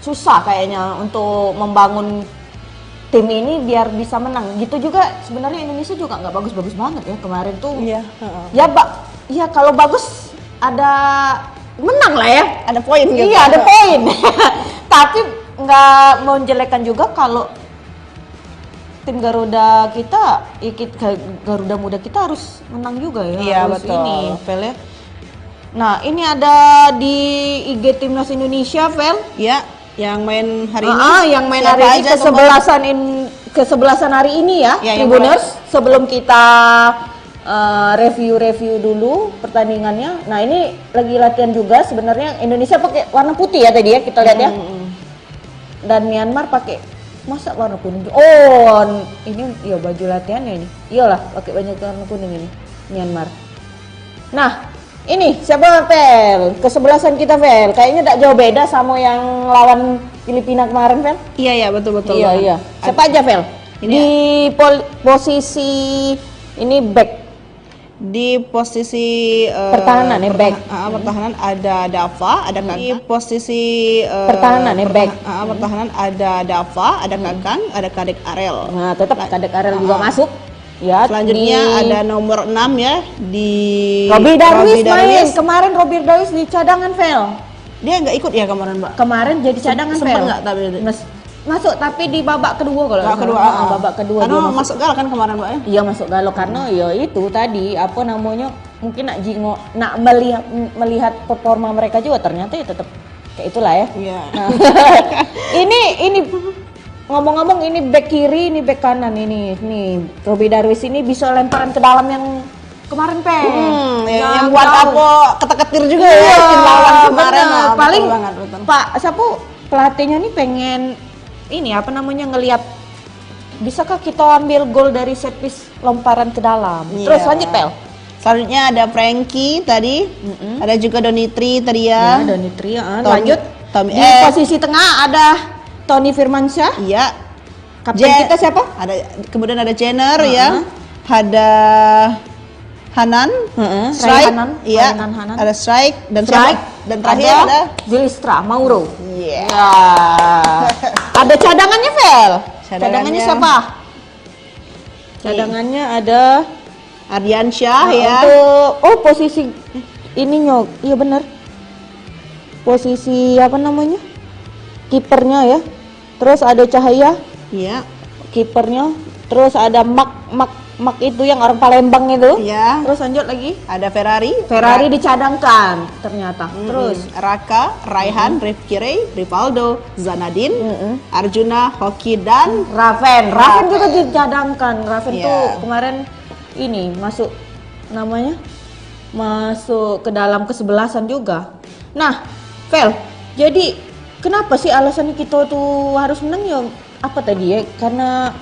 susah kayaknya untuk membangun tim ini biar bisa menang. Gitu juga sebenarnya Indonesia juga nggak bagus-bagus banget ya kemarin tuh. Iya. Ya kalau bagus ada menang lah ya. Ada poin gitu. Iya ada poin. Tapi nggak menjelekkan juga kalau tim Garuda kita, Garuda Muda kita harus menang juga ya. Iya harus betul. Ini, Vel ya. Nah ini ada di IG Timnas Indonesia, Vel. Ya, yang main hari ini. Yang main Siapa hari ini aja kesebelasan hari ini ya, Ya, yang Tribuners. Sebelum kita review dulu pertandingannya. Nah ini lagi latihan juga sebenarnya. Indonesia pakai warna putih ya tadi ya kita lihat ya. Dan Myanmar pakai masa warna kuning. Oh ini ya baju latihannya ini. Iyalah pakai baju warna kuning ini Myanmar. Nah ini siapa Vel? Kesebelasan kita Vel. Kayaknya tak jauh beda sama yang lawan Filipina kemarin Vel. Iya betul. Iya. Siapa aja Vel? Di posisi ini back. Di posisi Pertahanan ya, back. Pertahanan ada Dava, ada Kakang. Di posisi Pertahanan ya, back. Pertahanan ada Dava, ada Kakang, ada Kadek Arel. Nah, tetap Kadek Arel juga masuk. Ya, Selanjutnya ada nomor 6 ya di Robi Darwis main. Kemarin Robi Darwis di cadangan Vel. Dia nggak ikut ya kemarin, Mbak? Kemarin jadi cadangan Vel. Sempat nggak tapi masuk tapi di babak kedua kalau babak kedua. Babak kedua Karena dia masuk gal kan kemarin, Mbak ya? Iya masuk galo karena ya itu tadi apa namanya mungkin nak melihat performa mereka juga ternyata ya tetap kayak itulah ya. Iya. Nah, ini ngomong-ngomong ini back kiri, ini back kanan ini Robi Darwis ini bisa lemparan ke dalam yang kemarin yang buat apa ketek-ketir juga ya tim lawan kemarin. Paling betul. Pak siapa pelatihnya nih pengen ini apa namanya ngelihat bisakah kita ambil gol dari set piece lemparan ke dalam. Terus lanjut Pel. Selanjutnya ada Frankie tadi, ada juga Donitri tadi ya. Donitri lanjut. Tommy, di posisi tengah ada Tony Firmansyah. Iya. Kapten kita siapa? Kemudian ada Jenner ya. Ada Hanan, Strike, Hanan, iya. Hanan. Ada Strike dan Strike. Dan terakhir ada Zilistra Mauro. Iya. Ada cadangannya Vel. Cadangannya siapa? Cadangannya ada Ardiansyah ya. Untuk posisi ini nyok. Iya benar. Posisi apa namanya? Kipernya ya. Terus ada Cahaya. Iya. Kipernya. Terus ada Mak itu yang orang Palembang itu. Iya. Terus lanjut lagi. Ada Ferrari Dicadangkan ternyata. Terus Raka, Raihan, Rifki Ray, Rivaldo, Zanadin, Arjuna, Hoki dan Raven juga dicadangkan. Raven tuh kemarin ini masuk ke dalam kesebelasan juga. Nah, Vel, jadi kenapa sih alasan kita tuh harus menang ya? Apa tadi ya? Karena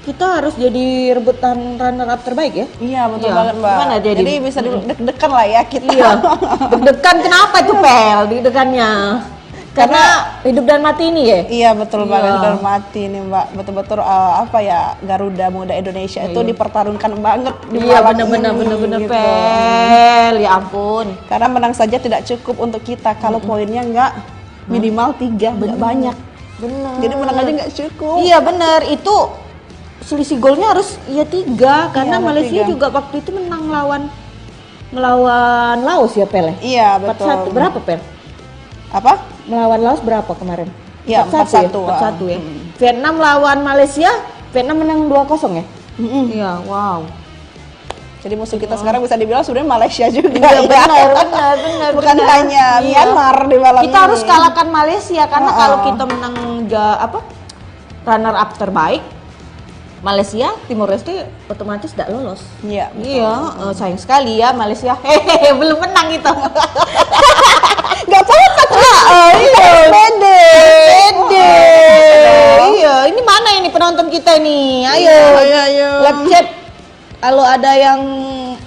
kita harus jadi rebutan runner up terbaik ya? Iya betul banget Mbak. Gimana jadi bisa deg-degan lah ya kita. Iya. Deg-degan kenapa tuh Pel? Deg-degannya? Karena hidup dan mati ini ya? Iya betul banget hidup dan mati nih Mbak. Betul-betul Garuda Muda Indonesia itu dipertarungkan banget di malam bener gitu. Pel. Ya ampun. Karena menang saja tidak cukup untuk kita kalau poinnya nggak minimal 3, nggak banyak. Bener. Jadi menang aja nggak cukup. Iya bener itu. Selisih golnya harus 3 karena Malaysia 3. juga waktu itu menang melawan Laos ya Pel. Iya betul. 4-1 berapa Pel? Apa? Melawan Laos berapa kemarin? Iya 4-1 ya. Vietnam lawan Malaysia, Vietnam menang 2-0 ya? Iya, wow. Jadi musuh kita sekarang bisa dibilang sebenarnya Malaysia juga. Iya benar. Bukan hanya Myanmar di malam kita harus kalahkan Malaysia karena kalau kita menang runner up terbaik Malaysia, Timor Leste otomatis tidak lolos. Iya. Sayang sekali ya Malaysia. Belum menang itu. Gak apa-apa. Pede. Iya, ini mana ini penonton kita nih? Ayo. Ayo. Live chat. Kalau ada yang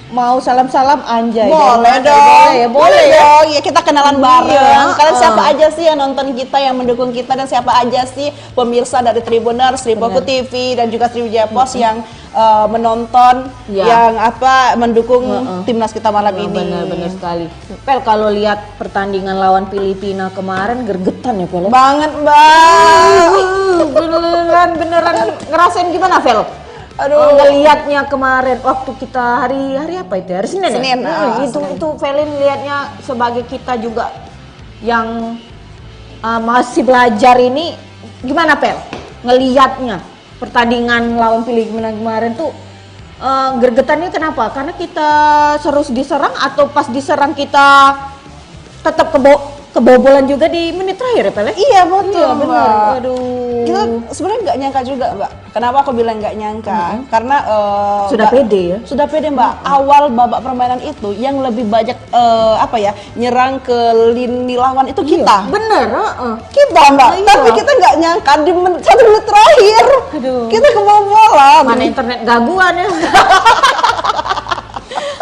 mau salam-salam anjay. Boleh Dari mana? dong, Ya, boleh ya. dong. Ya kita kenalan bareng. Iya, Kalian siapa aja sih yang nonton kita, yang mendukung kita, dan siapa aja sih pemirsa dari Tribuners, Tripoku TV dan juga Sriwijaya Pos yang menonton, Iya. yang mendukung timnas kita malam ini. Benar-benar sekali. Pel, kalau lihat pertandingan lawan Filipina kemarin gergetan ya Pel. Banget, Mbak. Beneran ngerasain gimana Pel? Aduh. Ngelihatnya kemarin waktu kita hari apa itu? Hari Senin. Senin, Ya? Senin. Itu Velin lihatnya sebagai kita juga yang masih belajar ini gimana Pel? Ngelihatnya pertandingan lawan Filipina kemarin tuh gergetannya kenapa? Karena kita terus diserang atau pas diserang kita tetap kebobolan juga di menit terakhir ya Pel? Iya betul, Iya, benar. Mbak. Aduh. Kita sebenarnya nggak nyangka juga, Mbak. Kenapa aku bilang nggak nyangka? Karena Sudah Mbak, pede ya? Sudah pede, Mbak. Awal babak permainan itu yang lebih banyak nyerang ke lini lawan itu kita. Bener, Kita, Mbak. Iya. Tapi kita nggak nyangka di 1 menit terakhir Aduh. kita kebobolan. Mana internet gangguan ya?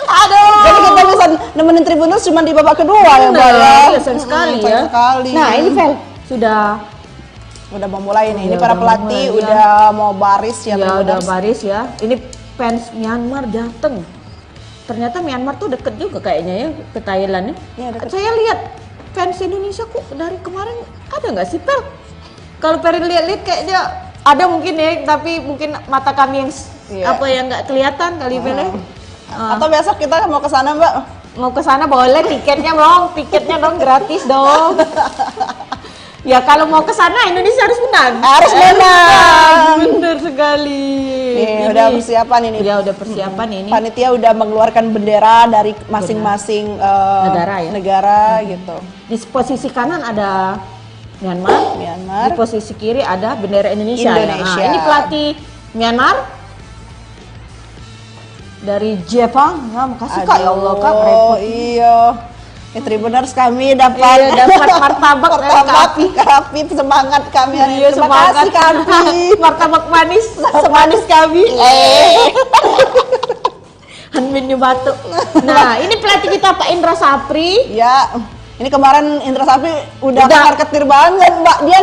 Aduh. Jadi kita bisa nemenin Tribuners cuma di babak kedua ya, Mbak. Iya, sayang sekali Sayang ya. sekali. Nah, ini Vel sudah udah mau mulai nih. Ini Iya, para udah pelatih mulai, ya. udah mau baris ya, ya udah Tribuners. baris ya. Ini fans Myanmar dateng. Ternyata Myanmar tuh deket juga kayaknya ya ke Thailand ya. Iya, deket. Saya lihat fans Indonesia kok dari kemarin ada nggak sih Pel? Kalau Pel lihat-lihat kayaknya ada mungkin ya, tapi mungkin mata kami yang Iya. apa yang nggak kelihatan kali Pel ya. Atau besok kita mau ke sana, Mbak? Mau ke sana boleh, tiketnya dong gratis dong. Ya kalau mau ke sana Indonesia harus menang. Harus menang. Bener sekali. Nih, udah persiapan ini. Ya udah persiapan ini. Panitia udah mengeluarkan bendera dari masing-masing Negara ya? negara gitu. Di posisi kanan ada Myanmar. Myanmar. Di posisi kiri ada bendera Indonesia. Indonesia. Nah, ini pelatih Myanmar dari Jepang. Nah, makasih Kak, ya Allah Kak, repot. Iya. Tribuners kami dapat Iya, dapat martabak dari Kapi. Kapi, semangat kami hari Iya, ini. Terima kasih Kapi. Martabak manis, semanis kami. Hanmin batu. Nah, ini pelatih kita Pak Indra Sapri. Ya, ini kemarin Indra Sapri udah ketar-ketir banget, Mbak. Dia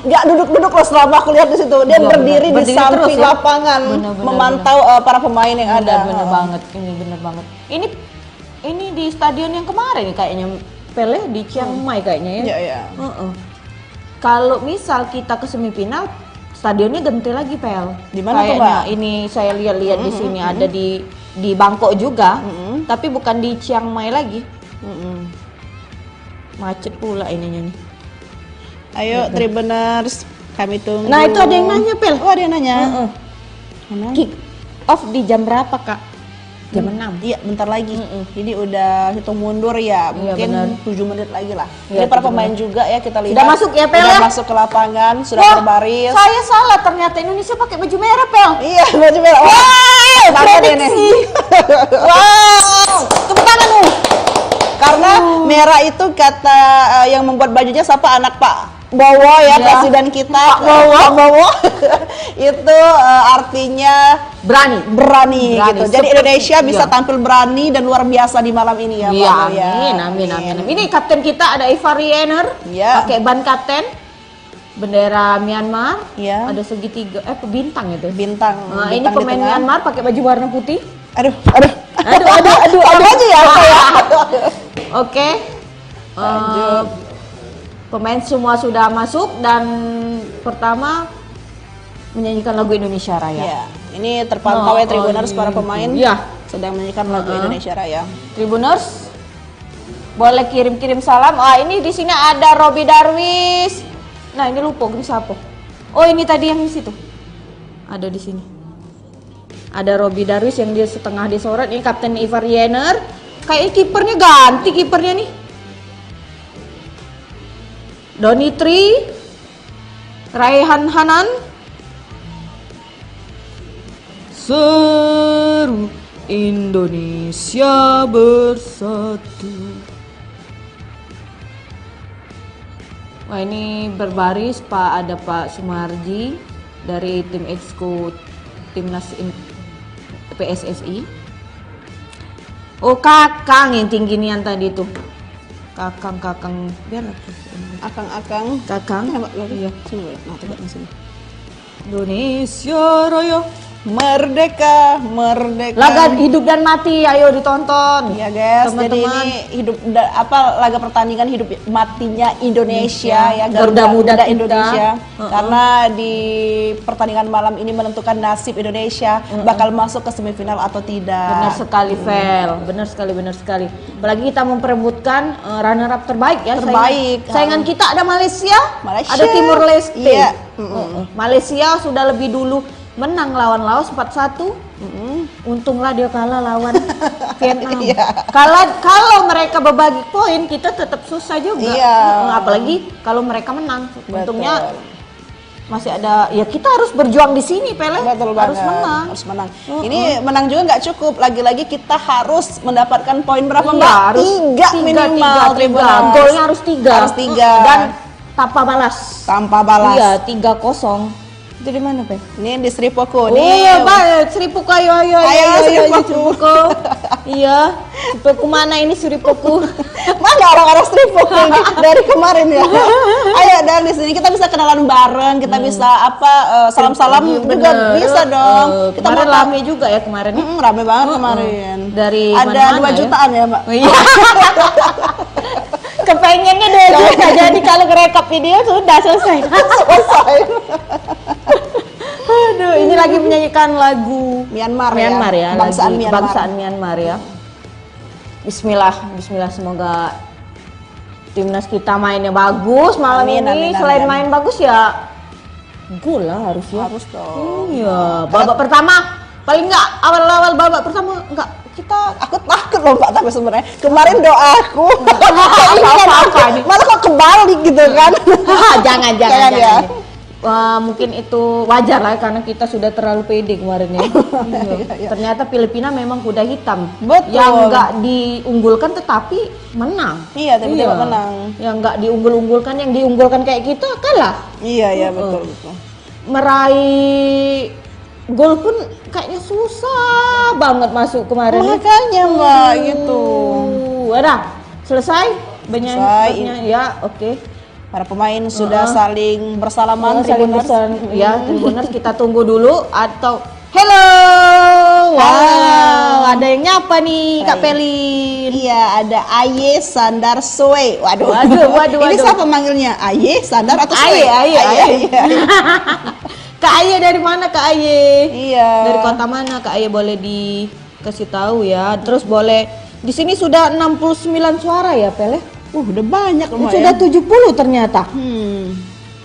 nggak duduk-duduk loh selama aku lihat di situ. Dia Iya, berdiri di berdiri samping terus ya? lapangan, Bener, memantau para pemain yang ada. Bener banget, ini bener banget. Ini di stadion yang kemarin nih kayaknya Pele di Chiang Mai kayaknya ya. Iya, iya. Kalau misal kita ke semifinal, stadionnya ganti lagi Pel. Di mana tuh, Kayaknya Mbak? ini saya lihat-lihat di sini ada di Bangkok juga, tapi bukan di Chiang Mai lagi. Macet pula ininya nih. Ayo Tribuners, kami tunggu. Nah itu ada yang nanya Pel. Oh, ada yang nanya. Mana? Kick off di jam berapa Kak? Jam 6. Iya, bentar lagi. Jadi udah hitung mundur ya, mungkin benar. 7 menit lagi lah. Iya, Ini para 7 pemain juga ya, kita lihat. Sudah masuk ya, Pel, Sudah ya? masuk ke lapangan, sudah Wah, berbaris. saya salah, ternyata Indonesia pakai baju merah Pel. Iya, baju merah. Wah, banget ini. prediksi. Wow, tepuk tangan dong. Karena merah itu kata yang membuat bajunya siapa, anak Pak Bowo ya, Ya. presiden kita. Pak Bowo. Pak Bowo. Itu artinya berani gitu. Jadi Seperti- Indonesia bisa iya. tampil berani dan luar biasa di malam ini ya, Iya, Mbak Maria. amin. Ini kapten kita ada Ivar Yener, Iya. pakai ban kapten, bendera Myanmar, Iya. ada segitiga, bintang itu. Bintang. Nah, ini bintang di pemain tengah. Myanmar pakai baju warna putih. Aduh. Aduh. aja ya, apa ya? Oke. Pemain semua sudah masuk dan pertama menyanyikan lagu Indonesia Raya. Ya, ini terpantau ya Tribuners, para pemain Iya. sedang menyanyikan lagu Indonesia Raya. Tribuners boleh kirim-kirim salam. Ini di sini ada Robi Darwis. Nah, ini lupa ini siapa? Oh, ini tadi yang di situ. Ada di sini. Ada Robi Darwis yang dia setengah disorot. Ini Kapten Ivar Yener. Kayak kipernya ganti kipernya nih. Donitri, Raihan Hanan. Seru Indonesia bersatu. Wah, ini berbaris ada Pak Sumarji dari tim Exco Timnas PSSI. Oh, Kakang yang tinggi nian tadi tuh. Kakang biar Akang-akang. Kakang. Iya. Sini, nah tegak di sini. Indonesia Raya. Merdeka, merdeka. Laga hidup dan mati, ayo ditonton. Ya guys, jadi teman-teman. ini laga pertandingan hidup matinya Indonesia ya, Garuda Muda kita. Indonesia. Karena di pertandingan malam ini menentukan nasib Indonesia bakal masuk ke semifinal atau tidak. Benar sekali, Vel. Benar sekali. Apalagi kita memperebutkan runner up terbaik ya. Terbaik. Saingan kita ada Malaysia, ada Timur Leste. Iya. Malaysia sudah lebih dulu menang lawan Laos 4-1. Untunglah dia kalah lawan Vietnam. Kalau mereka berbagi poin, kita tetap susah juga. Apalagi kalau mereka menang. Untungnya masih ada, ya kita harus berjuang di sini, Pele. Harus menang. Ini menang juga nggak cukup. Lagi-lagi kita harus mendapatkan poin berapa, Mbak? Harus tiga minimal. Golnya harus 3. Harus 3. Dan tanpa balas. Iya, 3-0. Itu di mana, Pe? Ini di Sri Poko. Iya, Pak. Sri Poko, ayo, Sri Poko. Iya. Sri Poko mana ini Sri Poko? Mana orang-orang Sri Poko ini dari kemarin ya? Ayo, dan di sini kita bisa kenalan bareng, kita bisa salam-salam juga bisa dong. Kita kemarin rame juga ya kemarin. Rame banget kemarin. Dari ada mana-mana 2 jutaan ya, Mbak? Iya. Kepengennya 2 juta, jadi kalau ngerekap video sudah selesai. Aduh, ini lagi menyanyikan lagu Myanmar ya, bangsaan Myanmar ya. Bismillah, semoga timnas kita mainnya bagus malam ini. Selain main bagus ya, gol lah harus ya. Harus dong. Iya, babak pertama paling enggak awal-awal babak pertama enggak aku takut loh Mbak, tapi sebenarnya kemarin doaku malah kok kebalik gitu kan. jangan ya. Wah, mungkin itu wajar lah karena kita sudah terlalu pede kemarin ya. Ternyata Filipina memang kuda hitam. Betul. Yang enggak diunggulkan tetapi menang. Iya, tiba-tiba menang. Yang enggak diunggul-unggulkan, yang diunggulkan kayak kita kalah. Iya, betul. Meraih gol pun kayaknya susah banget masuk kemarin. Makanya Mbak gitu. Udah selesai benyanyinya ya, oke. Para pemain sudah saling bersalaman, Tribuners kita tunggu dulu atau hello. Wow, ada yang nyapa nih Kak Pelin. Iya, ada Aye Sandar Soe. Waduh. Ini siapa manggilnya? Aye Sandar atau Soe? Aye. Kak Aye dari mana Kak Aye? Iya. Dari kota mana Kak Aye, boleh dikasih tahu ya. Terus boleh di sini sudah 69 suara ya Pel ya? Udah banyak lumayan. Sudah 70 ternyata.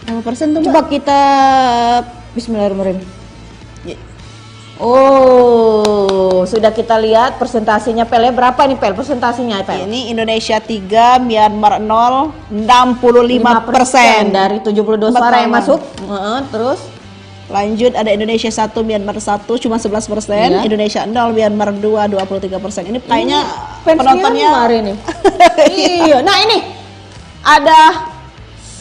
Berapa persen tuh Mbak? Coba kita Bismillahirrahmanirrahim. Sudah kita lihat persentasenya Pel ya. Berapa nih Pel persentasenya Pel? Ini Indonesia 3, Myanmar 0, 65%. Dari 72 suara yang masuk. Terus lanjut ada Indonesia 1, Myanmar 1 cuma 11%, Indonesia 0, Myanmar 2, 23%. Ini kayaknya penontonnya ini. Iya. Nah, ini ada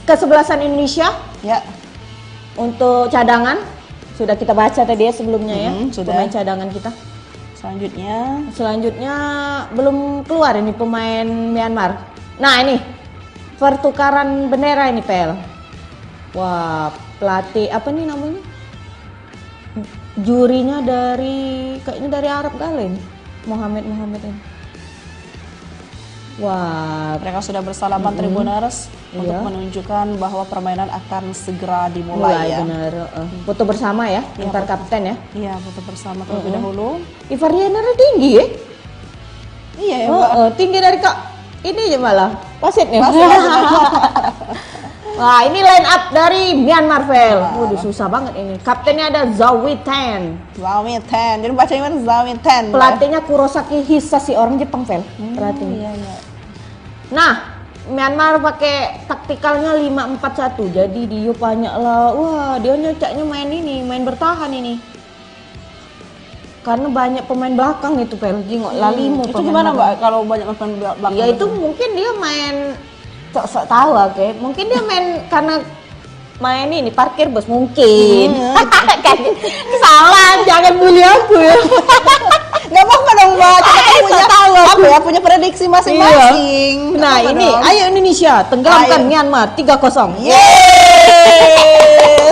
kesebelasan Indonesia ya. Untuk cadangan sudah kita baca tadi ya sebelumnya ya. Pemain cadangan kita. Selanjutnya belum keluar ini pemain Myanmar. Nah, ini pertukaran bendera ini Pel. Wah, pelatih apa nih namanya? Jurinya kayaknya dari Arab kali ini. Muhammad ini. Wah, mereka sudah bersalaman Tribuners untuk menunjukkan bahwa permainan akan segera dimulai ya. Benar. Foto bersama ya, antar kapten ya. Iya, foto bersama terlebih dahulu. Ivarianernya tinggi ya? Iya ya, Mbak. Tinggi dari Kak ini aja malah. Wasitnya. Wah, ini line up dari Myanmar Vel. Waduh, susah banget ini. Kaptennya ada Zawiten. Jadi bacanya mana Zawiten? Pelatihnya Kurosaki Hisashi, orang Jepang Vel. Pelatihnya. Iya. Nah, Myanmar pakai taktikalnya 5-4-1. Jadi dia banyak lah. Wah, dia nyocaknya main bertahan ini. Karena banyak pemain belakang itu Vel. Jingok Lalimo. Itu gimana Mbak kalau banyak pemain belakang? Ya itu mungkin dia main sok tahu mungkin dia main karena main ini parkir bus mungkin. Salah, jangan bully aku ya. Nggak apa-apa dong Mbak, kita kan punya tahu aku. apa ya, punya prediksi masing-masing. Nah, Nggak apa-apa ini dong. ayo Indonesia tenggelamkan Ayo. Myanmar 3-0. Yeay,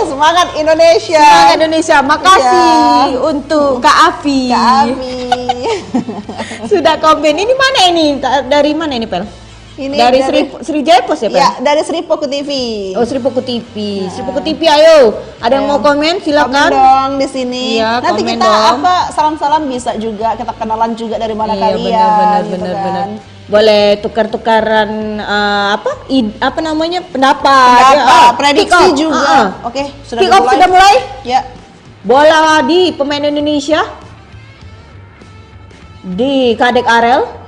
semangat Indonesia. Semangat Indonesia. Makasih Iya. untuk Kak Afi. Kak Ami. Sudah komen. Ini mana ini? Dari mana ini, Pel? Ini dari Sriwijaya Post ya, Pel? Ya, dari Sri Poku TV. Oh, Sri Poku TV. Sri Poku TV, ayo. Ada yang mau komen? Komen Silakan. dong di sini. Iya, Nanti komen kita dong. salam-salam bisa juga, kita kenalan juga dari mana Iya, kalian. benar, gitu benar. kan. Boleh tukar-tukaran apa namanya? Pendapat. Pendapat, Ya, prediksi kick off. juga. Oke, sudah Kick off dimulai. sudah mulai. Ya. Bola di pemain Indonesia di Kadek Arel.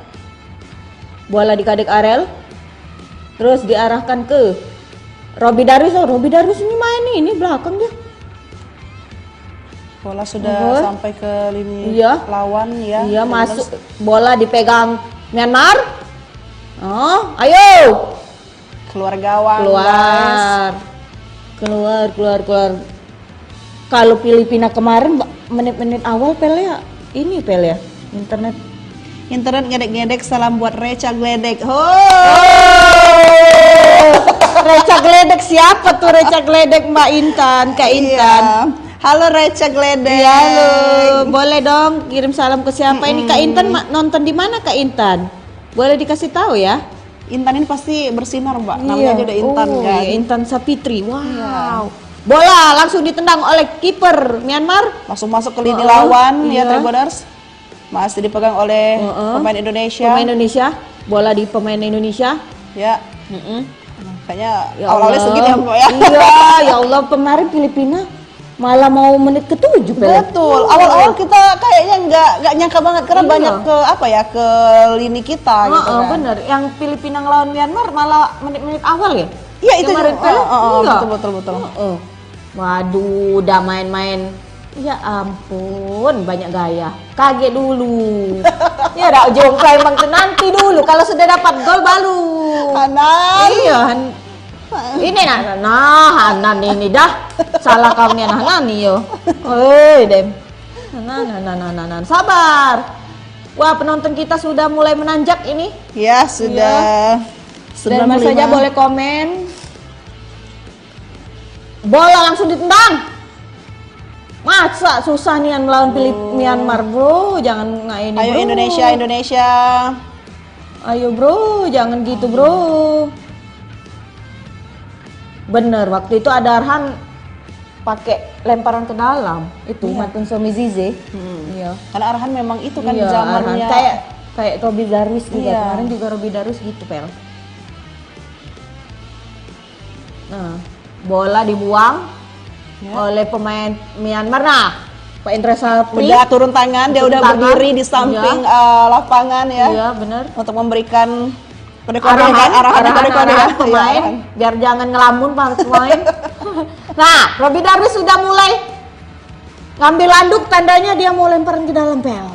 Bola di Kadek Arel. Terus diarahkan ke Robi Darwis. Oh, Robi Darwis ini main nih, ini belakang dia. Bola sudah Oh. sampai ke lini Iya. lawan ya. Iya, Terus masuk. Bola dipegang Myanmar. Oh, ayo. keluar gawang. guys. Keluar. Kalau Filipina kemarin menit-menit awal Pel ya, ini Pel ya, internet. Internet ngedek-ngedek, salam buat Reca Gledek. Reca Gledek siapa tuh Reca Gledek Mbak Intan, Kak Intan? Iya. Halo Reca Gledek. Iya, halo. Boleh dong kirim salam ke siapa ini Kak Intan nonton di mana Kak Intan? Boleh dikasih tahu ya? Intan ini pasti bersinar Mbak. Namanya aja udah Intan Oh, kan. iya, Intan Sapitri. Wow. Bola langsung ditendang oleh kiper Myanmar. Langsung masuk ke lini lawan iya. ya Tribuners. Masih dipegang oleh pemain Indonesia. Pemain Indonesia. Bola di pemain Indonesia. Ya. Mm-mm. Kayaknya Ya awal-awalnya Allah. segitu ya Mbak ya. Iya, ya Allah kemarin Filipina malah mau menit ke-7 Pel. Betul. Awal-awal kita kayaknya nggak nyangka banget karena Iya. banyak ke apa ya, ke lini kita gitu kan. Bener, yang Filipina ngelawan Myanmar malah menit-menit awal ya? Iya itu Kemarin juga. Pel? Iya. Betul. Waduh, udah main-main. Ya ampun, banyak gaya. Kaget dulu. Ya dak jongkay emang tuh nanti dulu. Kalau sudah dapat gol baru. Hanan. Iya, ini Hanan ini dah. Salah kau nih Hanan nih yo. Oi, Dem. Hanan. Sabar. Wah, penonton kita sudah mulai menanjak ini. Ya sudah. Dan mas saja boleh komen. Bola langsung ditendang. Masa susah nih melawan Myanmar, bro? Jangan ngaini, bro. Ayo Indonesia. Ayo, bro, jangan gitu, bro. Bener, waktu itu ada Arhan pakai lemparan ke dalam. Itu Matun Somi Zize. Iya. Karena Arhan memang itu kan Iya, zamannya. Arhan. Kayak Robi Darwis juga. Iya. Kemarin juga Robi Darwis gitu, Pel. Nah, bola dibuang oleh pemain Myanmar. Nah, Pak Indra Sapri Udah turun tangan, dia Turun udah tangan. berdiri di samping lapangan ya. Iya, bener. Untuk memberikan arahan pemain biar jangan ngelamun para pemain. Nah, Robi Darwis sudah mulai ngambil anduk, tandanya dia mau lemparan ke dalam Pel.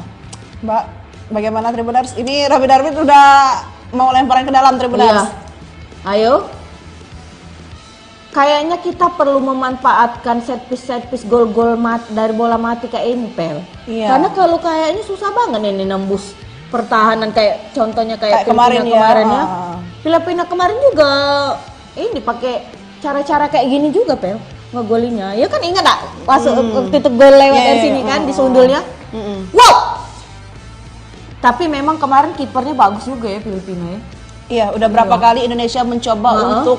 Mbak, bagaimana Tribuners? Ini Robi Darwis udah mau lemparan ke dalam Tribuners. Iya. Ayo. Kayaknya kita perlu memanfaatkan set piece gol-gol dari bola mati kayak ini, Pel. Iya. Karena kalau kayaknya susah banget ini nembus pertahanan kayak contohnya kayak Kayak Filipina kemarin ya. ya. Filipina kemarin juga ini pakai cara-cara kayak gini juga, Pel. Ngegolinya. Ya kan ingat tak? Masuk waktu itu gol lewat Iya, dari iya, sini kan disundulnya. Wow. Tapi memang kemarin kipernya bagus juga ya Filipina ya. Iya, udah berapa kali Indonesia mencoba untuk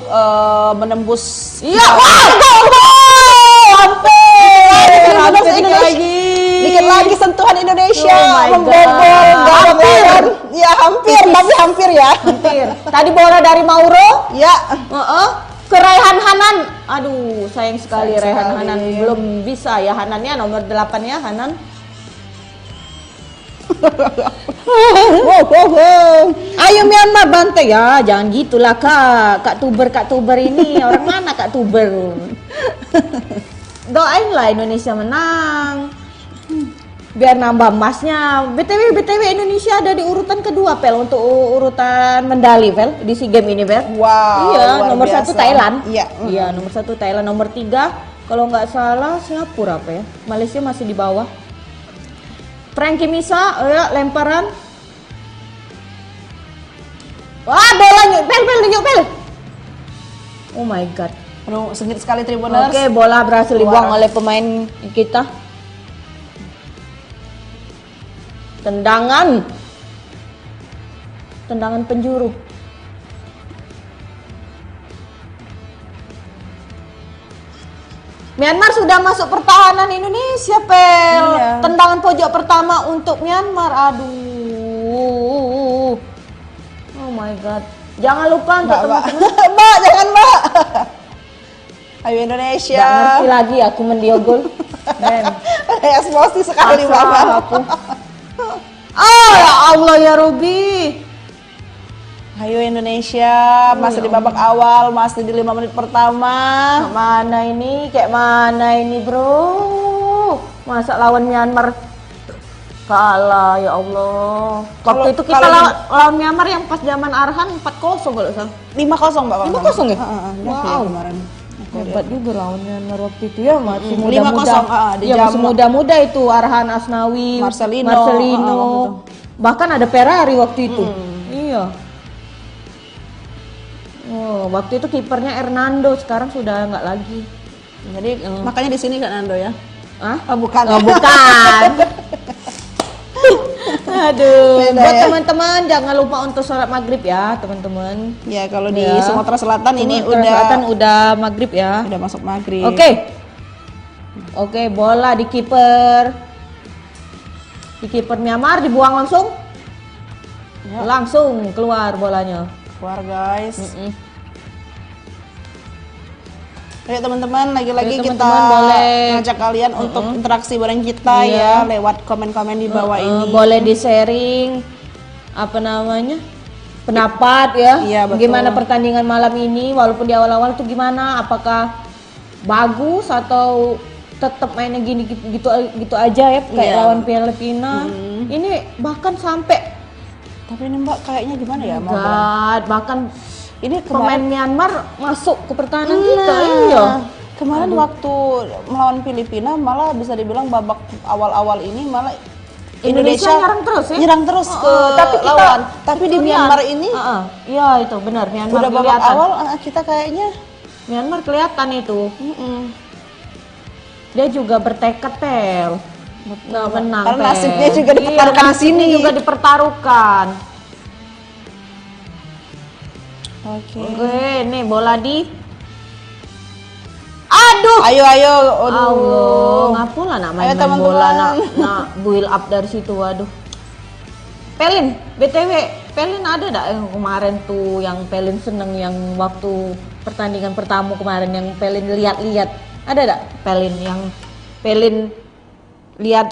menembus. Iya, hampir Indonesia. Dikit lagi sentuhan Indonesia Oh my membobol God. gawang Hampir. lawan. Ya hampir, tapi hampir ya. Hampir. Tadi bola dari Mauro, Ya. ke Raihan Hanan. Aduh, sayang sekali Sayang Raihan sekali. Hanan belum bisa ya Hanannya nomor 8 ya Hanan. Ayo Myanmar bantai ya, jangan gitulah Kak Tuber ini orang mana Kak Tuber? Doainlah Indonesia menang. Biar nambah emasnya. BTW Indonesia ada di urutan kedua Pel untuk urutan medali Pel di SEA Games ini Pel. Wow. Iya, luar nomor biasa. 1 Thailand. Iya. Iya, nomor 1 Thailand, nomor 3 kalau nggak salah Singapura apa ya? Malaysia masih di bawah. Frankie Misa, ya lemparan. Wah, bola nyupel. Oh my god. Aduh, sengit sekali Tribuners. Oke, bola berhasil dibuang oleh pemain kita. Tendangan penjuru. Myanmar sudah masuk pertahanan Indonesia, Pel. Iya. Tendangan pojok pertama untuk Myanmar. Aduh. Oh my god. Jangan lupa untuk teman-teman. Mbak, jangan Mbak. Ayo Indonesia. Gak ngerti lagi aku mendiogol. Men. Emosi sekali Asal Bapak. aku. Ya Allah ya Robi. Ayo Indonesia, masih di babak awal, masih di 5 menit pertama. Kayak mana ini bro? Masa lawan Myanmar kalah, ya Allah. Waktu itu kita lawan Myanmar yang pas zaman Arhan 4-0 kalau salah. 5-0 Mbak. 5-0 ya? Wow. Kemarin. Hebat juga lawan Myanmar waktu itu ya, masih 5-0, muda-muda. di Ya, jam- masih muda-muda itu Arhan Asnawi, Marcelino. Bahkan ada Ferrari waktu itu. Iya. Oh, waktu itu kipernya Hernando, sekarang sudah nggak lagi. Jadi Makanya di sini kan Ando ya. ah? Oh, bukan. Oh, bukan. Aduh, Beda buat ya. teman-teman jangan lupa untuk sholat maghrib ya, teman-teman. Ya, kalau di Ya. Sumatera Selatan ini Sumatera Selatan udah maghrib ya. udah masuk maghrib. Oke, bola di kiper. Di kiper Myanmar dibuang langsung. Ya. Langsung keluar bolanya. Keluar guys. Ayo teman-teman, lagi-lagi Ayo, kita teman-teman, boleh. ngajak kalian untuk interaksi bareng kita Iya. ya lewat komen-komen di bawah ini. Boleh di-sharing apa namanya? Pendapat ya. Iya, betul. Gimana pertandingan malam ini walaupun di awal-awal tuh gimana? Apakah bagus atau tetap mainnya gini gitu aja ya kayak Iya. lawan Filipina. Ini bahkan sampai Tapi ini Mbak kayaknya gimana ya? bahkan Ini pemain kemarin Myanmar masuk ke pertahanan kita. Iya. Kemarin waktu melawan Filipina malah bisa dibilang babak awal-awal ini malah Indonesia nyerang terus ya. nyerang terus ke tapi kita lawan. Tapi di Myanmar ini iya itu benar Myanmar udah babak kelihatan. awal kita kayaknya Myanmar kelihatan itu. Dia juga bertekad Pel. Nggak menang. Karena Pel. nasibnya juga dipertaruhkan di nasibnya sini. juga dipertaruhkan. Oke. Oke, nih bola di. Aduh. Ayo. Allah, ngapula nak main, Ayo, teman-teman. bola nak build up dari situ. Waduh. Pelin, BTW, Pelin ada enggak yang kemarin tuh yang Pelin seneng yang waktu pertandingan pertama kemarin yang Pelin lihat-lihat. Ada enggak Pelin yang Pelin lihat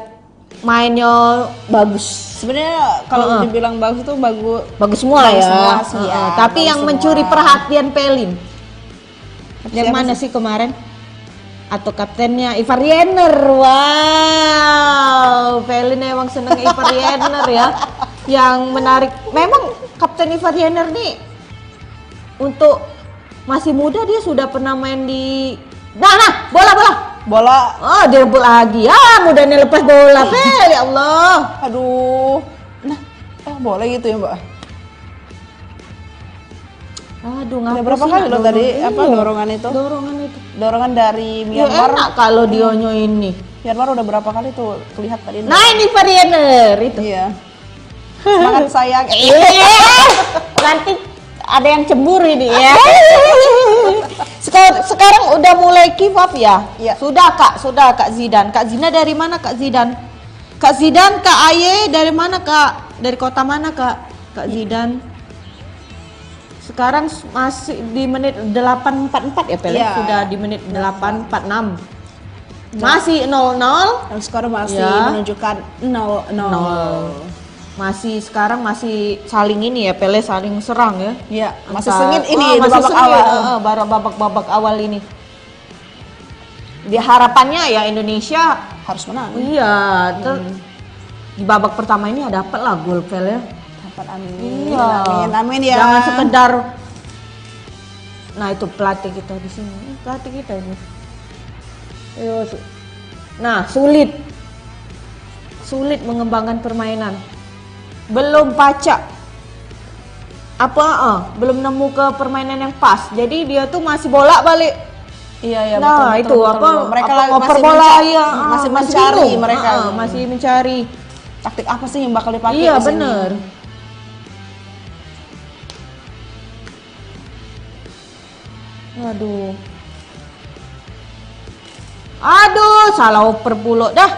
mainnya bagus? Sebenarnya kalau dibilang bagus itu Bagus semua Bagus ya. semua sih ya, Tapi bagus yang semua. mencuri perhatian Pelin. Yang Siapa mana sih kemarin? Atau kaptennya Ivar Jenner. Wow, Pelin emang seneng Ivar Jenner ya. Yang menarik. Memang kapten Ivar Jenner nih untuk masih muda dia sudah pernah main di bola. Oh, dia rebut lagi. Mudahnya lepas bola, Pel. Ya Allah. Aduh. Nah, boleh gitu ya, Mbak. Aduh, Udah ngapa berapa sih kali nak lo tadi dorong? apa Iya, dorongan itu? Dorongan itu. Dorongan dari Ya Myanmar. enak kalau dionyo ini. Myanmar udah berapa kali tuh terlihat tadi? Nah, ini Variener itu. Iya. Semangat sayang. Nanti ada yang cemburu ini ya. Sekarang udah mulai give up ya? Iya. Sudah Kak Zidan. Kak Zina dari mana Kak Zidan? Kak Zidan, Kak Aye dari mana Kak? Dari kota mana Kak Zidan? Sekarang masih di menit 8.44 ya Pel? Iya. Sudah di menit 8.46. Masih 0-0. Dan skor masih Ya. menunjukkan 0-0. Sekarang masih saling ini ya, Pele saling serang ya. Iya, masih Antar- sengit ini di masih babak sengit, awal. baru babak awal ini. Di harapannya ya Indonesia Harus menang. iya, di babak pertama ini ada dapat lah gol Pele. Dapat amin. Iya. Amin ya. Jangan sekedar. Nah, itu pelatih kita di sini. Pelatih kita ini. Nah, sulit sulit mengembangkan permainan. Belum pacak. Belum nemu ke permainan yang pas. Jadi dia tuh masih bolak-balik. Iya, Nah, betul, itu betul. Mereka ngoper bola ya. masih mencari bingung. mereka. Masih mencari. Taktik apa sih yang bakal dipakai Iya, di sini? bener. Aduh, salah oper pula dah.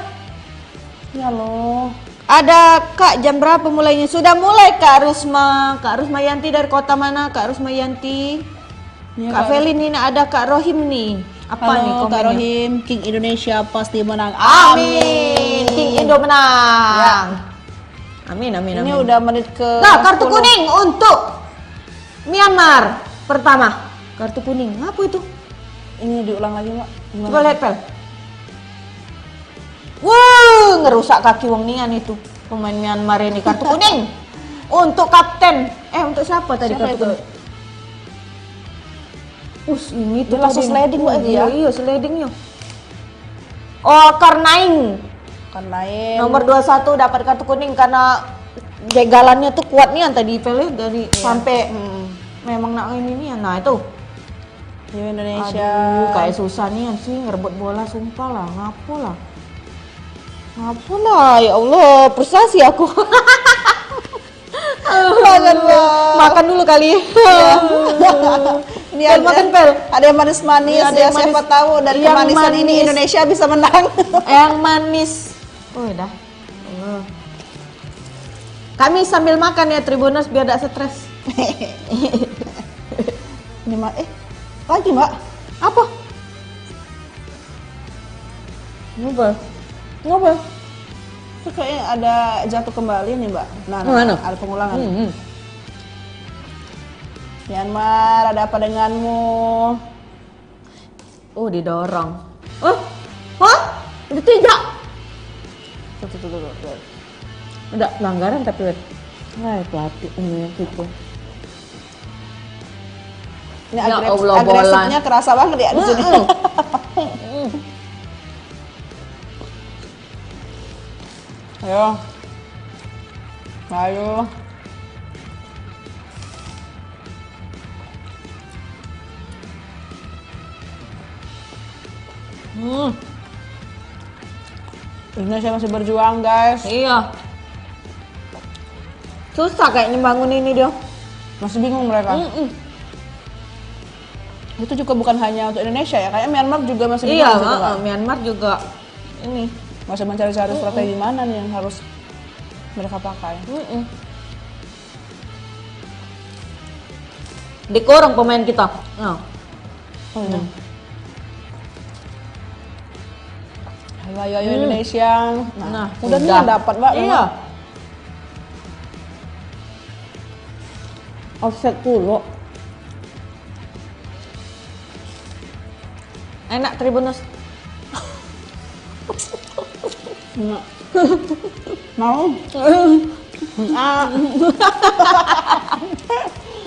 Ya loh. Ada Kak, jam berapa mulainya? Sudah mulai Kak Rusma. Kak Rusma Yanti dari kota mana? Kak Rusma Yanti. Ya, Kak Felin ini ada Kak Rohim nih. Apa Halo, nih Kak komennya? Rohim, King Indonesia pasti menang. Amin. King Indo menang. Ya. Amin. Ini udah menit ke Nah, kartu 10. kuning untuk Myanmar. Pertama, kartu kuning. Apa itu? Ini diulang lagi, Mbak. Gimana? Coba lihat, Pel. Wah, ngerusak kaki wong nian itu. Pemain Myanmar ini kartu kuning. Untuk kapten. Untuk siapa tadi Siapa kartu itu? kuning? Ini tuh Dia langsung tadi. sliding, Mbak, dia. Iya, slidingnya. Oh, Karnaing. Kan lain. Nomor 21 dapat kartu kuning karena jegalannya tuh kuat nih tadi Pel dari sampai memang nak ini nih. Nah, itu. Yo Indonesia. Aduh, kayak susah nih sih ngerebut bola, sumpah lah. Ngapo lah, ya Allah, prestasi aku. Makan dulu kali. Ini Pel, makan, Pel. Ada yang manis-manis Iya, ada ya, yang manis. siapa tahu dari Yang kemanisan ini manis. Indonesia bisa menang. Yang manis. Oh, dah. Kami sambil makan ya Tribuners biar tidak stres. Ini Mbak, lagi Mbak. Apa? Ngobrol. Itu kayaknya ada jatuh kembali nih Mbak. Nah, Mana? ada pengulangan. Myanmar, ada apa denganmu? Oh, didorong. Hah? Tidak. Tuh. Udah pelanggaran tapi pelatih ini gitu. Ini Ya Allah, agresifnya kerasa banget ya di sini. Ayo. Indonesia masih berjuang guys. Iya. Susah kayaknya bangun ini dia. Masih bingung mereka. Itu juga bukan hanya untuk Indonesia ya, kayaknya Myanmar juga masih bingung Iya, gitu, Mbak. Myanmar juga ini. Masih mencari-cari strategi mana nih yang harus mereka pakai. Dikorong pemain kita. Nah. Ayo Indonesia. Nah, udah nih dapat Mbak. Iya. memang. Offset dulu. Enak Tribuners. Mau?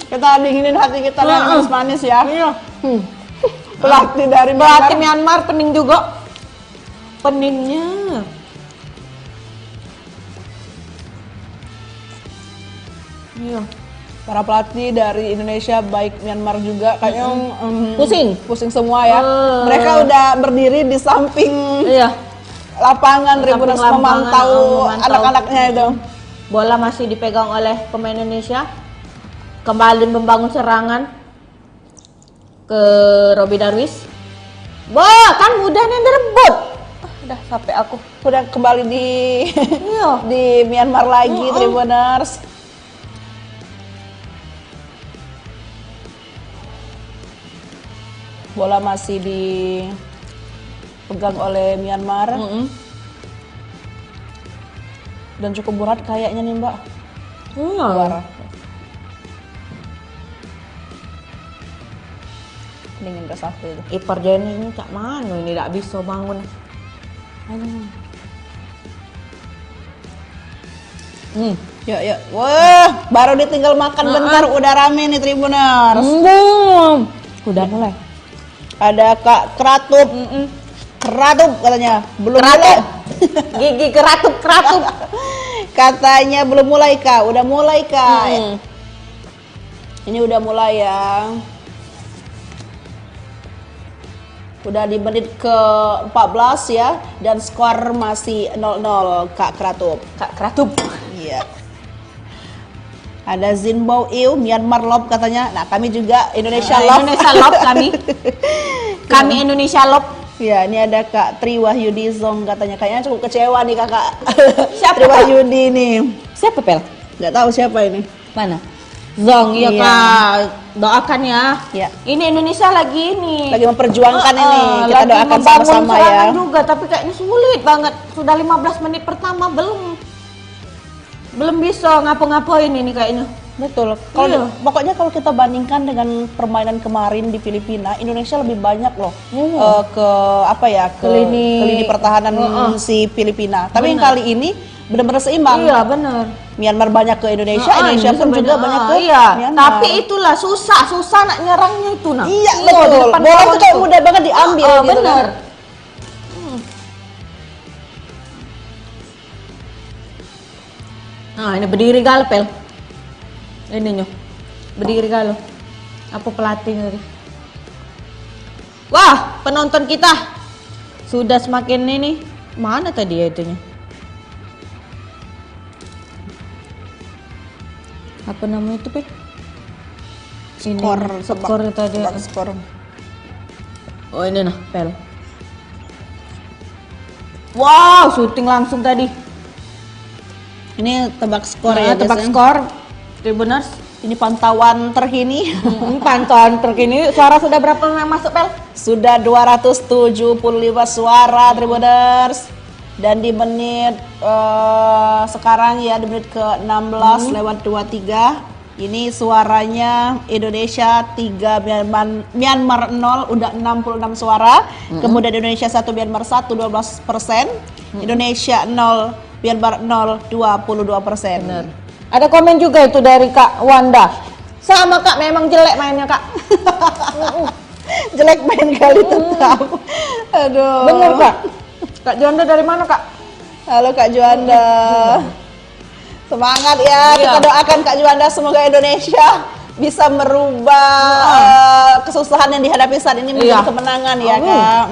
Kita dinginin hati kita dengan manis ya. Iya. Pelatih dari Pelatih Myanmar pening juga. Peningnya. Iya. Para pelatih dari Indonesia baik Myanmar juga kayaknya pusing semua ya. Mereka udah berdiri di samping Iya. lapangan Tribuners lapangan, memantau anak-anaknya itu. Bola masih dipegang oleh pemain Indonesia. Kembali membangun serangan ke Robby Darwis. Wah, kan mudah nih direbut. Udah sampai aku. Udah kembali di Iya. di Myanmar lagi Tribuners. Bola masih dipegang oleh Myanmar. Dan cukup berat kayaknya nih Mbak. Keluar. Dingin satu itu. Ipar Jenny ini cak mana ini tidak bisa bangun. Yuk. Wah, baru ditinggal makan bentar udah rame nih Tribuners. Udah mulai. Ada Kak Kratup. Keratup katanya. Belum Keratup. mulai. Gigi keratup. Katanya belum mulai Kak, udah mulai Kak. Ini udah mulai ya. Udah di menit ke-14 ya, dan skor masih 0-0 Kak Keratup. Kak Keratup. Iya. Ada Zinbao Iu, Myanmar Lop katanya. Nah, kami juga Indonesia Lop. Indonesia Lop kami. Kami Indonesia Lop. Ya, ini ada Kak Tri Wahyudi Zong katanya. Kayaknya cukup kecewa nih Kakak. Siapa, Tri Kak? Wahyudi nih. Siapa Pel? Nggak tahu siapa ini. Mana? Zong, iya Iya. Kak. Doakan ya. Iya. Ini Indonesia lagi ini. Lagi memperjuangkan ini. Kita lagi doakan membangun sama-sama ya. serangan juga, tapi kayaknya sulit banget. Sudah 15 menit pertama belum bisa ngapa-ngapain ini kayaknya. Betul. Kalau Iya. pokoknya kalau kita bandingkan dengan permainan kemarin di Filipina, Indonesia lebih banyak loh ke apa ya ke lini pertahanan si Filipina. Tapi yang kali ini benar-benar seimbang. Iya benar. Myanmar banyak ke Indonesia, Indonesia pun juga banyak ke iya. Myanmar. Tapi itulah susah nak nyerangnya itu nah. Iya di betul. depan Bola kawan itu kayak tuh. mudah banget diambil gitu benar. kan. Nah ini berdiri galpel. Ini nyoh. Berdiri galau. Apa pelatihnya tadi? Wah, penonton kita sudah semakin ini. Mana tadi ya itunya? Apa namanya itu, Pe? Skor tadi. Tebak skor. Oh, ini nah, Pel. Wow, syuting langsung tadi. Ini tebak skor Nah, ya guys. tebak ya. skor. Tribuners. Ini pantauan terkini. Pantauan terkini. Suara sudah berapa yang masuk, Pel? Sudah 275 suara Tribuners. Dan di menit sekarang ya, di menit ke-16 lewat 23. Ini suaranya Indonesia 3, Myanmar 0, udah 66 suara. Kemudian Indonesia 1, Myanmar 1, 12%. Indonesia 0, Myanmar 0, 22%. Bener. Ada komen juga itu dari Kak Wanda. Sama Kak, memang jelek mainnya Kak. Jelek main kali tetap. Aduh. Bener Kak. Kak Juanda dari mana Kak? Halo Kak Juanda. Semangat ya. Iya. Kita doakan Kak Juanda semoga Indonesia bisa merubah kesusahan yang dihadapi saat ini menjadi Iya. kemenangan ya Amin. Kak.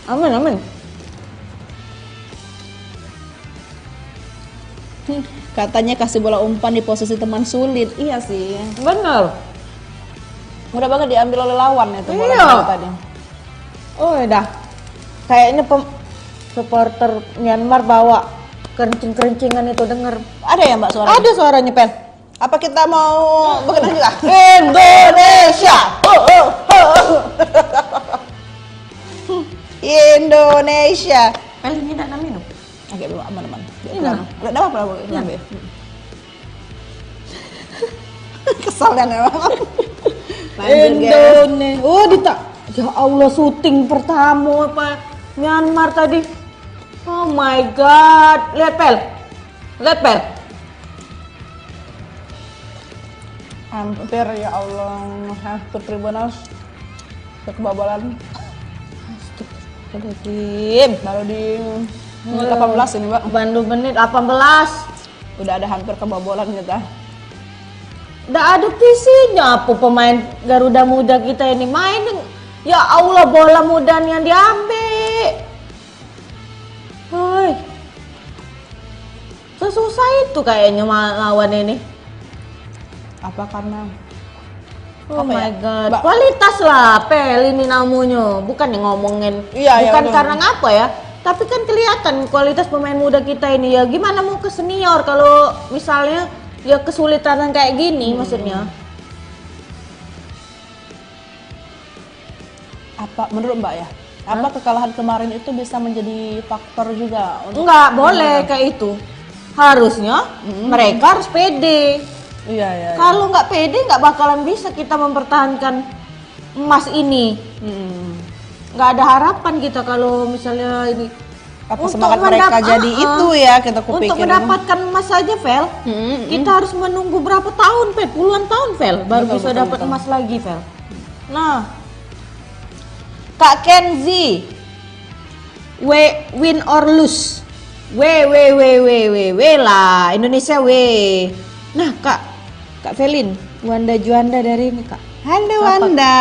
Amin, amin. Katanya kasih bola umpan di posisi teman sulit. Iya sih. Bener. Mudah banget diambil oleh lawan itu bola Iya. tadi. Oh dah. Kayaknya supporter Myanmar bawa kencing-kencingan itu denger. Ada ya Mbak suara? Ada suaranya Pel. Apa kita mau begitu juga? Indonesia. Indonesia. Pel ini nak minum. Oke, bawa aman-aman. Iya. Udah apa-apa, ambil. Kesal kan emang. Lanjut, guys. Indonesia. Oh, ya Allah, syuting pertama apa Myanmar tadi. Oh my god. Lihat Pel. Lihat Pel. Hampir ya Allah, hampir Tribuners kebobolan. Astagfirullahaladzim. Baru di menit 18 ini Mbak. Bandung menit 18. Udah ada hampir kebobolan kita. Udah ada visinya apa pemain Garuda Muda kita ini main. Ya Allah, bola muda yang diambil. Hai. Sesusah itu kayaknya lawan ini. Apa karena Oh Apa my ya? god, Mbak- kualitas lah Pel ini namanya. Bukan yang ngomongin, Iya, iya, bukan betul. karena apa ya. Tapi kan kelihatan kualitas pemain muda kita ini ya. Gimana mau ke senior kalau misalnya ya kesulitan kayak gini maksudnya. apa menurut Mbak ya? Apa kekalahan kemarin itu bisa menjadi faktor juga untuk Enggak boleh kayak itu. Harusnya mereka harus pede. Iya ya. Kalau nggak pede nggak bakalan bisa kita mempertahankan emas ini. Nggak ada harapan kita kalau misalnya ini. Apa Untuk semangat mereka jadi itu ya kita Untuk kupikir. mendapatkan emas saja, Vel, kita harus menunggu berapa tahun, Vel? Puluhan tahun, Vel, baru Betul, bisa betul, dapat betul. emas lagi, Vel. Nah, Kak Kenzi, win or lose. W lah, Indonesia W. Nah, Kak Felin, Wanda Juanda dari ini, Kak. Halo Apa? Wanda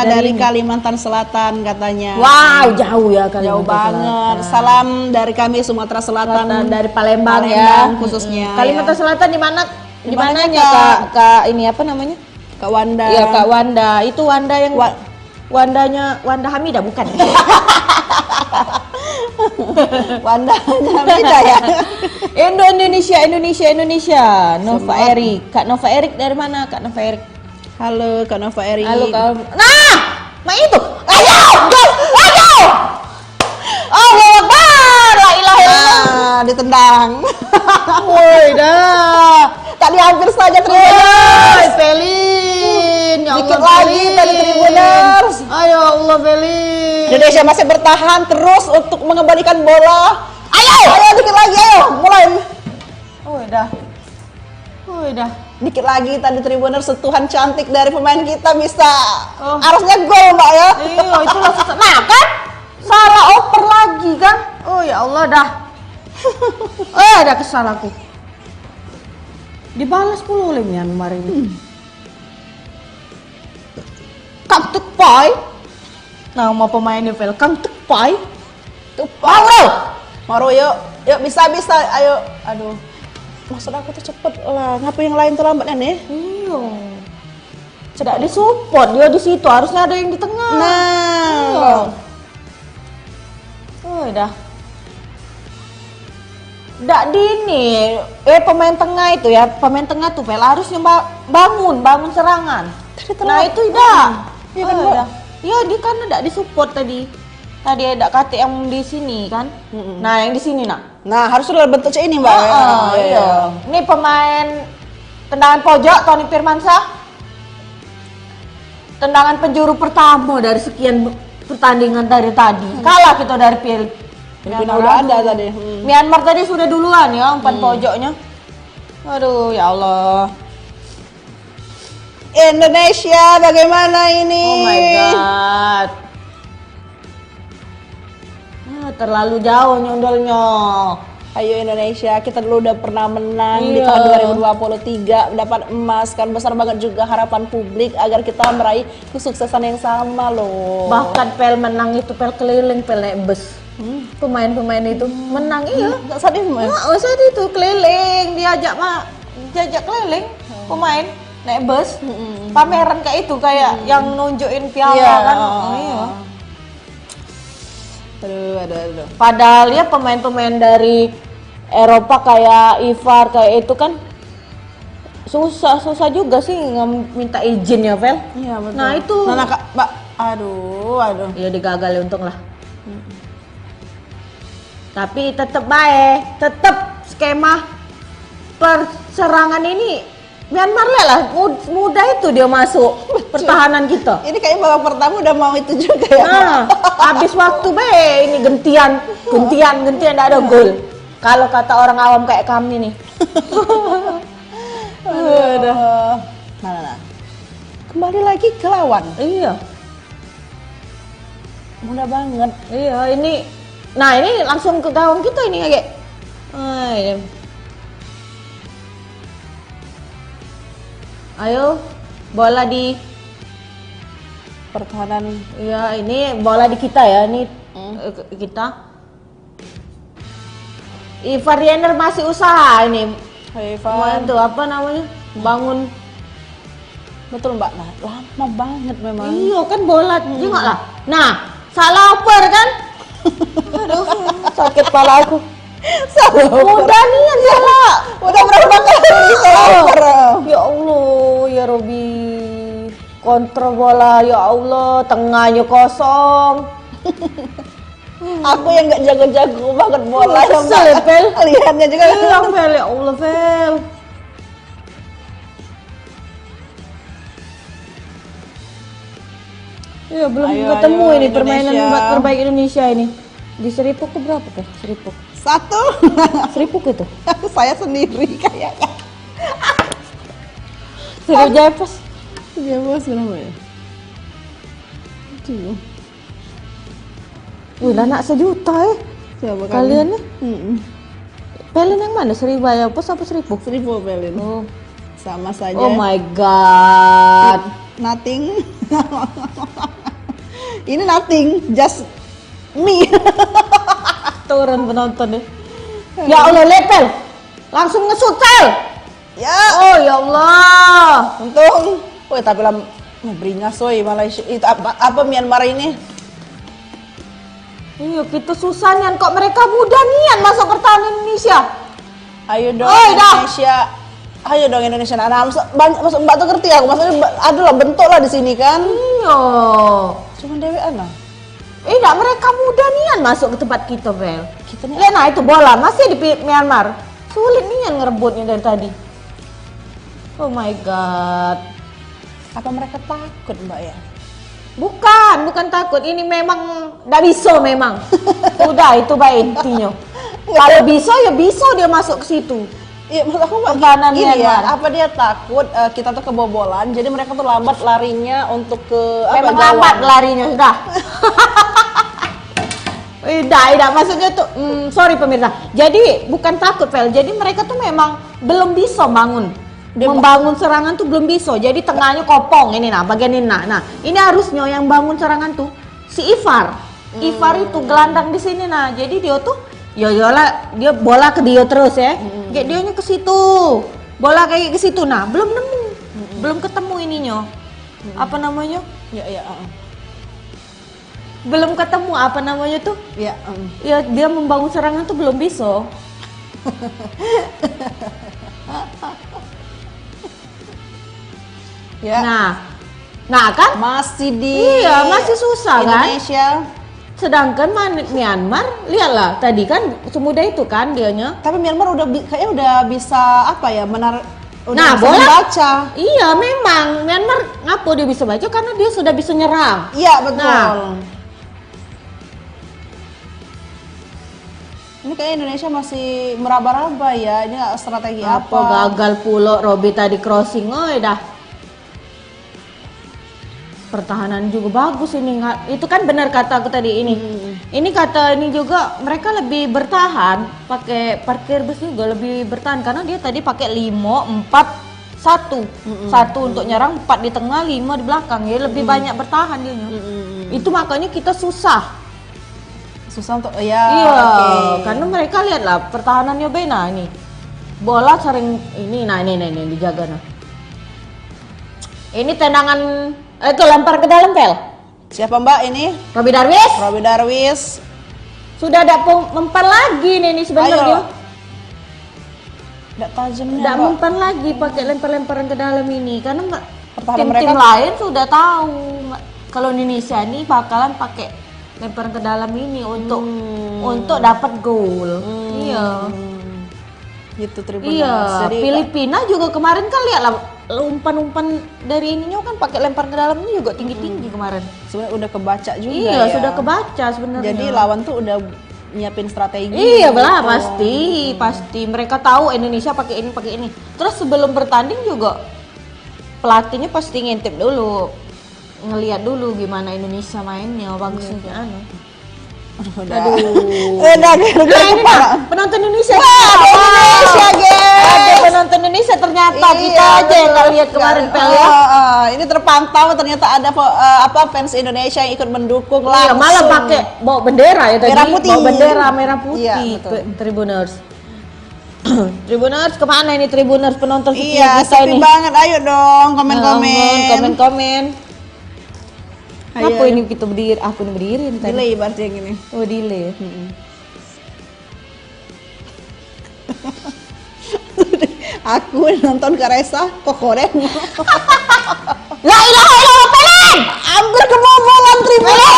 dari ini? Kalimantan Selatan katanya. Wow, jauh ya Kalimantan Jauh banget. Selatan. Salam dari kami Sumatera Selatan, Dari Palembang, Palembang ya. khususnya. Kalimantan ya. Selatan di mana? Di Mananya, mananya Kak ini apa namanya? Kak Wanda. Iya, Kak Wanda. Itu Wanda yang Wandanya Wanda Hamidah bukan? Wanda beda ya. Indonesia. Nova Semangat. Erik. Kak Nova Erik dari mana? Kak Nova Erik. Halo Kak Nova Eri. Halo Kak. Nah, itu. Ayo. Allah Akbar. La ilaha illallah. Nah, ditendang. Woi dah. Tadi hampir saja Woi, Tribuners. Felin. Ya Dikit Allah, lagi Felin. tadi Tribuners. Ayo Allah Felin. Indonesia masih bertahan terus untuk mengembalikan bola. Ayo dikit lagi, ayo mulai. Woi dah. Dikit lagi tadi Tribuners, sentuhan cantik dari pemain kita bisa. Oh. Harusnya gol Mbak ya. Iya, itulah susah. Nah kan, salah oper lagi kan? Oh ya Allah dah. Ada kesal aku. Dibalas pula oleh Myanmar ini. Kang Tepai. Nama pemainnya Vel. Kang Tepai. Maro yuk bisa ayo. Aduh. Maksud aku tuh cepet lah. Ngapa yang lain terlambat nih? Iya. Tidak disupport dia di situ. Harusnya ada yang di tengah. Nah. Dah. Nggak dini, pemain tengah itu ya, pemain tengah tuh Vel harusnya bangun serangan. Nah itu tidak. Iya kan, Mbak? Iya dia kan tidak disupport tadi. Tadi ada kate yang di sini kan. Nah yang di sini Nah, harus sudah bentuk C ini, Mbak. Iya. Ini pemain tendangan pojok Tony Firmansyah. Tendangan penjuru pertama dari sekian pertandingan dari tadi. Kalah kita dari Filipina udah ada tadi. Myanmar tadi sudah duluan ya umpan pojoknya. Aduh ya Allah. Indonesia bagaimana ini? Oh my god. Terlalu jauh nyundulnya. Ayo Indonesia, kita dulu udah pernah menang di Iya. tahun 2023, mendapat emas kan, besar banget juga harapan publik agar kita meraih kesuksesan yang sama loh. Bahkan Pel menang itu Pel keliling Pel naik bus. Pemain-pemain itu menang iya. Nggak sadar Mbak? Saat itu keliling diajak keliling pemain naik bus. Pameran kayak itu kayak yang nunjukin piala Iya. kan. Iya. Aduh. Padahal ya pemain-pemain dari Eropa kayak Ivar kayak itu kan susah juga sih minta izin ya Vel. Iya betul. Nah itu. Nah, Kak, Mbak, aduh. Ya digagal untung lah. Tapi tetap baik, tetap skema perserangan ini Myanmar lah mudah itu dia masuk pertahanan kita. Ini kayaknya babak pertama udah mau itu juga ya. Nah, habis waktu ini gentian enggak ada gol. Kalau kata orang awam kayak kami nih. Aduh. Nah. Kembali lagi ke lawan. Iya. Mudah banget. Iya, ini langsung ke gawang kita ini kayak. Iya. Ayo, bola di Pertahanan. Iya, ini bola di kita ya, ini kita. Ivar Yenner masih usaha ini. Kemarin tuh apa namanya? Bangun. Betul Mbak, nah, lama banget memang. Iya kan bola juga lah. Nah, salah oper kan? Aduh, sakit kepala aku. Udah nih salah. Udah berapa kali salah oper? Ya Allah, ya Robi. Kontrol bola, ya Allah, tengahnya kosong. Aku yang nggak jago-jago banget bola ya Kesel ya, Pel. Lihatnya juga. Iya, Vel, ya Allah, Vel. Iya, belum Ayo, ketemu ayo, ini permainan Indonesia. terbaik Indonesia ini. Di Seripuk tuh berapa, Vel? Seripuk. 1. Seripuk itu. Saya sendiri kayaknya. Serius Jepes. Dia bos berapa ya? Aduh. Wih, anak 1 juta Siapa Kalian nih? Mm-mm. Pelin yang mana? Sriwijaya Pos apa Seribu? Seribu Pelin. Oh. Sama saja. Oh my god. Nothing. Ini nothing, just me. Turun penonton deh. Ya Allah, lepel. Langsung ngesut, Pel. Ya, Oh ya Allah. untung. Woi, tapi beringas woi Malaysia. Itu apa Myanmar ini? Iya, kita susah nian kok mereka muda nian masuk pertahanan Indonesia. Ayo dong Oi, dah. Indonesia. Ayo dong Indonesia. Nah, maksud Mbak tuh ngerti aku. Maksudnya adalah bentuk lah di sini kan. Iya. Cuman dewean lah. Enggak, mereka muda nian masuk ke tempat kita, Pel. Kita nih Lihat nah itu bola masih di Myanmar. Sulit nian ngerebutnya dari tadi. Oh my god. apa mereka takut Mbak ya? Bukan takut. Ini memang nggak bisa memang. Udah itu baik intinya. Kalau bisa ya bisa dia masuk ke situ. Iya, maksud aku Mbak Pertahanan gini ya, Myanmar. apa dia takut kita tuh kebobolan, jadi mereka tuh lambat larinya untuk ke Memang gawang. lambat larinya sudah. Tidak, maksudnya tuh, sorry pemirsa. Jadi bukan takut, Pel. Jadi mereka tuh memang belum bisa bangun. Membangun serangan tuh belum bisa. Jadi tengahnya kopong ini nah, bagian ini nah. Nah, ini harusnya yang bangun serangan tuh si Ifar. Ifar itu gelandang di sini nah. Jadi dia tuh dia bola ke dia terus ya. Kayak dianya ke situ. Bola kayak ke situ nah, belum nemu. Belum ketemu ininya. Apa namanya? Ya. Belum ketemu apa namanya tuh? Ya. Ya dia membangun serangan tuh belum bisa. Ya. Nah kan? Masih di Iya, masih susah kan? Indonesia. Sedangkan Myanmar, lihatlah tadi kan semudah itu kan dianya. Tapi Myanmar kayaknya udah bisa apa ya udah Nah, bisa bola membaca. Iya, memang Myanmar ngapa dia bisa baca karena dia sudah bisa nyerang. Iya betul. Nah. Ini kayak Indonesia masih meraba-raba ya. Ini strategi apa? Gagal pula Robi tadi crossing, dah. Pertahanan juga bagus ini. Itu kan benar kata aku tadi ini. Ini kata ini juga mereka lebih bertahan pakai parkir bus juga lebih bertahan karena dia tadi pakai 5 4 1. 1 untuk nyerang, 4 di tengah, 5 di belakang. Ya lebih banyak bertahan dia. Itu makanya kita susah untuk ya. iya, oke. karena mereka lihatlah pertahanannya bena ini. Bola sering ini dijaga nah. Ini tendangan itu lempar ke dalam, Pel. Siapa Mbak ini? Robi Darwis. Robi Darwis. Sudah ada mempan lagi nih sebenarnya. Ayo. Nggak tajamnya. Tidak Mbak. mempan lagi pakai lempar-lemparan ke dalam ini karena Pertahanan tim-tim mereka- lain sudah tahu kalau Indonesia ini bakalan pakai lemparan ke dalam ini untuk dapat gol. Iya. Gitu Tribuners. Iya, Jadi Filipina juga kemarin kan lihatlah umpan-umpan dari ininya kan pakai lempar ke dalam ini juga tinggi-tinggi kemarin. sebenarnya udah kebaca juga Iya, ya. sudah kebaca sebenarnya. Jadi lawan tuh udah nyiapin strategi. Iya, gitu. belah pasti mereka tahu Indonesia pakai ini. Terus sebelum bertanding juga pelatihnya pasti ngintip dulu, ngelihat dulu gimana Indonesia mainnya, bagusnya anu. Udah. Nah ini nah, penonton Indonesia. Indonesia, guys. Ada penonton Indonesia ternyata kita aja yang nggak lihat kemarin Pel ya. Ini terpantau ternyata ada fans Indonesia yang ikut mendukung Iya, langsung. malah pakai bawa bendera ya tadi. Merah putih. Bawa bendera merah putih Iya, ke betul. Tribuners. Tribuners kemana ini Tribuners penonton setia Iya, kita sepi ini? banget. Ayo dong komen-komen. Komen-komen. Ayo, Apa ayo. ini kita berdiri? Aku nih berdiri nih tadi. Delay berarti yang ini. Oh, delay. Aku nonton Karesa kokoren. La ilaha illallah, Pelin! Hampir kebobolan Tribuners.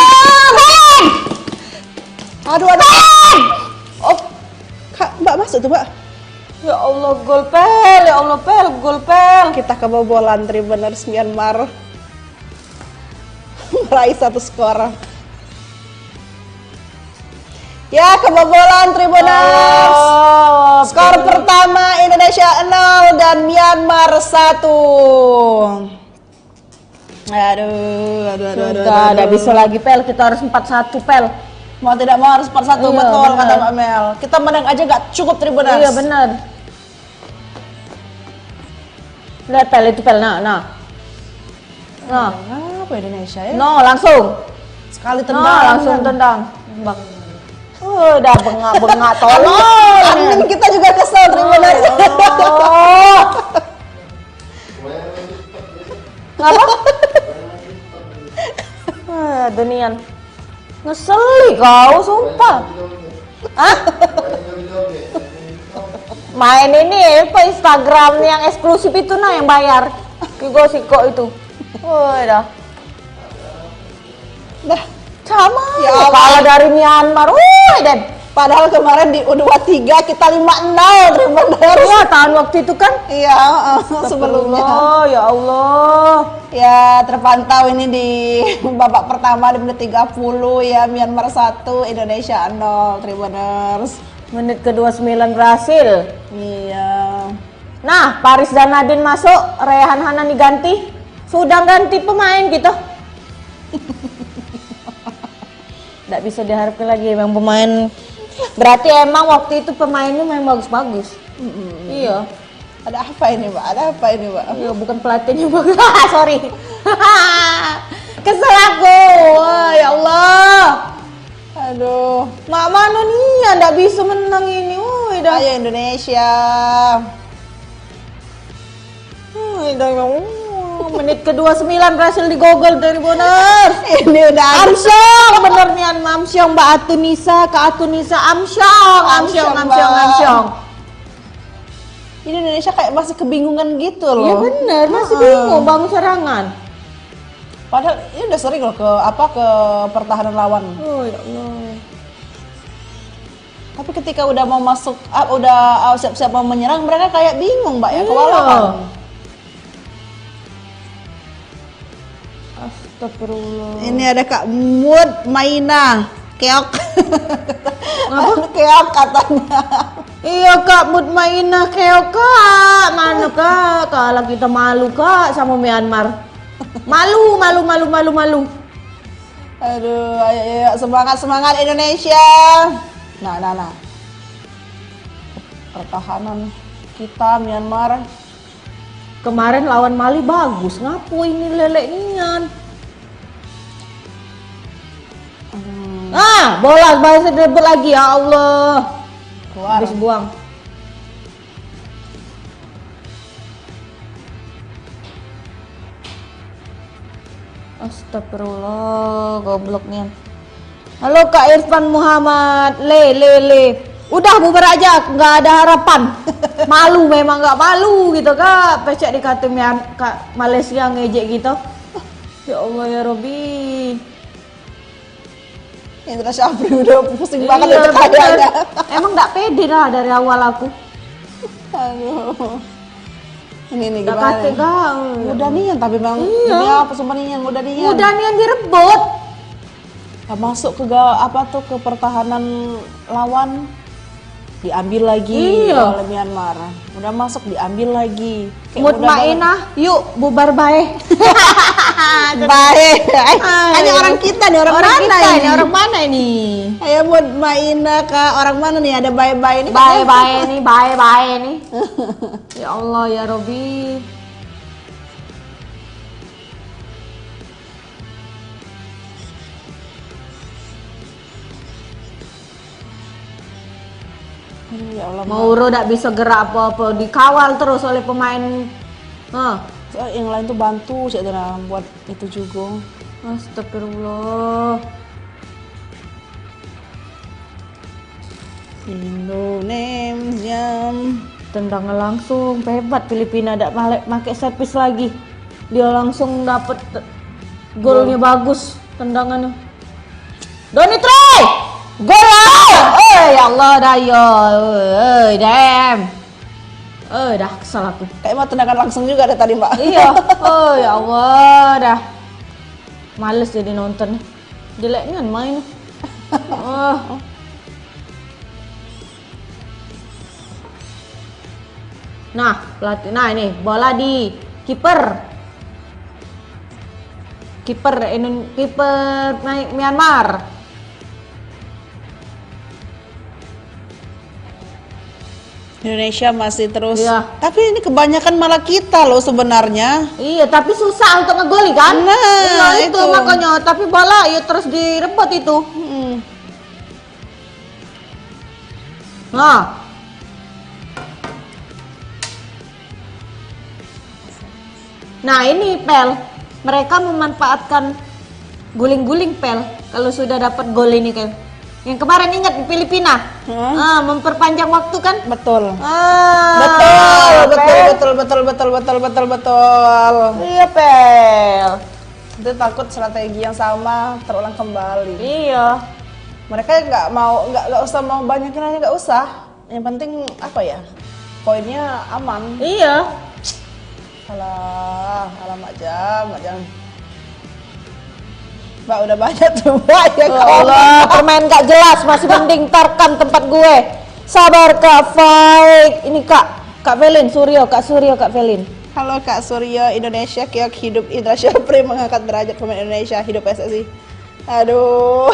Aduh. Oh, Kak, Mbak masuk tuh, Mbak. Ya Allah, gol Pel, ya Allah Pel, gol Pel. Kita kebobolan Tribuners Myanmar. Meraih 1 skor. Ya, kebobolan Tribuners. Oh, Skor pertama Indonesia 0 dan Myanmar 1. Aduh. Sudah, tidak bisa lagi Pel, kita harus 4-1 Pel. Mau tidak mau harus 4-1, Iya, betul benar. kata Mbak Mel. Kita menang aja gak cukup Tribuners. Iya benar. Lihat pel itu pel, nah. Nah, Apa Indonesia ya? no langsung. Sekali Nah, tendang. langsung tendang. Bang. Udah bengak-bengak tolong. Admin kita juga kesel Tribuners. Oh. Apa? Dunian. Ngeseli kau, sumpah. Hah? Main ini apa Instagram yang eksklusif itu nah yang bayar. Kigo Siko itu. Dah. Dah. Sama Ya ya, Allah. kalau dari Myanmar. Dan Padahal kemarin di U23 kita 5-0 Tribuners. iya tahun waktu itu kan. Iya, sebelumnya. Oh ya Allah. Ya, terpantau ini di babak pertama di menit 30 ya, Myanmar 1, Indonesia 0 Tribuners. Menit ke-29 berhasil. Iya. Nah, Paris dan Nadine masuk, Rehan Hanan diganti. Sudah ganti pemain gitu. Nggak bisa diharapkan lagi emang pemain. Berarti emang waktu itu pemainnya memang bagus-bagus. Iya. Ada apa ini, Mbak? Ada apa ini, Mbak? Iya, bukan pelatihnya bagus. Sorry. Kesel aku. Wah, ya Allah. Aduh. Mak mana nih nggak bisa menang ini. Dah. Ayo Indonesia. Menit ke-29 berhasil digogol dari Bonner. Ini udah Amsyong bener nih Amsyong Mbak Atunisa ke Atunisa Amsyong. Ini Indonesia kayak masih kebingungan gitu loh. Iya bener masih bingung bangun serangan. Padahal ini udah sering loh ke pertahanan lawan. Oh ya Allah. Tapi ketika udah mau masuk, udah siap-siap mau menyerang, mereka kayak bingung, Mbak ya, kewalahan. Astagfirullah. Ini ada Kak Mud Maina, keok. Apa? Keok katanya. Iya Kak Mutmainah keok Kak. Mana Kak? Kalau kita malu Kak sama Myanmar. Malu. Aduh, ayo semangat Indonesia. Nah. Pertahanan kita Myanmar. Kemarin lawan Mali bagus. Ngapu ini leleknya? Bola bahasa debut lagi ya Allah. Keluar. Habis buang. Astagfirullah, gobloknya. Halo Kak Irfan Muhammad, le. Udah bubar aja, nggak ada harapan. Malu memang nggak malu gitu Kak. Pecek dikata Kak Malaysia ngejek gitu. Ya Allah ya Robbi. Indra Syafri udah pusing banget Iya, itu kayaknya. Emang nggak pede dah dari awal aku. Aduh. Ini Nggak gimana? kate nih? Kak. Udah nian tapi Bang. Iya. Ini apa sumpah nian, udah nian. Udah nih yang direbut. Masuk ke pertahanan lawan, diambil lagi Iya. oleh Myanmar. Udah masuk diambil lagi. Mutmainah, yuk bubar baik. Baik. Hanya orang kita nih, orang mana kita ini? ini? Orang mana ini? Ayo Mutmainah Kak, orang mana nih? Ada bye-bye ini. Bye nih. Ya Allah ya Robbi. Ya Allah. Mauro tidak bisa gerak apa-apa, dikawal terus oleh pemain. Yang lain tuh bantu sih buat itu juga. Astagfirullah. Indonesia. Tendangan langsung, hebat Filipina tidak pakai servis lagi. Dia langsung dapat golnya bagus tendangannya. Doni Troy, gol lah! Ya Allah dah yo, damn. Dah kesal aku. Kayak mau tendangan langsung juga ada tadi Mbak. Iya, ya Allah dah. Males jadi nonton. Jeleknya main. Nah, pelatih. Nah, ini bola di kiper. Kiper Myanmar. Indonesia masih terus. Iya. Tapi ini kebanyakan malah kita loh sebenarnya. Iya, tapi susah untuk ngegoli kan? Nah, iya, itu makanya. Tapi bola ya terus direbut itu. Nah. Nah, ini Pel. Mereka memanfaatkan guling-guling Pel kalau sudah dapat gol ini kan. Yang kemarin ingat di Filipina. Memperpanjang waktu kan? Betul. Betul. Iya, Pel. Itu takut strategi yang sama terulang kembali. Iya. Mereka nggak usah mau banyakin aja, nggak usah. Yang penting apa ya? Poinnya aman. Iya. Alah macam. Mbak udah banyak tuh Mbak ya. Allah, permain gak jelas, masih mending tarkam tempat gue. Sabar Kak Faik. Ini Kak Velin, Kak Suryo, Kak Velin. Halo Kak Suryo, Indonesia kiok hidup Indra Syafri mengangkat derajat pemain Indonesia, hidup PSSI. Aduh,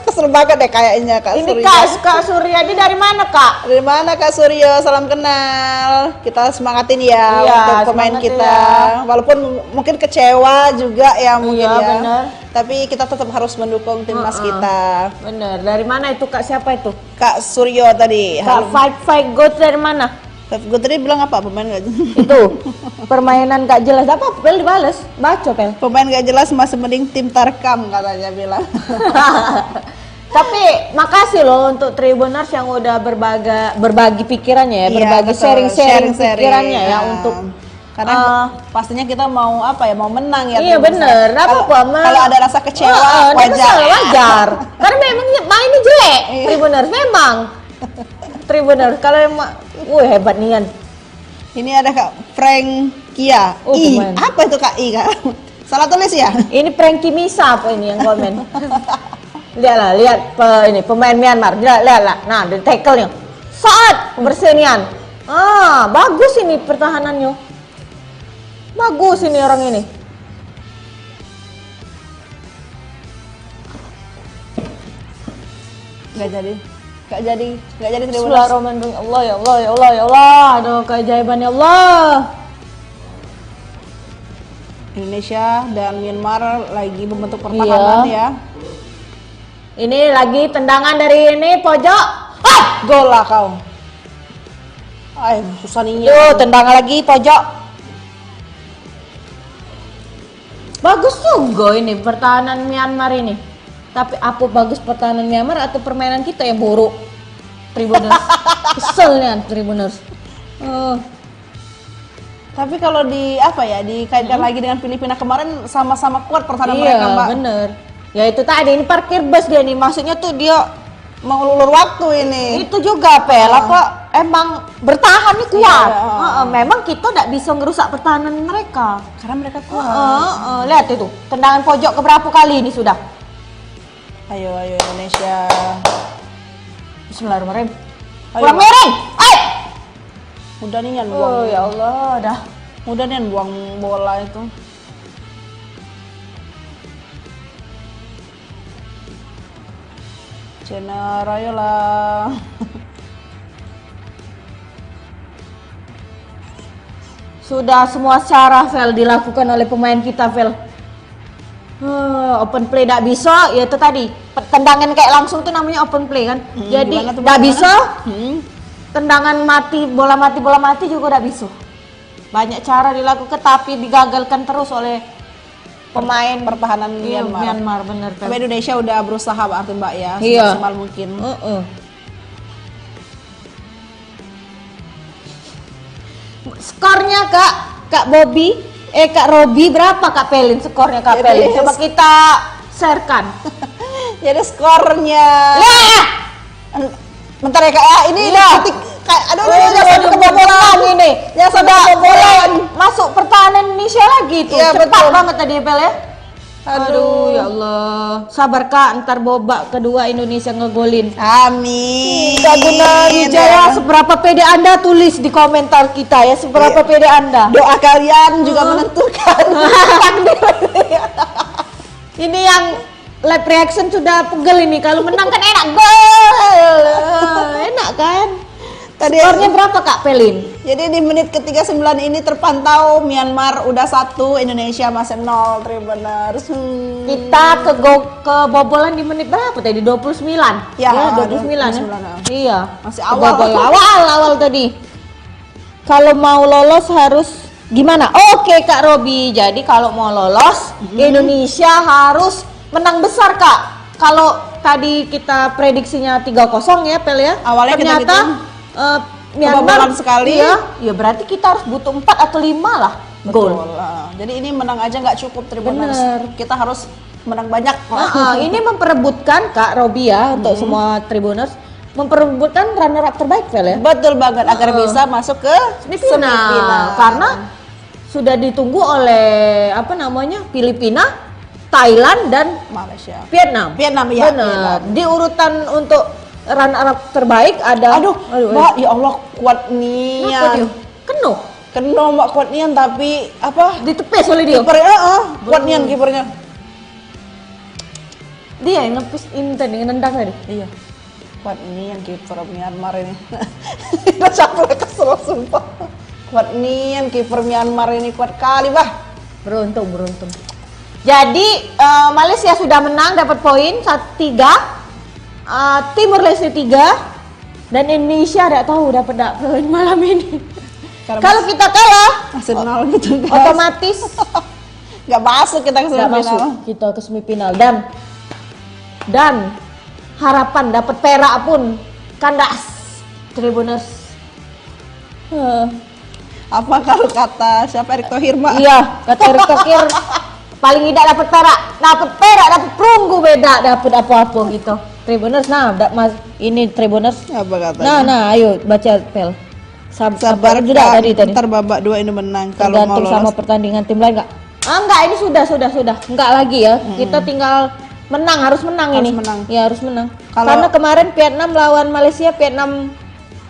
kesel banget deh kayaknya Kak Suryo. Ini Kak Suryo, ini dari mana Kak? Dari mana Kak Suryo? Salam kenal. Kita semangatin ya Iya, untuk pemain semangat kita. ya. Walaupun mungkin kecewa juga ya mungkin Iya, ya. bener. Tapi kita tetap harus mendukung timnas kita. Bener, dari mana itu Kak? Siapa itu? Kak Suryo tadi. Kak Faik Goat dari mana? Gue tadi bilang apa? Pemain gak Itu, permainan gak jelas. Apa? Pel dibales, baca Pel. Pemain gak jelas masih mending tim Tarkam katanya bilang. Tapi makasih loh untuk Tribuners yang udah berbagi pikirannya ya, Iya, berbagi betul. sharing pikirannya ya Nah, untuk karena pastinya kita mau apa ya, mau menang ya. iya Tribuners. bener, Kalau ada rasa kecewa wajar. Karena memang mainnya jelek Tribuners memang. Tribuners kalau yang hebat nian. Ini ada Kak Frank Kia. Oh, I, pemain. apa itu Kak I Kak? Salah tulis ya? Ini Frankie Misa apa ini yang komen? lihat ini pemain Myanmar. Lihat. Nah, di tackle-nya. Saat bersenian. Bagus ini pertahanannya. Bagus ini orang ini. Gak jadi Tribuners. Bismillahirrahmanirrahim. Allah ya Allah ya Allah ya Allah. Aduh keajaiban ya Allah. Indonesia dan Myanmar lagi membentuk pertahanan ya. Ini lagi tendangan dari ini pojok. Gol lah kau. Susah nih. Yuk, tendangan lagi pojok. Bagus juga ini pertahanan Myanmar ini. Tapi apa bagus pertahanan Myanmar atau permainan kita yang buruk? Tribuners. Kesel nih Tribuners. Tapi kalau dikaitkan lagi dengan Filipina kemarin sama-sama kuat pertahanan Iya, mereka, Mbak. bener. Ya itu tadi ini parkir bus dia nih. Maksudnya tuh dia Mau ulur waktu ini. itu juga Pel apa emang bertahan nih kuat. Iya. Memang kita tidak bisa ngerusak pertahanan mereka. Karena mereka kuat. Lihat itu tendangan pojok keberapa kali ini sudah. Ayo Indonesia. Bismillahirrahmanirrahim. Ayo. Kurang miring. Mudah nih buang. Oh ya Allah, dah. Mudah nih buang bola itu. Cina Raya lah. Sudah semua cara Vel dilakukan oleh pemain kita Vel. Open play tidak bisa, ya itu tadi tendangan kayak langsung tuh namanya open play kan. Jadi tidak bisa. Tendangan mati, bola mati juga tidak bisa. Banyak cara dilakukan tapi digagalkan terus oleh Pemain pertahanan Myanmar bener Tapi Indonesia udah berusaha berarti Mbak ya, Iya. semaksimal mungkin. Skornya Kak Robi berapa Kak Pelin skornya Kak Pelin? Coba kita sharekan. Jadi skornya. Bentar ya Kak ya, ini ketik kayak aduh jangan kebobolan ini. Ya sudah kebobolan. Masuk pertahanan Indonesia lagi tuh. Iya, Cepat betul. banget tadi Pel ya. Aduh ya Allah. Sabar Kak, ntar babak kedua Indonesia ngegolin. Amin. Kaguna Wijaya, seberapa pede Anda tulis di komentar kita ya, seberapa pede Anda. Doa kalian juga menentukan. Ini yang live reaction sudah pegel ini, kalau menang kan enak gol. Enak kan? Tadi Skornya berapa Kak Pelin? jadi di menit ke-39 ini terpantau Myanmar udah 1, Indonesia masih 0 Tribuners. Kita kebobolan di menit berapa tadi? 29. Ya, 29 ya. 29, Iya. Masih awal. Awal tadi. Kalau mau lolos harus gimana? Oke Kak Robi. Jadi kalau mau lolos, Indonesia harus menang besar Kak. Kalau tadi kita prediksinya 3-0 ya Pel ya. Awalnya kita ternyata Myanmar kebobolan sekali. ya berarti kita harus butuh 4 atau 5 lah gol. Betul. Jadi ini menang aja nggak cukup Tribuners. Bener. Kita harus menang banyak. Ini memperebutkan Kak Robi ya untuk semua Tribuners, memperebutkan runner up terbaik Vel ya. Betul banget agar bisa masuk ke Semifinal. Karena sudah ditunggu oleh Filipina, Thailand dan Malaysia. Vietnam. Vietnam ya. Benar. Di urutan untuk runner up terbaik ada Aduh, Mbak, ya Allah kuat Kenapa dia? nian. Keno. Kena Mbak kuat nian tapi apa? Ditepes oleh dia. Kipernya kuat nian kipernya. Dia yang ngepus ini tadi, nendang tadi. Iya. Kuat nian kiper Myanmar ini. Capek kesel sumpah. Kuat nian kiper Myanmar ini kuat kali, Bah. Beruntung. Jadi Malaysia sudah menang dapat poin 3. Timur Leste 3 dan Indonesia tidak tahu dapat poin malam ini. Kalau kita kalah masih 0 gitu guys. otomatis nggak masuk kita ke nggak semifinal. masuk kita ke semifinal dan harapan dapat perak pun kandas Tribuners. Apa kalau kata siapa Erick Thohir, Mbak? Iya, kata Erick Thohir paling tidak dapat perak, dapat perunggu beda, dapat apa-apa gitu. Tribuners, ini Tribuners. Apa katanya? Nah, ayo baca Pel. Sabar juga tadi. Ntar babak 2 ini menang kalau mau Tergantung lolos. sama pertandingan tim lain nggak? Enggak, ini sudah. Enggak lagi ya. Kita tinggal menang, harus menang Harus ini. menang. Ya, harus menang. Kalau- Karena kemarin Vietnam lawan Malaysia, Vietnam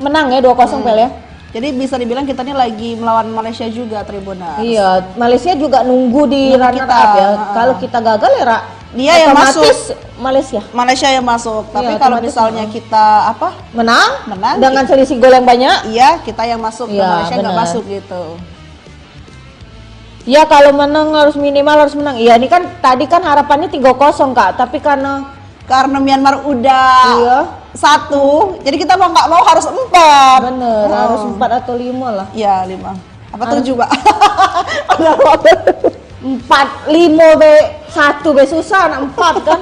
menang ya 2-0 Pel ya. Jadi bisa dibilang kita ini lagi melawan Malaysia juga Tribuners. Iya, Malaysia juga nunggu di Nunggu runner kita. up ya. Kalau kita gagal ya Dia yang otomatis Malaysia Malaysia yang masuk. Tapi Iya, kalau otomatis misalnya kita menang Menang. dengan selisih gol yang banyak. iya kita yang masuk, Iya, Malaysia nggak benar. masuk gitu. Ya kalau menang minimal harus menang. Iya, ini kan tadi kan harapannya 3-0 Kak, tapi karena Myanmar udah iya 1, jadi kita mau nggak mau harus 4. bener harus 4 atau 5 lah. Iya 5. Apa 7, Pak? 4, 5 B, 1 B susah, 4 kan.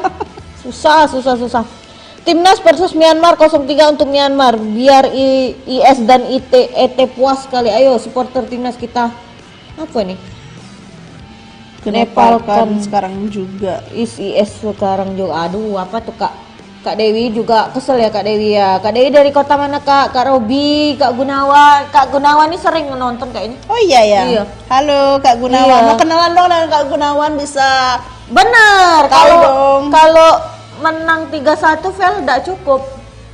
Susah. Timnas versus Myanmar 0-3 untuk Myanmar. Biar IS dan ET puas kali. Ayo supporter timnas kita. Apa nih? Nepal kan kan. sekarang juga. IS sekarang juga. Aduh, apa tuh Kak Dewi juga kesel ya Kak Dewi ya. Kak Dewi dari kota mana Kak Robi, Kak Gunawan. Kak Gunawan ini sering nonton kayaknya. Oh iya ya. Iya. Halo Kak Gunawan. Iya. Mau kenalan dong dengan Kak Gunawan bisa. Bener. Tahu dong. Kalau menang 3-1 Vel enggak cukup.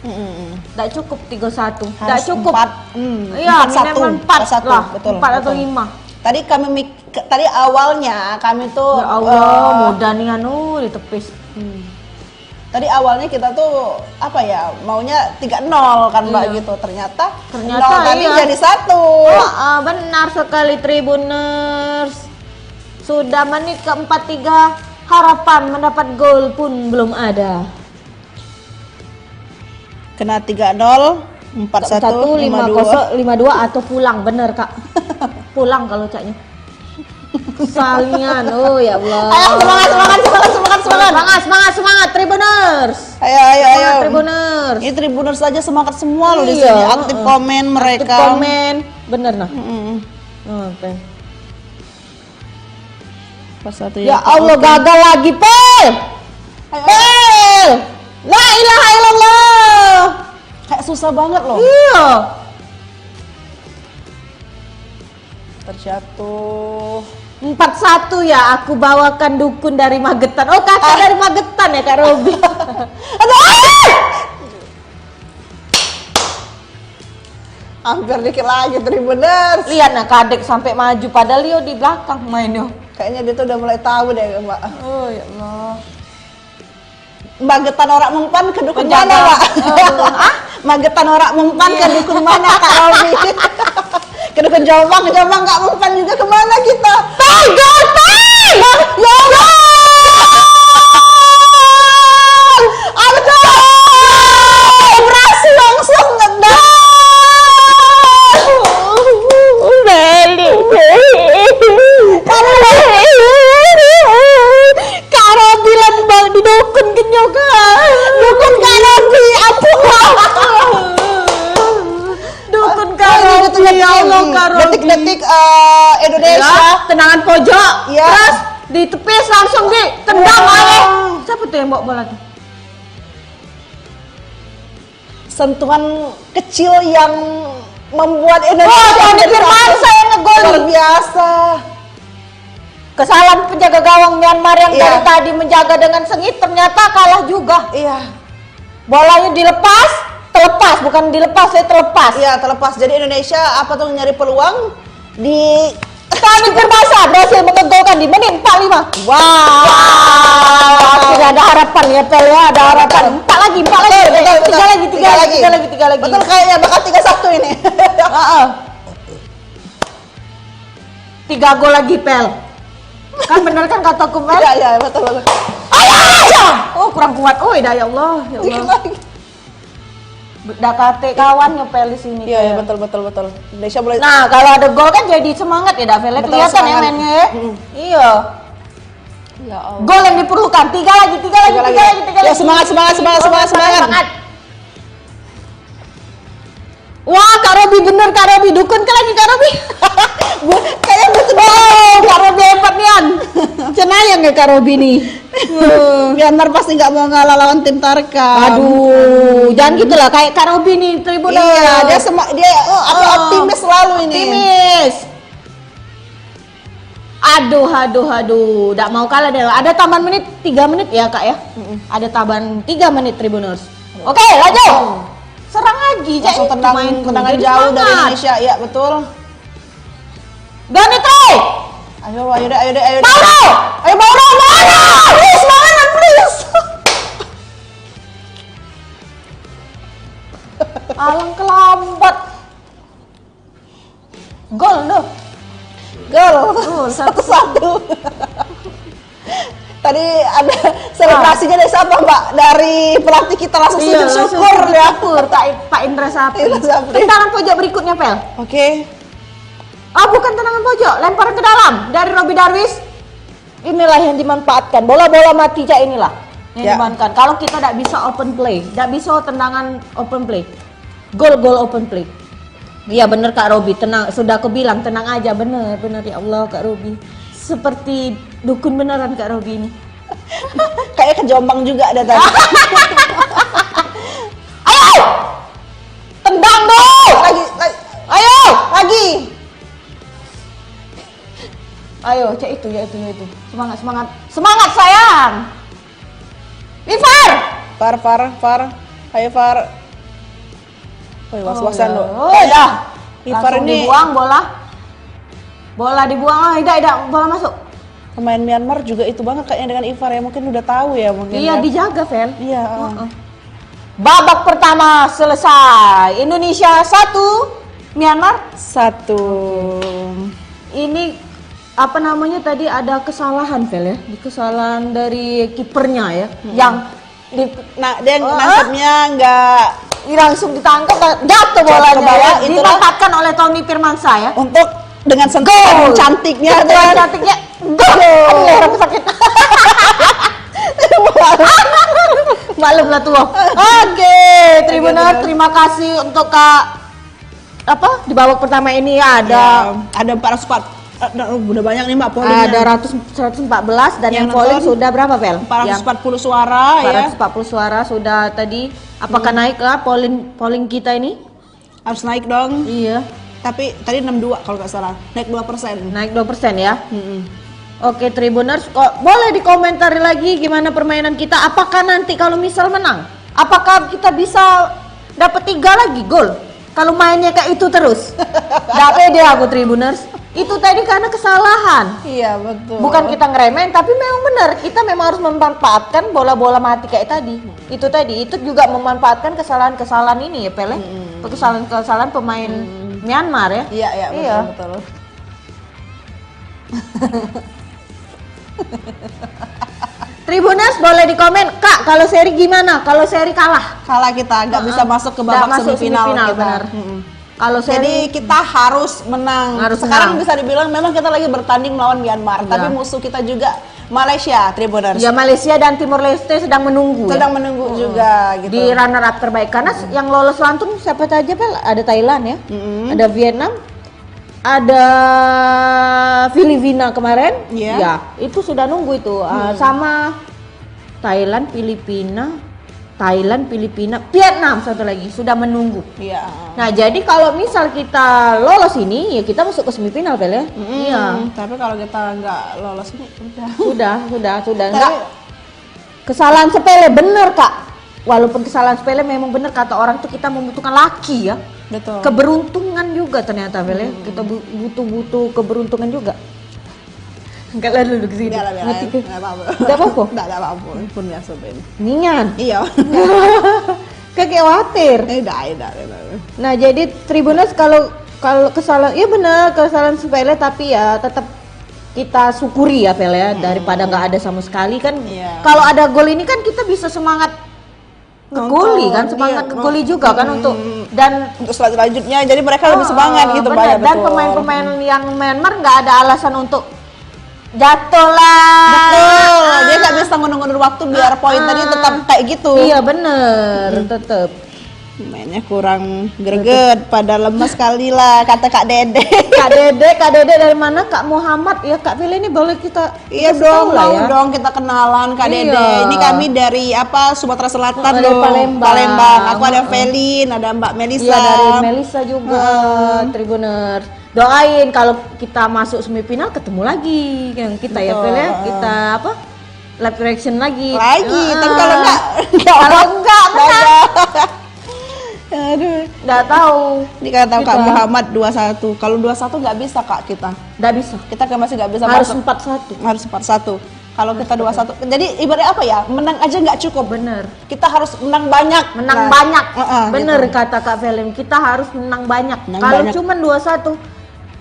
Enggak cukup 3-1. Enggak Harus cukup. 4. Iya, 4-1. minimal 4 lah. Betul. 4 atau betul. 5. Tadi awalnya kami tuh Ya Allah, mudah nih ditepis. Tadi awalnya kita tuh maunya 3-0 kan Mbak gitu. Ternyata 0 tadi iya. jadi 1. Benar sekali Tribuners. Sudah menit ke-43, harapan mendapat gol pun belum ada. Kena 3-0, 4-1, 5-2. 5-2 atau pulang, bener Kak. Pulang kalau caknya. Kesalnya, oh ya Allah. Ayo Semangat Tribuners. Ayo. Tribuners. Ini Tribuners saja semangat semua loh di Iya, sini. Aktif komen mereka. Aktif komen, bener nah. Oke. Pas satu Ya Allah, gagal lagi, Pel. Pel. La ilaha illallah. Kayak susah banget loh. Iya. Terjatuh. 4-1 ya, aku bawakan dukun dari Magetan. Oh, kakak dari Magetan ya, Kak Robi. Hampir dikit lagi Tribuners. Lihat nah, Kadek sampai maju padahal Leo di belakang mainnya. Kayaknya dia tuh udah mulai tahu deh Mbak. Oh ya Allah. Magetan orang mempan ke dukun Penjaga. mana Mbak? Magetan orang mempan ke dukun mana Kak Robi? Ke dukun Jombang nggak mempan juga kemana kita? Gol! Ya Allah! Operasi langsung ngedang. Karo bilang bang di dukun kenyoka. Dukun Karobi apa? Dukun Karobi ya Allah Karobi. Detik-detik Indonesia. Ya, tendangan pojok. Ya. Terus ditepis langsung ditendang oleh siapa tuh yang bawa bola tuh? Sentuhan kecil yang membuat Indonesia Tony menjadi Firmansyah yang ngegol. luar biasa. Kesalahan penjaga gawang Myanmar yang Iya. dari tadi menjaga dengan sengit ternyata kalah juga. Iya, Bolanya terlepas, bukan dilepas, terlepas. iya terlepas. Jadi Indonesia apa tuh nyari peluang di Tony Firmansyah berhasil mengegolkan di menit 45. wow. Tidak ada harapan ya Pel ya, ada harapan. Empat lagi. Tiga lagi. Betul kayaknya bakal 3-1 ini. Heeh. 3 gol lagi Pel. Kan bener kan kataku Pel? Iya, betul. Ayo! Oh kurang kuat. Oh ya Allah. Dakate kawan ngepel di sini. Iya, Pel. betul. Indonesia boleh. Nah, kalau ada gol kan jadi semangat ya Davel. Betul, Kelihatan ya semangat. mainnya ya. Iya. Ya Allah. Gol yang diperlukan. Tiga lagi. Ya, semangat. Wah, Kak Robi bener Kak Robi. Dukun ke lagi Kak Robi. Kayaknya betul. Kak Robi hebat nian. Cenayang ya Kak Robi nih. Myanmar pasti nggak mau ngalah lawan tim Tarkam. Aduh, jangan gitu lah kayak Kak Robi nih Tribun. Iya, dia optimis selalu ini. Optimis. Aduh, nggak mau kalah deh. Ada tambahan menit 3 menit ya Kak ya? Ada tambahan 3 menit Tribuners. Oke, lanjut. Serang lagi, Langsung tendangan jauh dari Indonesia, ya betul. Donitro! Ayo deh. Mauro! Ayo Mauro! Please. Alang kelambat. Gol loh. Gol. 1-1. 1-1. Tadi ada selebrasinya dari siapa Mbak? Dari pelatih kita langsung sujud syukur ya. Pak Indra Sapri. Indra Sapri. Tendangan pojok berikutnya Pel. Oke. Ah bukan tendangan pojok, lemparan ke dalam dari Robi Darwis. Inilah yang dimanfaatkan. Bola-bola mati cak inilah yang dimanfaatkan. Kalau kita tidak bisa open play, tidak bisa tendangan open play, gol open play. Iya bener Kak Robi, tenang. Sudah aku bilang tenang aja, bener ya Allah Kak Robi. Seperti dukun beneran Kak Robi ini. Kayak ke Jombang juga ada tadi. Ayo! Tendang dong! Ayo, lagi. Ayo, cek itu. Semangat sayang. Ifar! Far. Ayo Far. Woi, was-wasan lo. Oh ya. Ifar Langsung ini dibuang bola dibuang. Tidak, bola masuk. pemain Myanmar juga itu banget kayaknya dengan Ifar ya, mungkin udah tahu ya mungkin. Iya, ya. dijaga, Vel. Iya. Babak pertama selesai. Indonesia 1, Myanmar 1. Ini apa namanya tadi ada kesalahan Vel ya, kesalahan dari kipernya ya, yang dia nangkapnya nggak langsung ditangkap, jatuh bolanya ke bawah, ya, itulah. dimanfaatkan oleh Tony Firmansyah ya. untuk dengan sentuhan cantiknya Dengan dan cantiknya, gol. Aku sakit. Maklum lah tuh. Oke, Tribuners, terima kasih untuk Kak apa di babak pertama ini ada ada 404 udah banyak nih Mbak pollingnya. ada 114 dan yang polling nonton sudah berapa Vel? 440 suara ya. 440 suara sudah tadi. Apakah naik lah polling kita ini? Harus naik dong. Iya. Tapi tadi 62 kalau nggak salah. Naik 2%. Naik 2% ya. Oke, Tribuners, kok boleh dikomentari lagi gimana permainan kita? Apakah nanti kalau misal menang, apakah kita bisa dapat 3 lagi gol? Kalau mainnya kayak itu terus. Nggak pede aku, Tribuners. Itu tadi karena kesalahan. Iya betul. Bukan kita ngeremehin, tapi memang benar kita memang harus memanfaatkan bola-bola mati kayak tadi. Itu tadi, itu juga memanfaatkan kesalahan-kesalahan ini ya Pele. Kesalahan-kesalahan pemain Myanmar ya. Iya betul. Tribuners boleh di komen, Kak, kalau seri gimana? Kalau seri kalah Kita nggak bisa masuk ke babak masuk semifinal kita. benar. Kalau Jadi kita harus menang. Sekarang bisa dibilang memang kita lagi bertanding melawan Myanmar, tapi musuh kita juga Malaysia, Tribuners. Ya, Malaysia dan Timor Leste sedang menunggu. Sedang menunggu juga gitu. Di runner up terbaik karena yang lolos langsung siapa saja Pel? Ada Thailand ya, ada Vietnam, ada Filipina kemarin. Ya, itu sudah nunggu itu. Sama Thailand, Filipina, Vietnam satu lagi sudah menunggu. Iya. Nah, jadi kalau misal kita lolos ini, ya kita masuk ke semifinal, Pel ya. Iya. Tapi kalau kita nggak lolos ini Sudah. Enggak. Kesalahan sepele bener, Kak. Walaupun kesalahan sepele memang bener kata orang tuh kita membutuhkan laki ya. Betul. Keberuntungan juga ternyata, Pel ya. Kita butuh keberuntungan juga. Enggak lah dulu ke sini. Enggak apa-apa. Enggak apa-apa. Enggak apa-apa. Pun biasa Ben. Ningan. Iya. Kayak khawatir. Udah. Nah, jadi Tribuners kalau kesalahan, iya benar kesalahan sepele tapi ya tetap kita syukuri ya Pel ya daripada nggak ada sama sekali kan. Kalau ada gol ini kan kita bisa semangat ngegoli kan, semangat ngegoli juga kan untuk selanjutnya jadi mereka lebih semangat gitu bener. Dan pemain-pemain yang Myanmar nggak ada alasan untuk jatuh lah. Betul. Dia nggak bisa ngundur waktu biar poin tadi tetap kayak gitu. Iya bener, tetap. Mainnya kurang greget, pada lemes sekali lah kata Kak Dede. Kak Dede dari mana? Kak Muhammad ya Kak Pilih ini boleh kita Iya dong, mau dong kita kenalan Kak Dede. Ini kami dari Sumatera Selatan loh, Palembang. Aku ada Felin, ada Mbak Melisa. Iya dari Melisa juga, Tribuners. Doain kalau kita masuk semifinal ketemu lagi yang kita ya Pel ya. Kita live reaction lagi. Tapi kalau enggak aduh, nggak tahu. Dikata Kak Muhammad 21. Kalau 21 nggak bisa Kak kita. Nggak bisa. Kita masih nggak bisa harus masuk. 41. Harus 41. Kalau kita 21. Jadi ibaratnya apa ya? Menang aja nggak cukup. Bener. Kita harus menang banyak. Banyak. Bener gitu. Kata Kak Felin. Kita harus menang banyak. Kalau cuma 21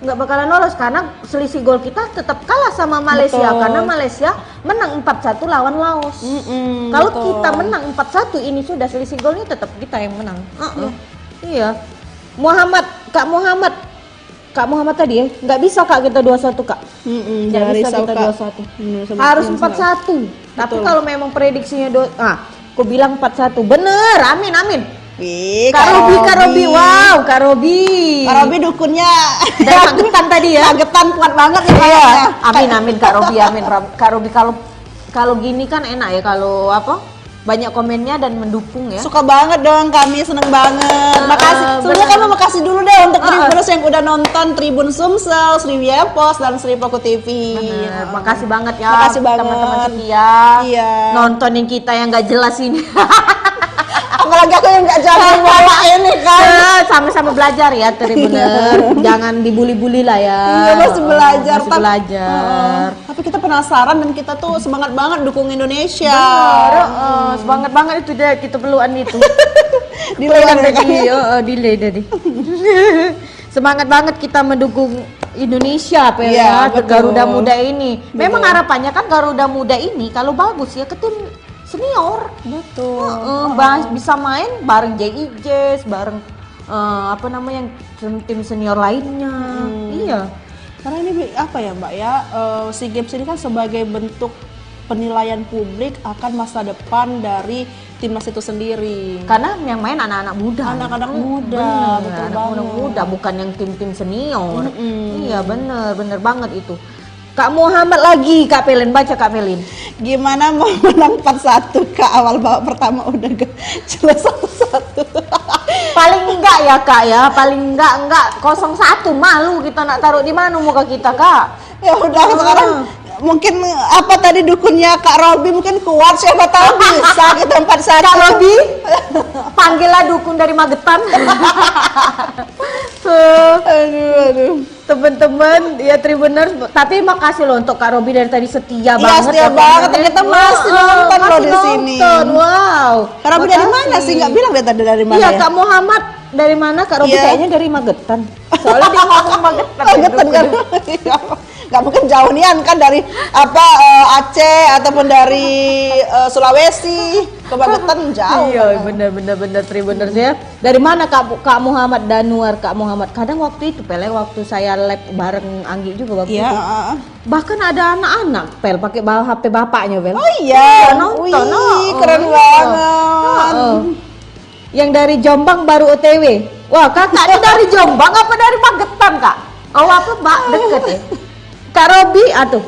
nggak bakalan lolos karena selisih gol kita tetap kalah sama Malaysia. Betul. Karena Malaysia menang 4-1 lawan Laos. Kalau kita menang 4-1 ini sudah selisih golnya tetap kita yang menang. Iya. Kak Muhammad tadi ya nggak bisa Kak kita 21 Kak. Nggak bisa kita 21. Harus 41. Tapi kalau memang prediksinya aku bilang 41 bener. Amin. Kak Robi, wow, Kak Robi dukunnya dari Magetan tadi ya. Magetan kuat banget ya. Iya. Amin Kak Robi, amin. Kak Robi kalau gini kan enak ya kalau banyak komennya dan mendukung ya. Suka banget dong, kami seneng banget. Makasih. Sebelumnya kami makasih dulu deh untuk Tribuners yang udah nonton Tribun Sumsel, Sriwijaya Pos dan Sri Poko TV. Makasih banget ya. Makasih banget teman-teman setia. Iya. Nontonin kita yang nggak jelas ini. Apalagi aku yang nggak jago bola ini kan. Sama-sama belajar ya Tribuners. Jangan dibully-bully lah ya. Iya masih belajar. Tapi kita penasaran dan kita tuh semangat banget dukung Indonesia. Semangat banget itu deh kita perluan itu. Delay tadi. Semangat banget kita mendukung Indonesia Pel ya. Garuda Muda ini. Memang harapannya kan Garuda Muda ini kalau bagus ya ke tim senior. Betul. Bisa main bareng JIJ, bareng tim senior lainnya. Iya. Karena ini apa ya Mbak ya, SEA Games ini kan sebagai bentuk penilaian publik akan masa depan dari timnas itu sendiri. Karena yang main anak-anak muda. Anak-anak muda, betul banget. Anak muda bukan yang tim-tim senior. Iya bener banget itu. Kak Muhammad lagi, Kak Pelin, baca Kak Pelin. Gimana mau menang 4-1 Kak, awal babak pertama udah jelas 1-1. Paling enggak ya Kak ya, paling enggak 0-1, malu kita nak taruh di mana muka kita Kak. Ya udah sekarang mungkin apa tadi dukunnya Kak Robi mungkin kuat, siapa tahu bisa ke tempat sana. Kak Robi, panggillah dukun dari Magetan. Aduh. Teman-teman, ya Tribuners, tapi makasih loh untuk Kak Robi dari tadi setia Iya, banget. setia banget. Ternyata masih nonton loh di sini. Wow. Kak Robi dari mana sih? Nggak bilang dari tadi dari mana Iya, ya? Kak Muhammad dari mana? Kak Robi Iya. kayaknya dari Magetan. Soalnya dia ngomong Magetan. Magetan kan? Nggak mungkin jauh nian kan dari apa Aceh ataupun dari Sulawesi ke Magetan jauh. Iya, bener Tribuners ya. Dari mana Kak Muhammad Danuar? Kak Muhammad. Kadang waktu itu waktu saya lab bareng Anggi juga waktu Iya. itu. Bahkan ada anak-anak pakai HP bapaknya Oh iya. nonton. Wih, keren banget. Yang dari Jombang baru OTW. Wah, kakak ini dari Jombang apa dari Magetan, Kak? Oh, apa, Mbak? Deket ya? Kak Robi, atuh.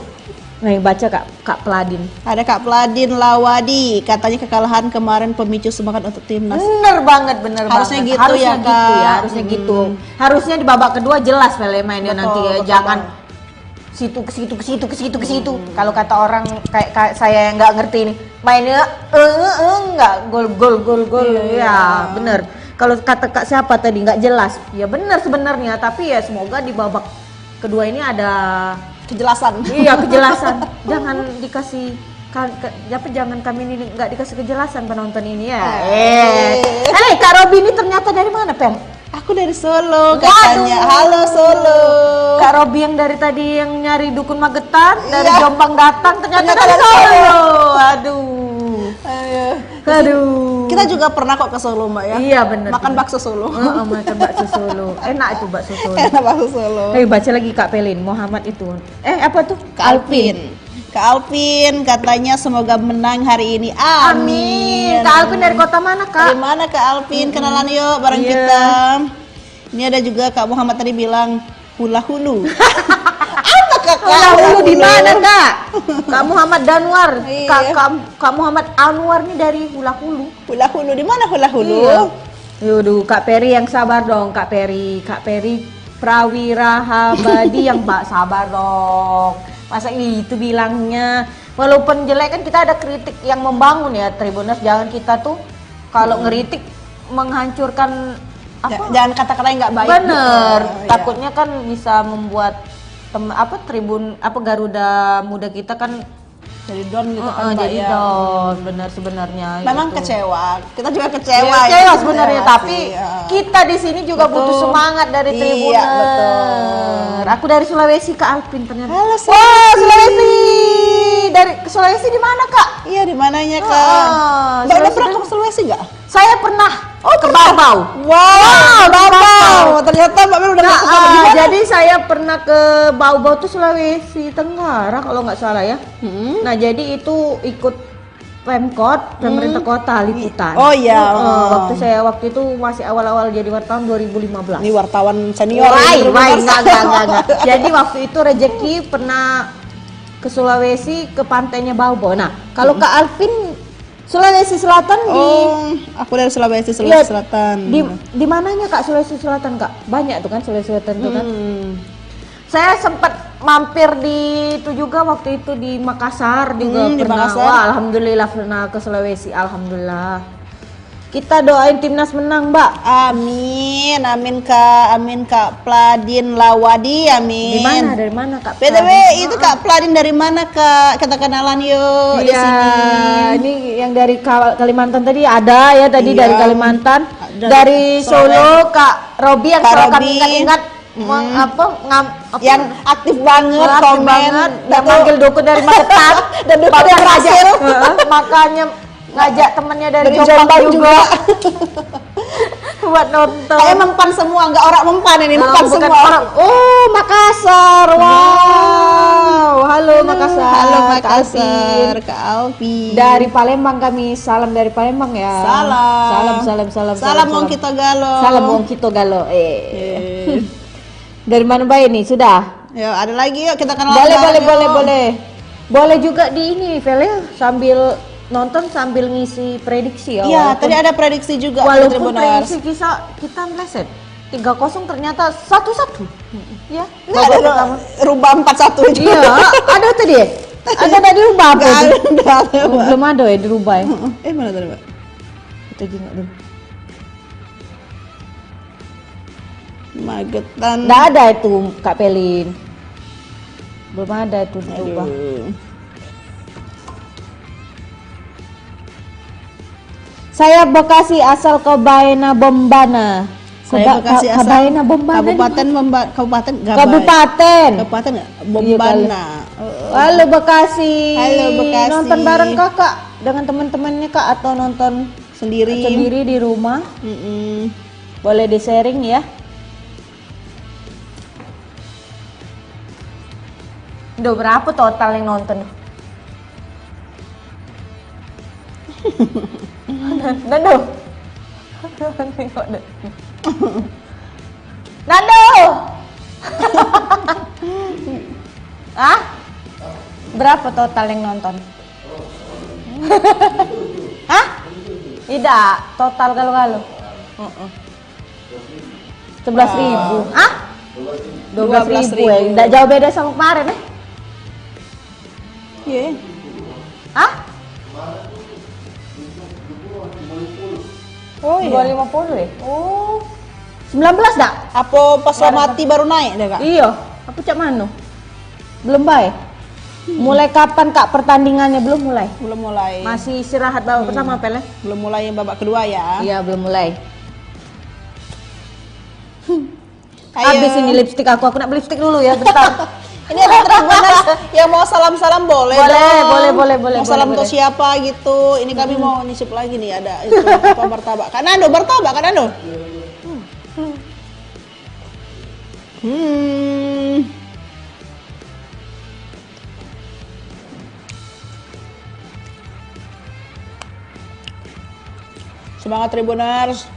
Nih, baca Kak Pladin. Ada Kak Pladin Lawadi, katanya kekalahan kemarin pemicu semangat untuk timnas. Bener banget. Harusnya gitu harusnya ya, gitu Kak. ya, harusnya gitu. Harusnya di babak kedua jelas mainnya nanti ya, betul jangan ke situ. Kalau kata orang kayak saya yang nggak ngerti ini, mainnya nggak gol. Ya, bener. Kalau kata Kak siapa tadi nggak jelas. Ya bener sebenarnya, tapi ya semoga di babak kedua ini ada Kejelasan. Iya, kejelasan. Jangan dikasih jangan kami ini nggak dikasih kejelasan penonton ini ya. Kak Robi ini ternyata dari mana, Pel? Aku dari Solo katanya. Waduh. Halo Solo. Kak Robi yang dari tadi yang nyari dukun Magetan, dari Iya. Jombang datang ternyata Ternyata dari dari Solo. Ayo. Aduh. Kita juga pernah kok ke Solo, Mbak ya. Iya, bener. Makan bakso Solo. Makan bakso Solo. Enak itu bakso Solo. Enak bakso Solo. Baca lagi Kak Pelin, Muhammad itu. Apa tuh? Kak Alpin katanya semoga menang hari ini. Amin. Kak Alvin dari kota mana, Kak? Dari mana Kak Alpin? Kenalan yuk bareng Iya. kita. Ini ada juga Kak Muhammad tadi bilang hula hulu. Hulu di mana, Kak? Kak Muhammad Danwar. Iya. Kak Muhammad Anwar nih dari Hula Hulu. Hula hulu di mana hula hulu? Iya. Yaudah, Kak Peri yang sabar dong, Kak Peri Prawira Habadi yang sabar dong. Masa itu bilangnya, walaupun jelek kan kita ada kritik yang membangun ya, Tribuners. Jangan kita tuh kalau ngeritik menghancurkan apa? Jangan kata-kata yang nggak baik. Bener, Iya. takutnya kan bisa membuat Garuda Muda kita kan Jadi down gitu kan Mbak, jadi ya. down, bener sebenarnya. Memang gitu. kecewa. Kita juga Iya, kecewa. kecewa ya. sebenarnya, Kecewa tapi sih, ya. kita di sini juga Betul. butuh semangat dari Iya, Tribuner. betul. Aku dari Sulawesi, Kak Alvin ternyata. Halo Wah, Sulawesi. Dari Sulawesi di mana, Kak? Iya, di mananya Kak? Mbak udah Sulawesi pernah ke Sulawesi nggak? Saya pernah ke Babau. Wow, Babau. Ternyata Mbak Mel udah Nah, pernah ke sana. jadi saya pernah ke Bau-Bau tuh Sulawesi Tenggara kalau nggak salah ya. Nah, jadi itu ikut Pemkot, pemerintah kota liputan. Oh iya. Waktu itu masih awal-awal jadi wartawan 2015. Ini wartawan senior. Wai, ini enggak. bener-bener. Jadi waktu itu rezeki pernah ke Sulawesi, ke pantainya Bau-Bau. Nah, kalau Kak Alvin Sulawesi Selatan Oh, aku dari Sulawesi Iya, Selatan. di mananya Kak Sulawesi Selatan, Kak? Banyak tuh kan Sulawesi Selatan tuh kan. Saya sempat mampir di itu juga waktu itu di Makassar juga Di pernah. Makassar. Wah, alhamdulillah pernah ke Sulawesi, alhamdulillah. Kita doain timnas menang, Mbak. Amin, amin Kak Pladin Lawadi, amin. Dari mana Kak? BTW Pladin? itu Kak Pladin dari mana Kak? Kita kenalan yuk di Iya, sini. ini yang dari Kalimantan tadi ada ya tadi Iya. dari Kalimantan. Dari Dari Solo Kak Robi yang Kak selalu kami Robi. ingat-ingat Yang aktif banget aktif komen banget, dan yang manggil dukun dari Magetan dan dukun yang berhasil. makanya ngajak temennya dari Dari Jombang Jombang juga buat nonton. Kayak mempan semua, nggak orang mempan ini, mempan Bukan semua. orang. Oh, Makassar. Wow. Halo Makassar. Halo Kak Makassar, Alvin. Kak Alfi. Dari Palembang kami, salam dari Palembang ya. Salam. Salam wong kita galo. Salam wong kita galo. Dari mana baik nih? Sudah. Ya, ada lagi yuk kita kenalan. Boleh. Boleh juga di ini, Vel ya, sambil nonton sambil ngisi prediksi ya. Iya, tadi ada prediksi juga walaupun Tribuners. prediksi kita meleset 3-0 ternyata 1-1. Ya. Nggak ada Babak pertama. rubah 4-1 itu. Iya, ada tadi ya? Ada tadi dirubah apa Nggak itu? ada, Oh, Mbak. belum ada ya dirubah ya? Mana tadi, Mbak? Kita jengok dulu. Magetan. Nggak ada itu Kak Pelin. Belum ada itu dirubah. Aduh. Saya Bekasi asal Kabaena Bombana. Saya Bekasi asal Kabaena Bombana. Kabupaten Kabupaten Gabay. Kabupaten. Kabupaten nggak? Iya, Bombana. Halo Bekasi. Halo, Bekasi. Nonton bareng kakak dengan teman-temannya kak atau nonton Sendiri. sendiri di rumah? Mm-mm. Boleh di sharing ya. Udah berapa total yang nonton? Nando. Tengok deh. Nando. Ah? Berapa total yang nonton? Hah? Tidak, total kalau-kalau. 11.000. Ah? 12.000 ya. Tidak jauh beda sama kemarin ya? Iya. Hah? Oh iya. 250 ya? Oh. 19 dak? Apa pas lo mati baru naik deh, Kak? Iya. Aku cak mana? Belum baik. Mulai kapan Kak pertandingannya? Belum mulai. Belum mulai. Masih istirahat babak pertama Pel ya? Belum mulai yang babak kedua ya. Iya, belum mulai. Ayo. Habis ini lipstik aku nak beli lipstik dulu ya, bentar. Ini ada Tribunas yang mau salam-salam boleh Boleh, dong. boleh. Mau salam boleh. untuk siapa gitu. Ini kami mau nisip lagi nih ada itu apa martabak. Kak Nando, martabak Kak Nando. Semangat Tribuners.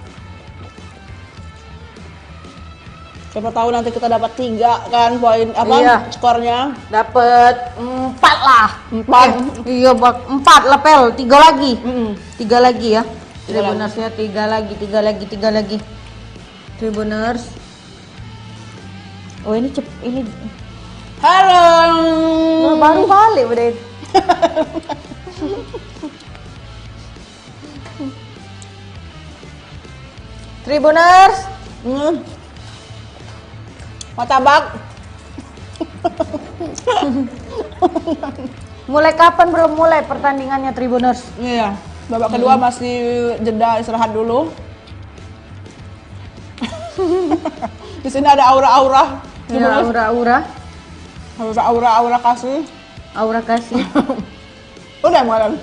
Siapa tahu nanti kita dapat 3 kan poin apa Iya. skornya. Dapat 4 lah. 4. Iya, 4 lah Pel, 3 lagi. Mm-mm. 3 lagi ya. Tiga Tribuners ya, 3 lagi. Tribuners. Oh, ini ini Halo. baru balik udah. Tribuners, Martabak. mulai kapan belum mulai pertandingannya Tribuners? Iya, babak kedua masih jeda istirahat dulu. Di sini ada aura-aura. Ya, Aura kasih. aura kasih. Udah malam.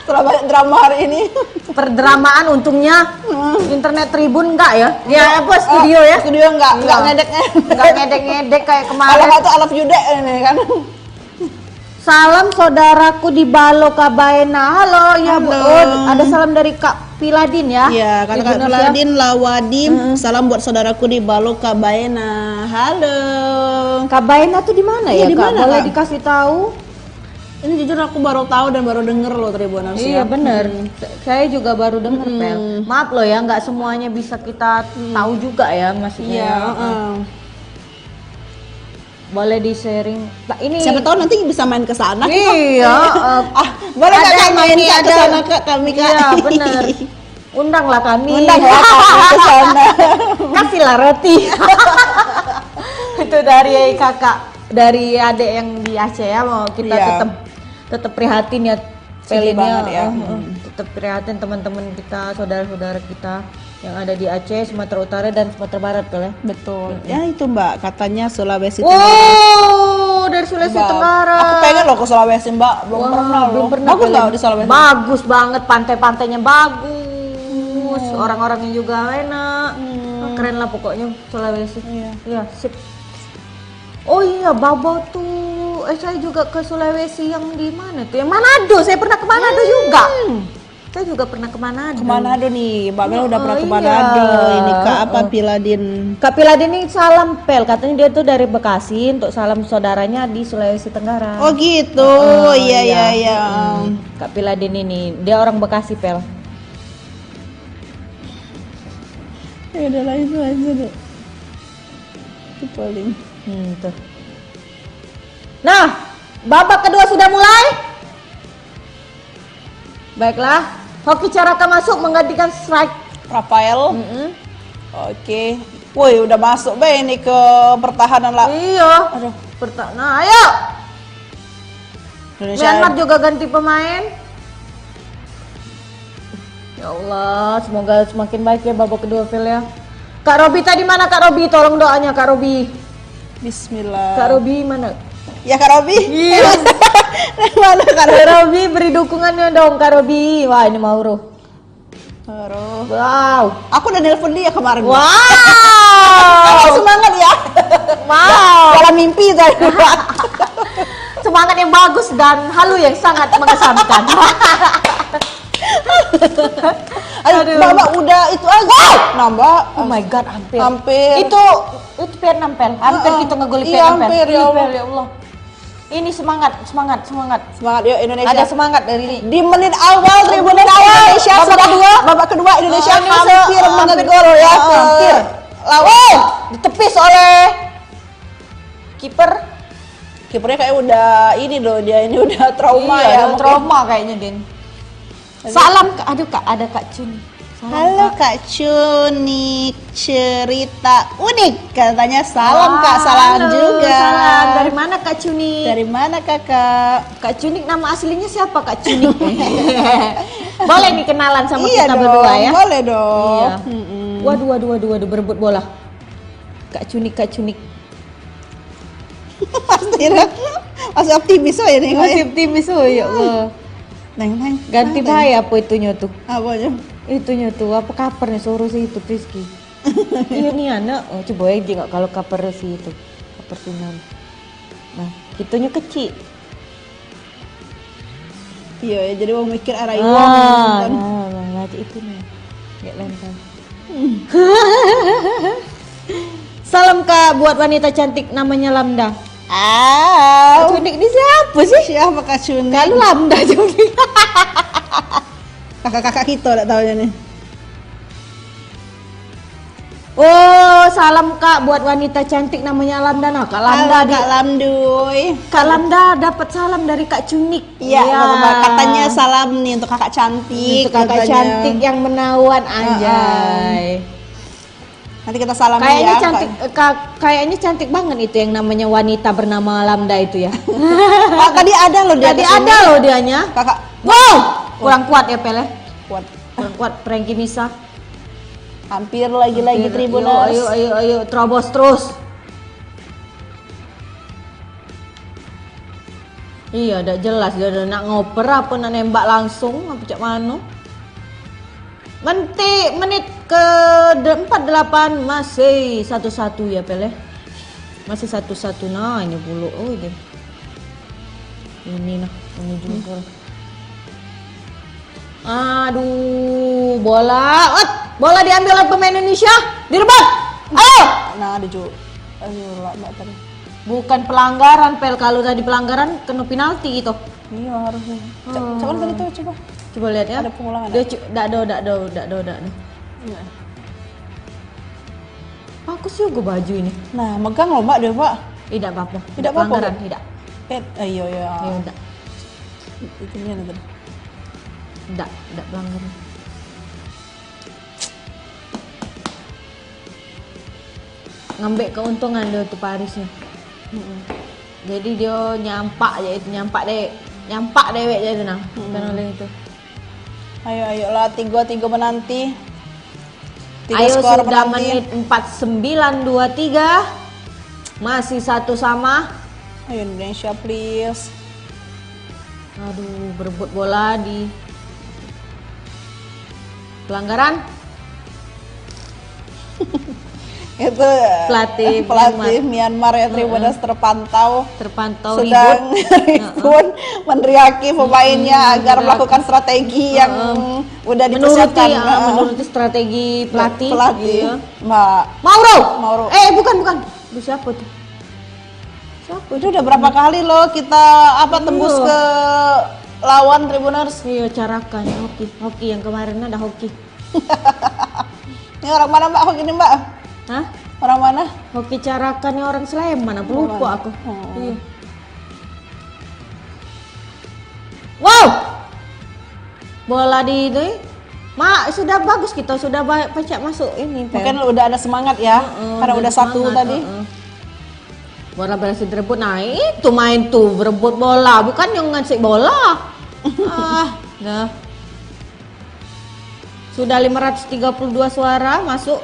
Setelah banyak drama hari ini. Perdramaan untungnya internet Tribun enggak ya? Ya apa studio ya? Studio enggak Iya. ngedeknya. Enggak ngedek-ngedek kayak Kalau kemarin. nggak tuh alaf jude ini kan. Salam saudaraku di Balo Kabaena. Halo, ya Bu. Halo. Oh, ada salam dari Kak Piladin ya. Iya, kata Kak Tribuners ya. Piladin Lawadim. Salam buat saudaraku di Balo Kabaena. Halo. Kabaena tuh di mana Iya, ya, di Kak? mana, Boleh Kak? dikasih tahu? Ini jujur aku baru tahu dan baru denger loh Tribuners ya. Iya bener, saya juga baru dengar Pel. Maaf loh ya, nggak semuanya bisa kita tahu juga ya maksudnya. Iya, Boleh di sharing. Nah, ini Siapa tahu nanti bisa main ke sana. Iya. Boleh nggak ada Kak main ini, Kak ke ada. sana Kak kami Kak? Iya bener. Undanglah kami. Undang ya kami ke sana. Kasihlah roti. Itu dari kakak, dari adik yang di Aceh ya, mau kita Iya. tetap prihatin ya. Sedih Pelinnya, banget ya. tetap prihatin teman-teman kita, saudara-saudara kita yang ada di Aceh, Sumatera Utara dan Sumatera Barat Pel ya. Betul. Ya itu Mbak, katanya Sulawesi Tenggara. Oh, dari Sulawesi Mbak, Tenggara. Aku pengen loh ke Sulawesi Mbak, belum Wah, pernah loh. belum pernah. Bagus Pel. nggak di Sulawesi? Bagus banget, pantai-pantainya bagus. Orang-orangnya juga enak. Keren lah pokoknya Sulawesi. Iya. Iya, sip. Oh iya, Babau tuh. Saya juga ke Sulawesi yang di mana tuh? Yang Manado. Saya pernah ke Manado juga. Saya juga pernah ke Manado. Ke Manado nih, Mbak Mel udah pernah ke iya. Manado. Ini Kak apa Piladin? Kak Piladin ini salam Pel, katanya dia tuh dari Bekasi untuk salam saudaranya di Sulawesi Tenggara. Oh gitu, iya. Kak Piladin ini, dia orang Bekasi Pel. Ya udah lah itu aja deh. Itu paling. Tuh. Nah, babak kedua sudah mulai. Baiklah, Hoki Caraka masuk menggantikan strike. Rafael. Oke. Woi, udah masuk be ini ke pertahanan lah. Iya. Aduh. Nah, ayo. Indonesia. Myanmar juga ganti pemain. Ya Allah, semoga semakin baik ya babak kedua Phil ya. Kak Robi tadi mana Kak Robi? Tolong doanya Kak Robi. Bismillah. Kak Robi mana? Ya Kak Robi. Iya. Mana Kak Robi? Kak Robi beri dukungannya dong Kak Robi. Wah ini Mauro. Mauro. Wow. Aku udah nelpon dia kemarin. Wow. Semangat ya. Wow. Dalam mimpi tadi. Semangat yang bagus dan halu yang sangat mengesankan. Aduh, Mbak udah itu aja. Nambah. Oh my god, hampir. Hampir. Itu Vietnam Pel. Hampir kita ngegolin Iya, Vietnam Pel. hampir, ya Allah. Ya Allah. Ini semangat. Semangat yuk Indonesia. Ada semangat dari ini. Di menit awal Tribuners Indonesia babak kedua Indonesia hampir mengegol ya ke hampir. lawan. Ditepis oleh kiper. Kipernya kayak udah ini loh, dia ini udah trauma Iya, ya. udah trauma kayaknya Din. Salam, aduh Kak, ada Kak Cun. Salam, Halo Kak Cunik, cerita unik katanya. Salam Kak, salam halo, juga. Salam. Dari mana Kak Cunik? Dari mana Kakak? Kak Cunik nama aslinya siapa Kak Cunik? Boleh nih kenalan sama Iya kita dong, berdua ya? boleh dong. Iya. Waduh, berebut bola. Kak Cunik. Pasti masih optimis aja nih. Masih optimis oh ya Allah. Neng. Ganti bahaya apa itunya tuh? Apanya? Itunya tuh apa kapernya suruh sih itu Rizky. Iya nih anak, oh, coba aja nggak kalau kaper sih itu kaper tunan. Nah, itunya kecil. Iya ya, jadi mau mikir arah Ah, uang. nah, itu nih. Nggak lempar. Salam Kak buat wanita cantik namanya Lamda. Kak Cunik ini siapa sih? Siapa Kak Cunik? Kalau Lamda Cunik. Kakak-kakak kita enggak tahunya nih. Oh, salam Kak buat wanita cantik namanya Lamda. Nah, Kak Lamda Halo, Kak Lamduy. Kak Lamda dapat salam dari Kak Cunik. Iya, katanya salam nih untuk kakak cantik. Untuk kakak katanya. cantik yang menawan anjay. Nanti kita salam Kayaknya ya. cantik, kayaknya cantik banget itu yang namanya wanita bernama Lamda itu ya. Oh, tadi ada loh dia. Tadi kesini. ada loh dianya. Kakak Wow, kurang kuat ya Pele. kuat. Kurang kuat Frankie Misa. Hampir lagi-lagi Tribuners. Ayo, terobos terus. Iya, udah jelas dia udah nak ngoper apa nak nembak langsung apa cak mano. Menit ke 48 masih 1-1 ya Pele. Masih 1-1 nah ini bulu. Oh ini. Ini juga. Aduh, bola diambil oleh pemain Indonesia, direbut. Ayo. Nah, ada juga. Ayo lah Mbak tadi. Bukan pelanggaran Pel, kalau tadi pelanggaran kena penalti gitu. Iya harusnya. Coba tadi tuh coba. Coba lihat ya. Ada pengulangan. Dia dak do. Iya. Bagus juga baju ini. Nah, megang loh Mbak dia, Pak. Tidak apa-apa. Tidak apa-apa, Pelanggaran, Bu? tidak. Iya ya. Ya, tidak. Itu dia tadi. Tidak pelanggaran. Ngambil keuntungan dia tuh Parisnya. Jadi dia nyampak dewek jadi nah. Oleh itu. Ayo lah 3-3 menanti. Ayo skor sudah menanti. menit 49-23. Masih 1 sama. Ayo Indonesia please. Aduh, berebut bola di pelanggaran. Itu Pelatih Myanmar ya Tribuners terpantau ribut. sedang ribut meneriaki pemainnya agar melakukan strategi yang udah dipersiapkan. Menuruti strategi pelatih. Iya. Mbak Mauro. Bukan. Aduh, siapa tuh? Itu udah berapa kali loh kita tembus ke lawan Tribuners. Iya, Carakan hoki yang kemarin ada hoki. Ini orang mana Mbak hoki ini Mbak? Hah? Orang mana? Hoki Carakan yang orang Sleman, apa lupa aku. Oh. Iya. bola di itu. Sudah bagus kita, sudah pecah masuk ini. Mungkin udah ada semangat ya, karena udah satu semangat, tadi. Bola berhasil direbut. Nah itu main tuh berebut bola, bukan yang ngasih bola. Nah. Sudah 532 suara masuk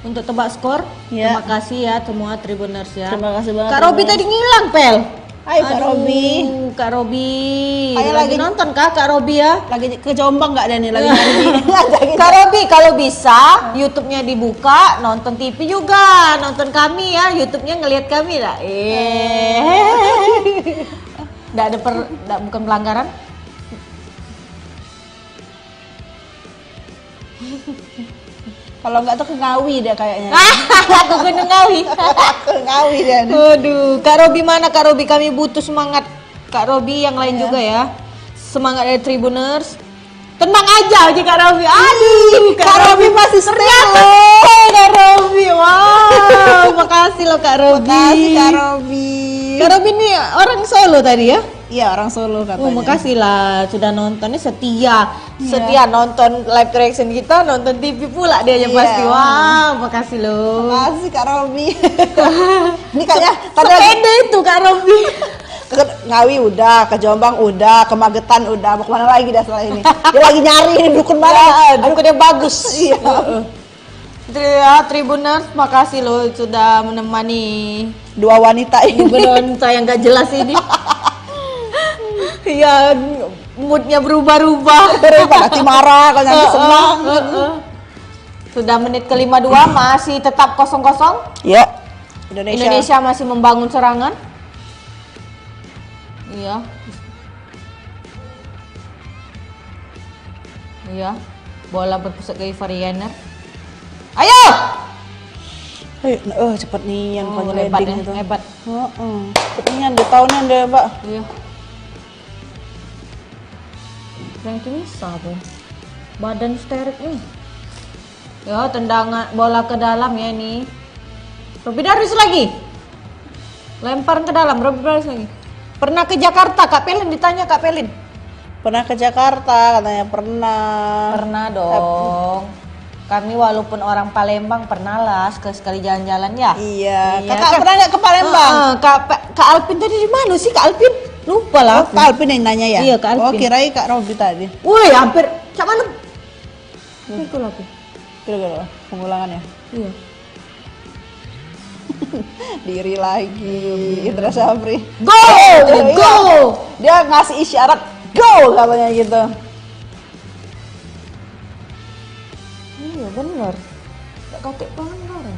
untuk tebak skor. Ya. Terima kasih ya semua Tribuners ya. Terima kasih banget. Kak Robi tadi ngilang, Pel. Ayo Kak Robi. Kak Robi. Ayo lagi nonton Kak Robi ya? Lagi ke Jombang nggak Dani? Lagi nyari. Kak Robi kalau bisa YouTube-nya dibuka, nonton TV juga, nonton kami ya, YouTube-nya ngelihat kami lah. Bukan pelanggaran. Kalau nggak tuh ke Ngawi dia kayaknya. Aku Gunung Ngawi. Ke Ngawi dia. Aduh, Kak Robi mana Kak Robi? Kami butuh semangat Kak Robi yang lain juga ya. Semangat dari Tribuners. Tenang aja Kak Robi. Aduh, Kak Robi masih ternyata Kak Robi. Wow, makasih loh Kak Robi. Makasih Kak Robi. Kak Robi ini orang Solo tadi ya? Iya, orang Solo katanya. Makasih lah sudah nontonnya setia nonton live reaction kita, nonton TV pula dia yang pasti. Wah, makasih loh. Makasih Kak Robi. Ini kayaknya sepede itu Kak Robi. Ke Ngawi udah, ke Jombang udah, ke Magetan udah, mau kemana lagi dah setelah ini? Dia lagi nyari ini dukun mana? Dukunnya bagus. Iya. Tribuners, makasih loh sudah menemani Dua wanita ini. wanita yang gak jelas ini. Iya, moodnya berubah-ubah. Nanti marah, kalau nanti senang. Sudah menit ke-52, masih tetap 0-0. Ya. Indonesia masih membangun serangan. Iya. Iya. Bola berpusat ke Ivarianer. Ayo! Ayo, cepet nih yang Hebat ya, hebat. Cepet nih yang dia tahu nih deh, Mbak. Iya. Yang itu bisa tuh. Badan sterik nih. Ya, tendangan bola ke dalam ya nih. Robi Darwis lagi. Lempar ke dalam, Robi Darwis lagi. Pernah ke Jakarta, Kak Pelin ditanya Kak Pelin. Pernah ke Jakarta, katanya pernah. Pernah dong. Kami walaupun orang Palembang pernah lah sekali jalan-jalan ya. Iya. Iya, Kakak kan? pernah nggak ke Palembang? Kak Alpin tadi di mana sih Kak Alpin? Lupa lah. Oh, Kak Alpin yang nanya ya? Iya, Kak Alpin. Oh, kirain Kak Robi tadi. Woi, hampir. Cak mana? Hampir aku. Kira-kira pengulangan ya? Iya. Diri lagi. Indra Syafri. Go! Iya. Go! Dia ngasih isyarat go katanya gitu. Iya benar. Tak kakek pelanggaran.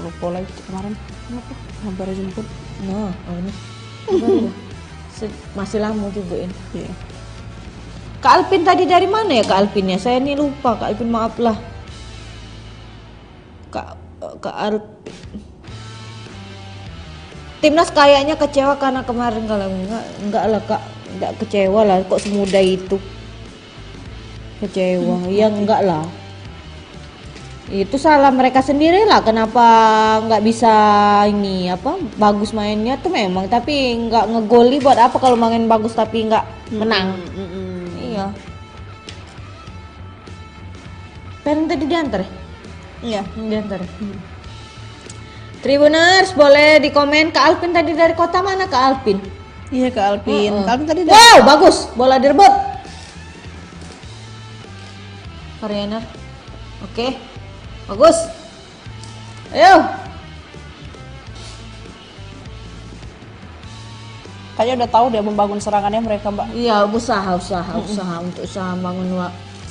Lupa lagi kemarin. Kenapa? Hampir jemput. Nah, ini. Masih lama juga ini. Iya. Kak Alpin tadi dari mana ya Kak Alpinnya? Saya ini lupa Kak Alpin, maaf lah. Kak Alpin. Timnas kayaknya kecewa karena kemarin kalau enggak lah Kak, enggak kecewa lah kok semudah itu. Kecewa, ya enggak lah. Itu salah mereka sendiri lah, kenapa nggak bisa ini apa bagus mainnya tuh memang, tapi nggak ngegoli buat apa kalau main bagus tapi nggak menang. Iya. Parent tadi diantar ya? Iya. Diantar. Tribuners boleh di komen Kak Alpin tadi dari kota mana Kak Alpin? Iya Kak Alpin. Kak Alpin tadi Wow, bagus. Bola direbut. Varianer. Oke. Bagus. Ayo. Kayaknya udah tahu dia membangun serangannya mereka, Mbak. Iya, usaha untuk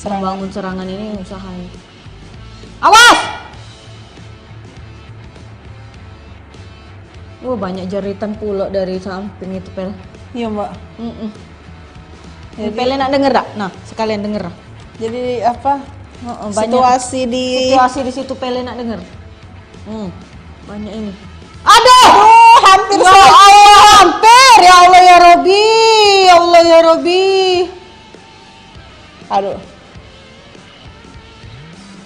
membangun serangan ini usaha. Awas! Banyak jeritan pula dari samping itu Pel. Iya Mbak. Jadi, Pel nak denger tak? Nah, sekalian denger. Jadi apa? Situasi di situ Pel nak denger. Banyak ini. Aduh! Hampir ya Allah, hampir. Ya Allah ya Robi. Ya Allah ya Robi. Aduh.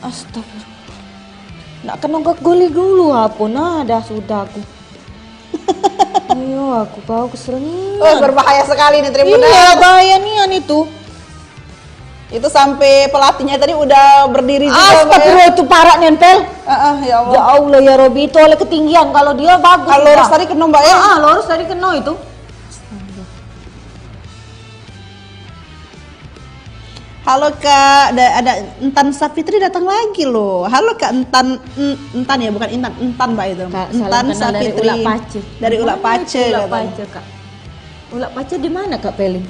Astagfirullah. Nak kena gak goli dulu apa? Nah, dah sudah aku. Ayo, aku kau keselnya. Oh, berbahaya sekali nih Tribunal. Iya, bahaya nian itu. Itu sampai pelatihnya tadi udah berdiri juga, Mbak, ya. Astagfirullah, itu parah nempel. Ya Allah. Ya Allah ya Robi, itu oleh ketinggian. Kalau dia bagus. Kalau lurus Mbak. tadi kena, Mbak, ya. Lurus tadi kena itu. Halo Kak, ada Entan Sapitri datang lagi loh. Halo Kak Entan ya, bukan Entan Mbak itu. Kak, Entan salam kenal dari Sapitri. Ulak Pace. Dari Ulak Mana Pace. itu Ulak katanya. Pace, Kak. Ulak Pace di mana Kak Pelin?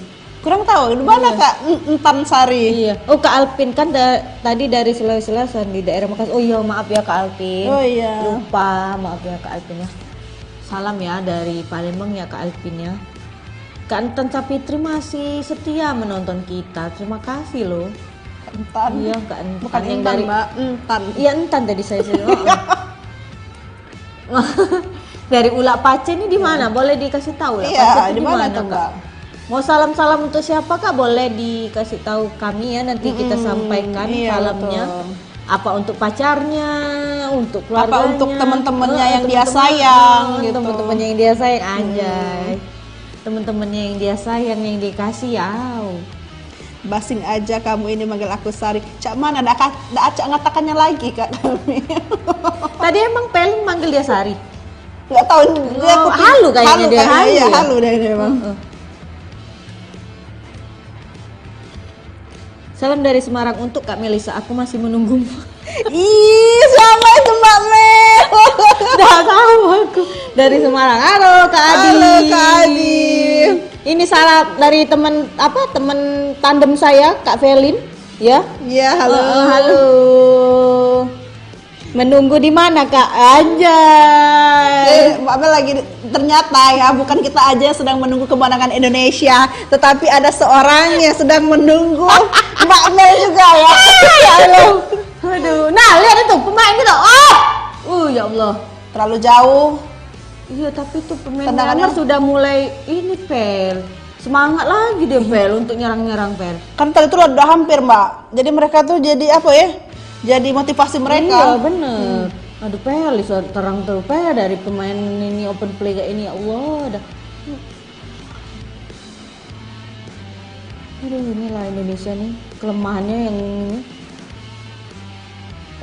Kurang tahu, di mana Kak Entan Sari? Iya. Oh Kak Alpin kan tadi dari Sulawesi Selatan di daerah Makassar. Oh iya, maaf ya Kak Alpin. Oh iya. Lupa, maaf ya Kak Alpin ya. Salam ya dari Palembang ya Kak Alpin ya. Kak Entan Sapitri masih setia menonton kita. Terima kasih loh. Entan. Iya Kak Entan. Bukan yang Entan, dari Mbak. Entan. Iya Entan tadi saya dari Ulak Pace ini di mana? Boleh dikasih tahu Ulak Pace Iya, itu di mana tuh, Mbak? Mau salam-salam untuk siapa Kak? Boleh dikasih tahu kami ya, nanti kita sampaikan iya, salamnya. betul. Apa untuk pacarnya, untuk keluarganya, Apa untuk teman-temannya yang dia teman-teman, sayang gitu. teman-temannya yang dia sayang, anjay. Teman-temannya yang dia sayang, yang dikasih ya. Basing aja kamu ini manggil aku Sari. Cak mana? Nggak acak ngatakannya lagi Kak kami. Tadi emang Pelin manggil dia Sari. Nggak tahu dia Oh, halu kayaknya dia, halu iya, ya? halu deh dia emang. Salam dari Semarang untuk Kak Melisa, aku masih menunggumu. Ih, siapa itu Mbak Mel? Udah tahu aku. Dari Semarang. Halo Kak Adi. Halo Kak Adi. Ini salam dari teman tandem saya Kak Felin ya. Iya, halo. Halo. Menunggu di mana Kak? Anjay. Mbak Mel lagi ternyata ya bukan kita aja yang sedang menunggu kemenangan Indonesia, tetapi ada seorang yang sedang menunggu Mbak Mel juga ya. Ya Allah. Aduh. Nah, lihat itu pemain kita. Ya Allah. Terlalu jauh. Iya, tapi tuh pemain Tendangannya Myanmar sudah mulai ini Pel. Semangat lagi dia Pel untuk nyerang-nyerang Pel. Kan tadi itu udah hampir Mbak. Jadi mereka tuh jadi apa ya? Jadi motivasi Iya mereka. bener. Aduh Pel, terang tuh Pel dari pemain ini open play kayak ini ya Allah dah. Aduh inilah Indonesia nih kelemahannya yang ini.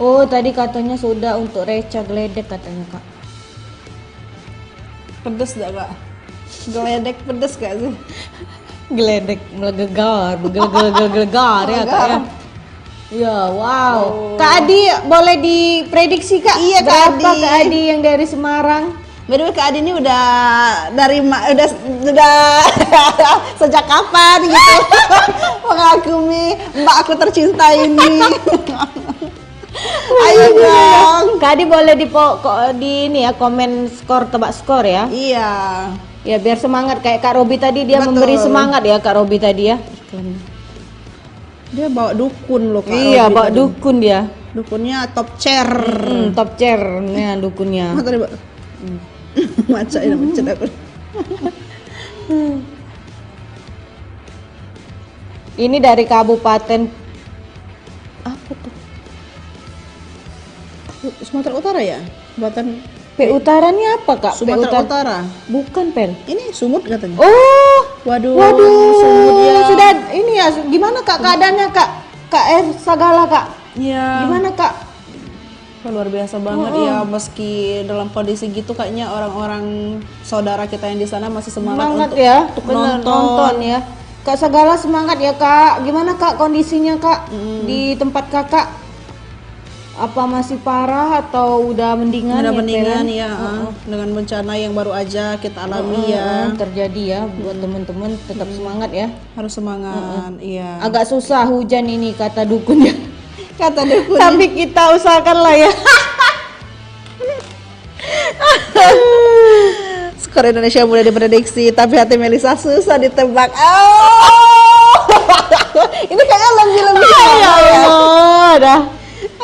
Oh tadi katanya sudah untuk Reca Gledek katanya Kak. Pedes gak Kak? Geledek pedes gak sih? Gledek melegegar, gelegar ya Kak ya. Ya wow. Kak Adi boleh diprediksi Kak? Iya, Kak berapa Adi. Kak Adi yang dari Semarang? By the way, Kak Adi ini udah sejak kapan gitu mengagumi Mbak aku tercinta ini. Ayo dong. Kak Adi boleh di ini ya komen skor, tebak skor ya. Iya. Ya biar semangat kayak Kak Robi tadi dia Betul. memberi semangat ya Kak Robi tadi ya. Dia bawa dukun loh Kak. Iya, Robi bawa tadi. dukun dia. Dukunnya top chair. Top chair nih dukunnya. Mana tadi Mbak? Maca ini macet aku. Ini dari Kabupaten apa tuh? Sumatera Utara ya? Buatan P Utara ini apa Kak? P Sumatera Utara. Bukan Pel. Ini sumut katanya. Oh, Waduh, waduh, ya. sudah ini ya. Gimana Kak keadaannya Kak? Kak Sagala Kak. Iya. Gimana Kak? Wah, luar biasa banget ya, meski dalam kondisi gitu kayaknya orang-orang saudara kita yang di sana masih semangat untuk, ya, untuk bener, nonton. nonton ya. Kak Sagala semangat ya Kak. Gimana Kak kondisinya Kak di tempat Kakak? Apa masih parah atau udah mendingan? Udah ya, mendingan Pel? ya, dengan bencana yang baru aja kita alami ya. Terjadi ya buat teman-teman tetap semangat ya. Harus semangat, iya. Agak susah hujan ini kata dukunnya. Kata dukun. Tapi kita usahakan lah ya. Skor Indonesia mudah diprediksi, tapi hati Melisa susah ditebak. Oh, ini kayaknya lebih-lebih. Ya Allah, dah.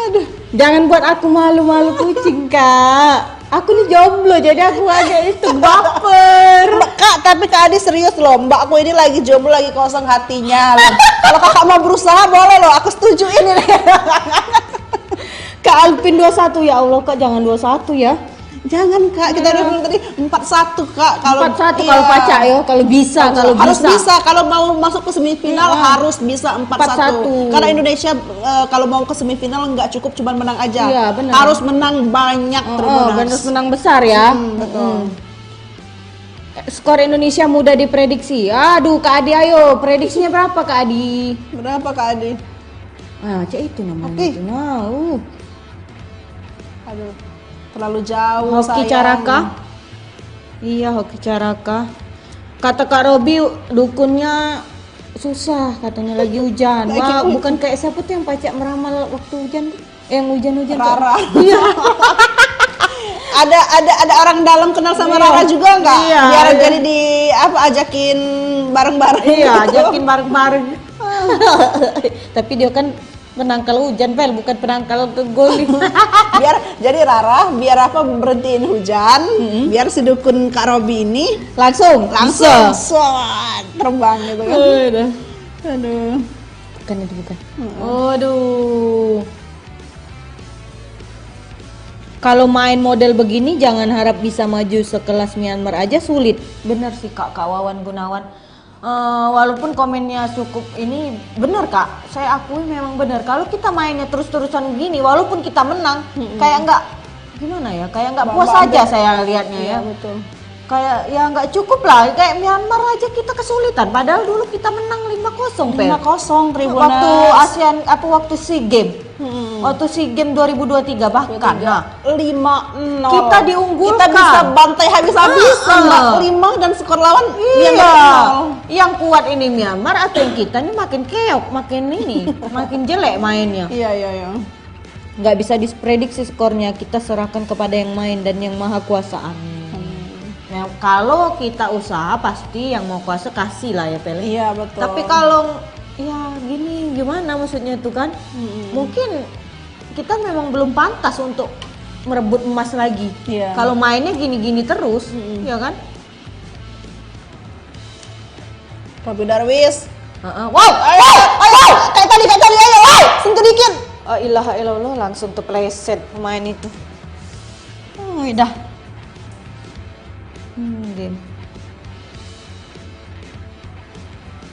Aduh, jangan buat aku malu-malu kucing Kak. Aku nih jomblo jadi aku agak itu baper. Kak, tapi Kak Adi serius loh, mbakku ini lagi jomblo, lagi kosong hatinya loh. Kalau kakak mau berusaha boleh loh, aku setuju ini nih. Kak Alpin 21 ya Allah Kak, jangan 21 ya. Jangan Kak, kita udah bilang tadi 4-1 Kak. Kalau 4-1 kalau Pacak ya, kalau bisa, kalau harus bisa. bisa. Kalau mau masuk ke semifinal harus bisa 4-1. 4-1. Karena Indonesia kalau mau ke semifinal nggak cukup cuma menang aja. Iya, benar. Harus menang banyak Harus menang besar ya. Betul. Skor Indonesia mudah diprediksi. Aduh, Kak Adi, ayo prediksinya berapa Kak Adi? Berapa Kak Adi? Cek itu namanya. Oke. Itu. Mau. Aduh, terlalu jauh Hoki sayang. Caraka. Iya, Hoki Caraka. Kata Kak Robi dukunnya susah, katanya lagi hujan. Wah, bukan kayak siapa tuh yang Pacak meramal waktu hujan tuh? Yang hujan-hujan tuh. Rara. Iya. ada orang dalam kenal sama Iya. Rara juga nggak? Iya. Biar jadi di ajakin bareng-bareng. Iya, gitu. ajakin bareng-bareng. Tapi dia kan penangkal hujan, Pel, bukan penangkal ke gol. Biar jadi Rara, biar apa berhentiin hujan, biar si dukun Kak Robi ini langsung swat, terbang gitu kan. Aduh. Bukan itu bukan. Aduh. Kalau main model begini jangan harap bisa maju sekelas Myanmar aja sulit. Benar sih Kak Wawan Gunawan. Walaupun komennya cukup ini benar Kak, saya akui memang benar. Kalau kita mainnya terus-terusan begini, walaupun kita menang, kayak nggak gimana ya, kayak nggak puas aja saya lihatnya ya. Betul. Kayak ya nggak cukup lah, kayak Myanmar aja kita kesulitan. Padahal dulu kita menang 5-0 Pel. 5-0 Tribuners. Waktu ASEAN waktu SEA Games. Waktu SEA Games 2023 bahkan. Nah, 5-0. kita diunggulkan. Kita bisa bantai habis-habisan, Mbak. 5 dan skor lawan Iya. Yang kuat ini Myanmar atau yang kita ini makin keok, makin ini, makin jelek mainnya. Iya. Nggak bisa diprediksi skornya, kita serahkan kepada yang main dan yang maha kuasa. Amin. Nah, kalau kita usaha pasti yang mau kuasa kasih lah ya Pel. Iya, betul. Tapi kalau ya gini gimana maksudnya itu kan? Mungkin kita memang belum pantas untuk merebut emas lagi. Iya. Kalau mainnya gini-gini terus, ya kan? Robi Darwis. Wow, Ayo, kayak tadi ayo, sentuh dikit. oh ilaha illallah, langsung terpleset pemain itu. Oh, dah. Game.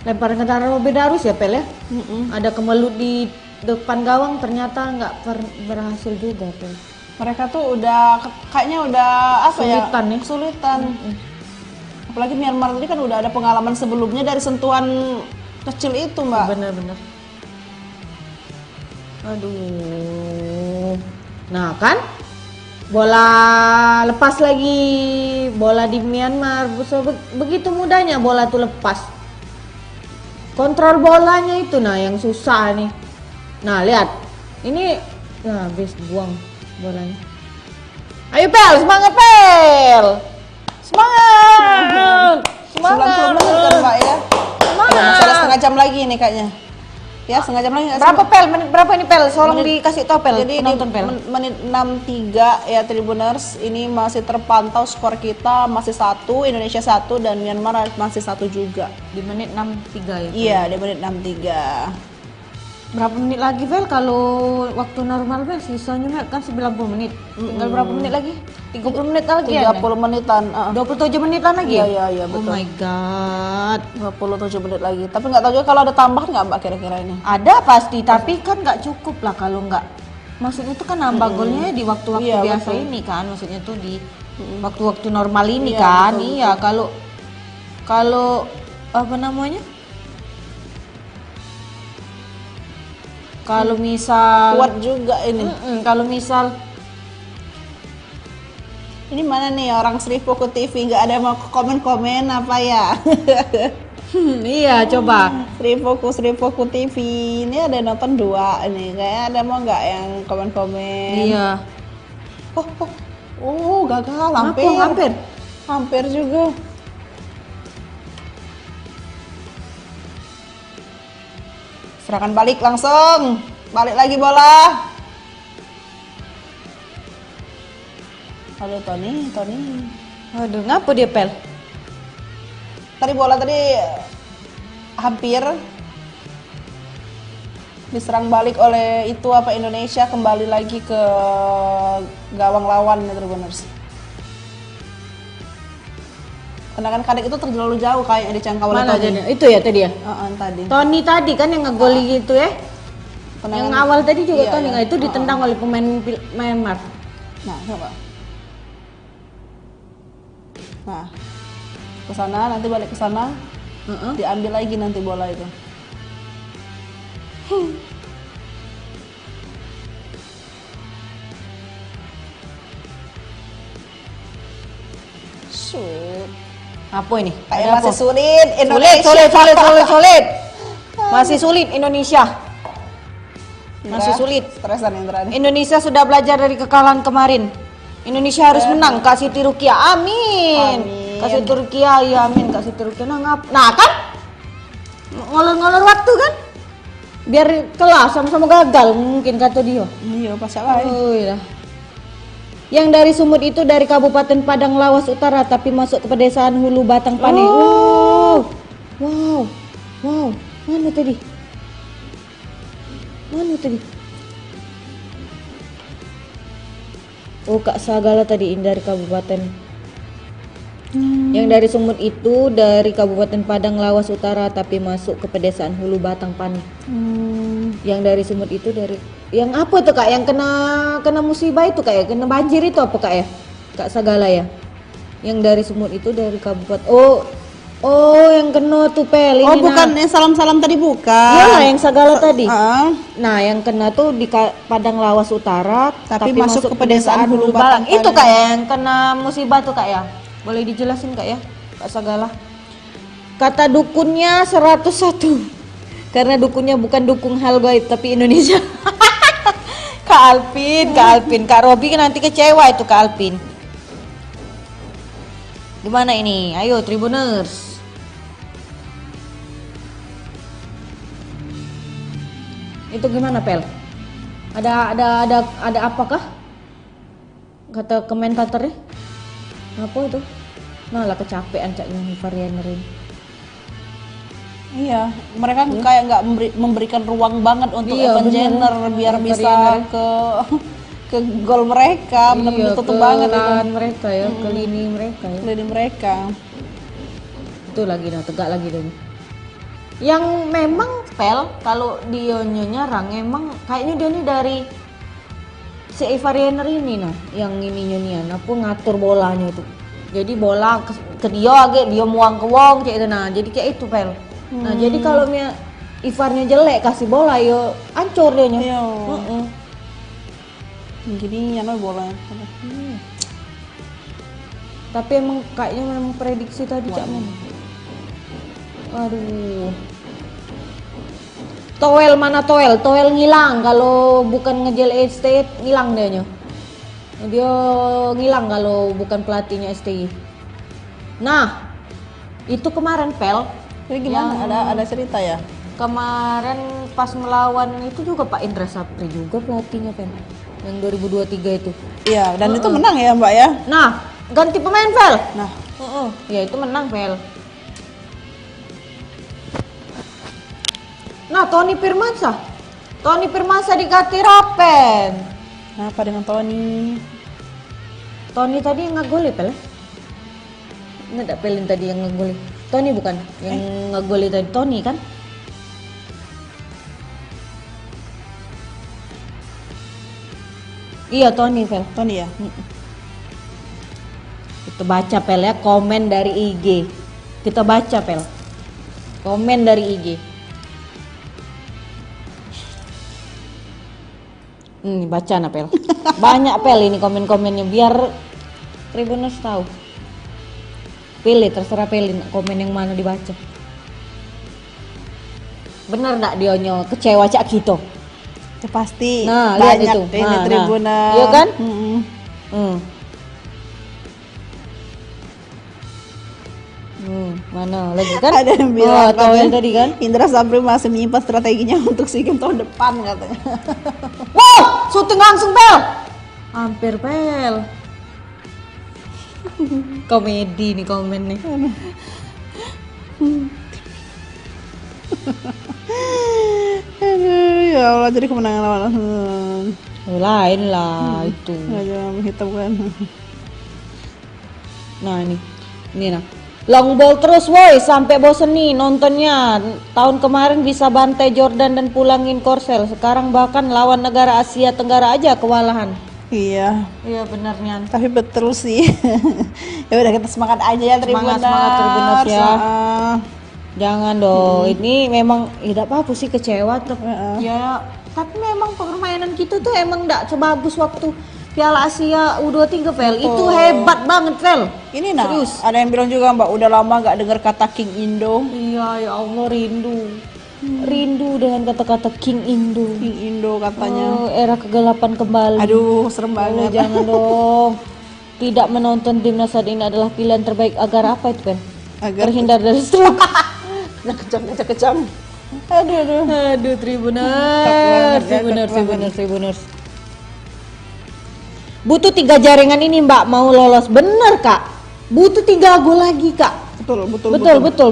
Lempar ke tanah Robi Darwis ya Pel ya? Ada kemelut di depan gawang, ternyata nggak berhasil juga Pel. Mereka tuh udah kayaknya udah apa Kesulitan ya? Kesulitan. Apalagi Myanmar tadi kan udah ada pengalaman sebelumnya dari sentuhan kecil itu, Mbak. Bener-bener. Aduh. Nah kan, bola lepas lagi, bola di Myanmar. Begitu mudahnya bola tuh lepas. Kontrol bolanya itu nah yang susah nih. Nah lihat, ini, nah habis buang bolanya. Ayo Pel, semangat Pel, semangat, 90 menit kan, Mbak ya. semangat. Masih ada setengah jam lagi nih kayaknya. Ya, setengah jam lagi nggak sih, Berapa Mbak? Pel? Menit berapa ini Pel? Tolong dikasih tau Pel. Jadi penonton di Pel. menit 63 ya Tribuners, ini masih terpantau skor kita masih 1, Indonesia 1 dan Myanmar masih 1 juga. Di menit 63 ya. Pel? Iya, di menit 63. Berapa menit lagi Vel kalau waktu normal Vel? Sisanya Vel kan 90 menit. Tinggal berapa menit lagi? 30 menit lagi ya? 30 menitan. 27 menitan lagi ya? Iya, Oh betul. my god. 27 menit lagi. Tapi nggak tahu juga kalau ada tambahan nggak Mbak kira-kira ini? Ada pasti, tapi kan nggak cukup lah kalau nggak. Maksudnya itu kan nambah golnya di waktu-waktu Iya, biasa betul. ini kan. Maksudnya tuh di waktu-waktu normal ini Iya, kan. betul, Iya, kalau apa namanya? Kalau misal Kuat juga ini. kalau misal Ini mana nih orang Sri Poko TV nggak ada yang mau komen-komen apa ya? iya coba. Sri Poko TV ini ada yang nonton 2 ini. Kayak ada mau nggak yang komen-komen? Iya. Gagal Hampir. Hampir juga. Serahkan balik langsung. Balik lagi bola. Halo Tony. Aduh, ngapa dia Pel? Tadi bola hampir diserang balik oleh Indonesia kembali lagi ke gawang lawan ya Tribuners. Tendangan Kadek itu terlalu jauh kayak dicangkau oleh Mana Tony. aja? Itu ya tadi ya? Tadi. Tony tadi kan yang ngegoli gitu ya? Yang awal tadi juga iya, Tony, iya. nggak itu ditendang oleh pemain Myanmar. Nah, coba. Nah, ke sana, nanti balik ke sana, diambil lagi nanti bola itu. Shoot. Apa ini? Kayak Ada masih apa? sulit Indonesia. Sulit. Masih sulit Indonesia. Masih sulit. Stresan yang terakhir. Indonesia sudah belajar dari kekalahan kemarin. Indonesia harus menang. Kak Siti Rukia, amin. Kak Siti Rukia, ya amin. Kak Siti Rukia, nah kan? Ngolor-ngolor waktu kan? Biar kelas sama-sama gagal mungkin kata dia. Iya, pas salah. Oh iya. Yang dari Sumut itu dari Kabupaten Padang Lawas Utara tapi masuk ke pedesaan Hulu Batang Pane. Oh. Wow. Mana tadi? Oh, Kak Sagala tadi dari Kabupaten. Yang dari Sumut itu dari Kabupaten Padang Lawas Utara tapi masuk ke pedesaan Hulu Batang Pane. Yang dari Sumut itu dari yang apa tuh Kak? Yang kena musibah itu Kak ya? Kena banjir itu apa Kak ya? Kak Sagala ya? Yang dari Sumut itu dari Kabupaten. Oh, yang kena tuh Pel ini. Oh, bukan yang salam-salam tadi bukan. Iyalah yang Sagala tadi. Ah. Nah, yang kena tuh di Padang Lawas Utara Tapi masuk ke pedesaan Hulu Batang. Batang Itu Pane. Kak ya yang kena musibah tuh Kak ya? Boleh dijelasin Kak ya? Kak Sagala. Kata dukunnya 101. Karena dukunnya bukan dukung hal gaib tapi Indonesia. Kak Alpin, Kak Robi kan nanti kecewa itu Kak Alpin. Gimana ini? Ayo Tribuners. Itu gimana Pel? Ada apakah? Kata komentatornya? Apa itu? Nah lah kecapean caknya Variener ini. Iya, mereka kayak nggak memberikan ruang banget untuk Iya, Evan bener. Jenner biar Evan bisa Jenner. ke gol mereka, benar-benar tutup banget itu. Lahan mereka ya, ke lini mereka ya. Dari mereka. Itu lagi nah tegak lagi deh. Yang memang Pel kalau dia nyerang emang kayaknya dia nih dari si Variener ini nah, yang ini nyonian apa ngatur bolanya itu. Jadi bola ke dia agak dia muang ke wong kayak itu nah. Jadi kayak itu Pel. Nah, jadi kalau Ivarnya jelek kasih bola yo hancur dia nya. Iya. Jadi yang bola. Tapi emang kayaknya memang prediksi tadi Cak Men. Aduh. Toel mana Toel? Toel ngilang kalau bukan ngejel STI ngilang dia nya. Dia ngilang kalau bukan pelatihnya STI. Nah, itu kemarin Pel. Jadi gimana? Ada cerita ya? Kemarin pas melawan itu juga Pak Indra Sapri juga pelatihnya Pel. Yang 2023 itu. Iya, dan itu menang ya Mbak ya? Nah, ganti pemain Pel. Nah, Ya itu menang Pel. Nah, Tony Firmansyah diganti Rapen. apa dengan Tony? Tony tadi yang ngegoli Pel. Nggak ada Pelin tadi yang ngegoli. Tony bukan yang ngegoli tadi Tony kan? Iya Tony Pel. Tony ya? Kita baca Pel ya komen dari IG. Kita baca Pel. Komen dari IG. Baca nah Pel. Banyak Pel ini komen-komennya biar Tribuners tahu. Pilih terserah pilih komen yang mana dibaca. Bener nggak dionyo kecewa cak gitu? Ya pasti. Nah, lihat banyak itu. ini Nah, Tribuners. iya kan? Mana lagi kan? Ada yang bilang tahu yang tadi kan? Indra Sapri masih menyimpan strateginya untuk SEA Games tahun depan katanya. Wow, syuting langsung Pel. Hampir Pel. Komedi nih komen nih. Aduh, ya Allah, jadi kemenangan lawan. Lain lah itu. Aja menghitam kan. Nah ini nah. Long ball terus woi sampai bosen nih nontonnya. Tahun kemarin bisa bantai Jordan dan pulangin Korsel. Sekarang bahkan lawan negara Asia Tenggara aja kewalahan. Iya. Iya benar Nian. Tapi betul sih. Ya udah kita semangat aja ya Tribuners. Semangat Tribuners ya. Ah. Jangan dong. Ini memang tidak apa-apa sih kecewa tuh. Ya, tapi memang permainan kita tuh emang enggak sebagus waktu Piala Asia U23 Vel. Itu hebat banget Vel. Ini nah, Serius. ada yang bilang juga Mbak udah lama nggak dengar kata King Indo. Iya ya Allah rindu. Rindu dengan kata-kata King Indo. King Indo katanya. Oh, era kegelapan kembali. Aduh, serem Allah, banget. jangan dong. Tidak menonton timnas saat ini adalah pilihan terbaik agar apa itu Vel? Agar Terhindar dari stroke. kejam. Aduh. Tribuners. Takut banget. Tribuners. Butuh 3 jaringan ini Mbak mau lolos. Bener Kak. Butuh 3 gol lagi Kak. Betul.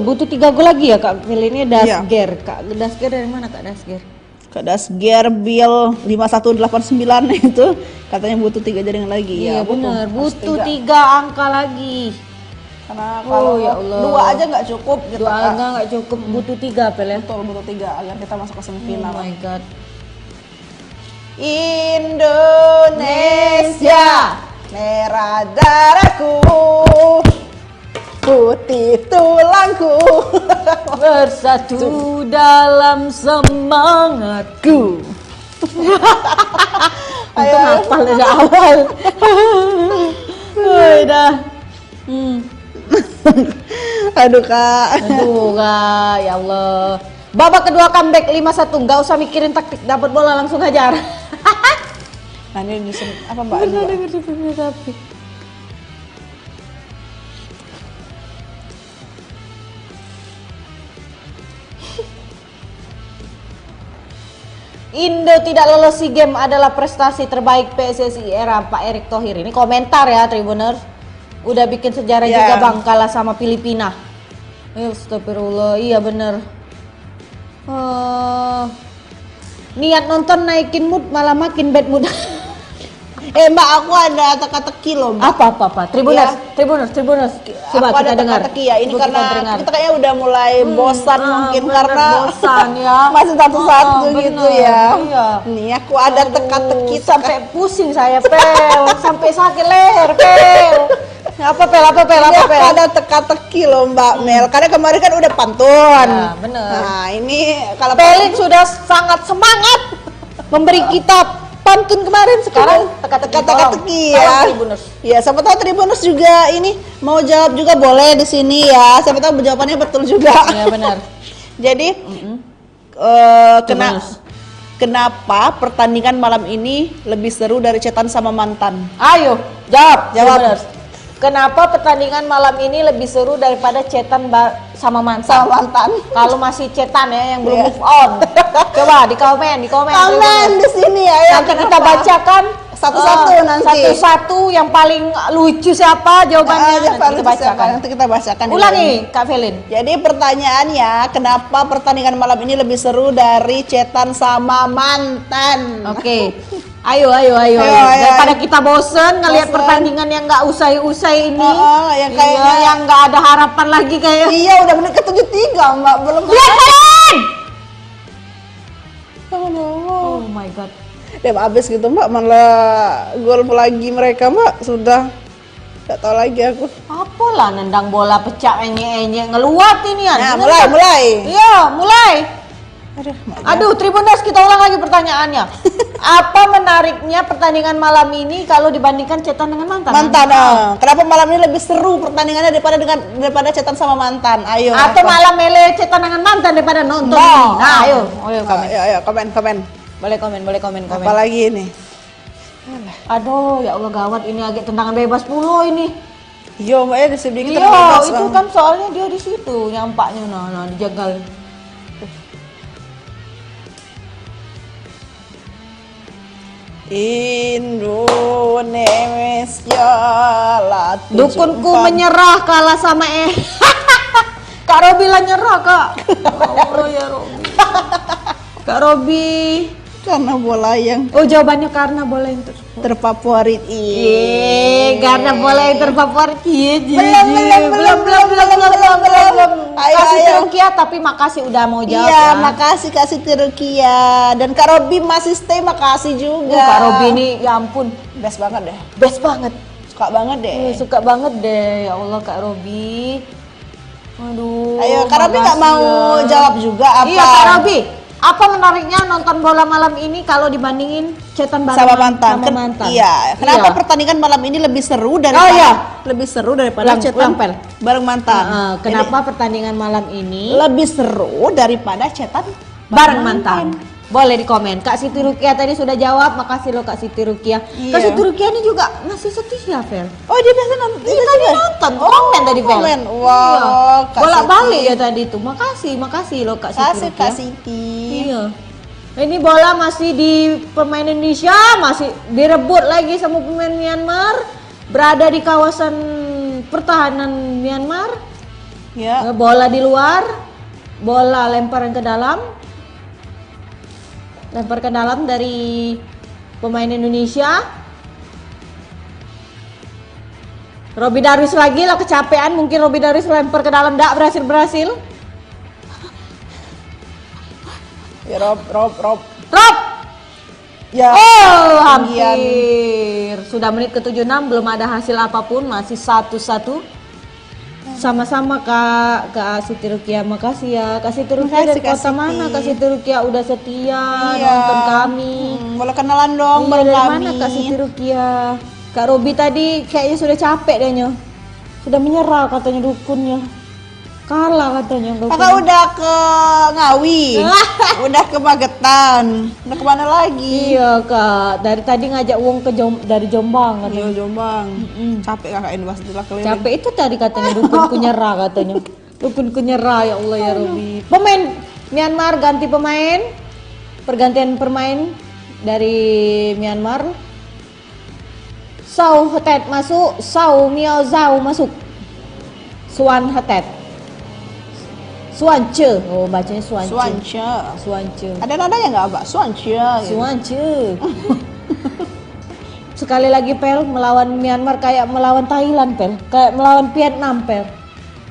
Butuh 3 gol lagi ya Kak. Pilihnya Dasger Kak. Dasger dari mana Kak Dasger? Kak Dasger Bill 5189 itu katanya butuh 3 jaringan lagi. Iya Ya, bener. harus Butuh 3. 3 angka lagi. Karena kalau ya Allah. 2 aja nggak cukup gitu 2 Kak. angka nggak cukup. Butuh 3 Pel ya. Betul, butuh 3 agar kita masuk ke Oh semifinal. my god. Indonesia, merah darahku, putih tulangku, Bersatu dalam semangatku. Itu hafal dari awal. Udah. Aduh Kak. Aduh Kak, ya Allah. Babak kedua comeback 5-1, nggak usah mikirin taktik, dapat bola langsung hajar. Nah ini apa Mbak? Ini, Mbak? Dengar punya tapi. Indo tidak lolos SEA Games adalah prestasi terbaik PSSI era Pak Erick Thohir. Ini komentar ya Tribuners. Udah bikin sejarah juga Bang kalah sama Filipina. Astagfirullah, iya bener. Niat nonton naikin mood malah makin bad mood. Mbak aku ada teka-teki loh Mbak. Apa? Tribuners. Coba Aku kita ada dengar. teka-teki ya. Ini Coba karena dengar. kita kayaknya udah mulai bosan mungkin bener, karena bosan ya. masih satu-satu gitu bener, ya. Iya. Nih aku ada teka-teki Sampai pusing saya Pel, sampai sakit leher Pel. Apa Pel? Ini aku ada teka-teki loh Mbak Mel. Karena kemarin kan udah pantun. Ya, bener. Nah ini kalau Pelin sudah sangat semangat memberi kita pantun kemarin, sekarang teka-teki ya. Tribuners. Ya, siapa tahu Tribuners juga ini mau jawab juga boleh di sini ya. Siapa tahu jawabannya betul juga. Ya benar. Jadi kenapa pertandingan malam ini lebih seru dari cetan sama mantan? Ayo, jawab. Tribuners. Kenapa pertandingan malam ini lebih seru daripada cetan sama mantan? Kalau masih cetan ya yang belum move on. Coba di komen. Komen di sini ya. Nanti kita bacakan satu-satu nanti. Satu-satu yang paling lucu siapa jawabannya. Nanti kita bacakan. Ulangi Kak Felin. Jadi pertanyaannya, kenapa pertandingan malam ini lebih seru dari cetan sama mantan? Oke. Ayo. Daripada kita bosen ngelihat pertandingan yang nggak usai-usai ini. Yang kayaknya yang nggak ada harapan lagi kayak. Iya, udah menit ke-73 Mbak, belum. Lihat kalian! Oh my god. Udah habis gitu Mbak, malah gol lagi mereka Mbak, sudah nggak tahu lagi aku. Apalah nendang bola pecah enye ngeluat ini ya. Nah, mulai. Iya, mulai. Aduh, Tribuners, kita ulang lagi pertanyaannya. Apa menariknya pertandingan malam ini kalau dibandingkan cetan dengan mantan? Kenapa malam ini lebih seru pertandingannya daripada cetan sama mantan? Ayo. Atau malam mele cetan dengan mantan daripada nonton ini? Nah, ayo komen. Ayo, komen. Boleh komen. Apalagi ini? Aduh, ya Allah gawat, ini agak tendangan bebas puluh ini. Iya, Mbak ya sedikit Iya, itu kan soalnya dia di situ nyampaknya nah dijagal. Indonesia lah. Dukunku menyerah kalah sama Kak Robi lah nyerah Kak. Allah ya Robi. Kak Robi Karena bola yang Oh, jawabannya karena bola yang terfavorit. karena bola yang terfavorit. Belum. Ayo, Kasih ayo. Turkia, tapi makasih udah mau jawab Iya, ya. makasih kasih Turkia. Dan Kak Robi masih stay, makasih juga. Kak Robi ini, ya ampun, best banget deh. best banget. Suka banget deh. Suka banget deh, ya Allah Kak Robi. Aduh. Ayo, Kak Robi nggak makasih mau ya. jawab juga apa? Iya, Kak Robi. Apa menariknya nonton bola malam ini kalau dibandingin cetan bareng Sama mantan. sama mantan? Iya. Kenapa Iya. pertandingan malam ini lebih seru daripada iya. lebih seru daripada Ulang, cetan Pel. bareng mantan? Kenapa pertandingan malam ini Lebih seru daripada cetan bareng mantan? Boleh di komen. Kak Siti Rukia tadi sudah jawab. Makasih loh Kak Siti Rukia. Iya. Kak Siti Rukia ini juga masih setia, Fel. Oh, dia biasa nonton. Dia tadi nonton, komen tadi, Fel. Komen. Wow. Iya. Kak Bolak-balik Siti. ya tadi tuh. Makasih loh Kak Siti Kasih Rukia. Kak Siti. Iya. Ini bola masih di pemain Indonesia, masih direbut lagi sama pemain Myanmar. Berada di kawasan pertahanan Myanmar. Ya. Bola di luar, bola lemparan ke dalam. Lempar ke dalam dari pemain Indonesia. Robi Darwis lagi lah, kecapean mungkin Robi Darwis lempar ke dalam, enggak berhasil. Ya, Rob. Rob! Ya. Oh, ketinggian. hampir. Sudah menit ke-76, belum ada hasil apapun, masih 1-1. Sama-sama Kak Siti Rukia, makasih ya. Kak Siti Rukia dari Makasih, Kak kota Siti. mana? Kak Siti Rukia udah setia Iya. nonton kami. Boleh kenalan dong Iya, bareng dari kami. mana Kak Siti Rukia? Kak Robi tadi kayaknya sudah capek deh nyo. Sudah menyerah katanya dukunnya. Kalah katanya dukunnya. Kakak udah ke Ngawi, udah ke Magetan, udah kemana lagi? Iya Kak, dari tadi ngajak uang dari Jombang katanya. Iya, Jombang. Capek kakak ini pasti lah keliling. Capek itu tadi katanya dukunku nyerah katanya. Dukunku nyerah, ya Allah ya Robi. Pemain Myanmar ganti pemain. Pergantian pemain dari Myanmar. Sau Hetet masuk, Sau Miao Zhao masuk. Suan Hetet. Suance. Oh, bacanya Suance. Suance. Suance. Ada nadanya nggak, Mbak? Suance. Gitu. Suance. Sekali lagi Pel melawan Myanmar kayak melawan Thailand, Pel. Kayak melawan Vietnam, Pel.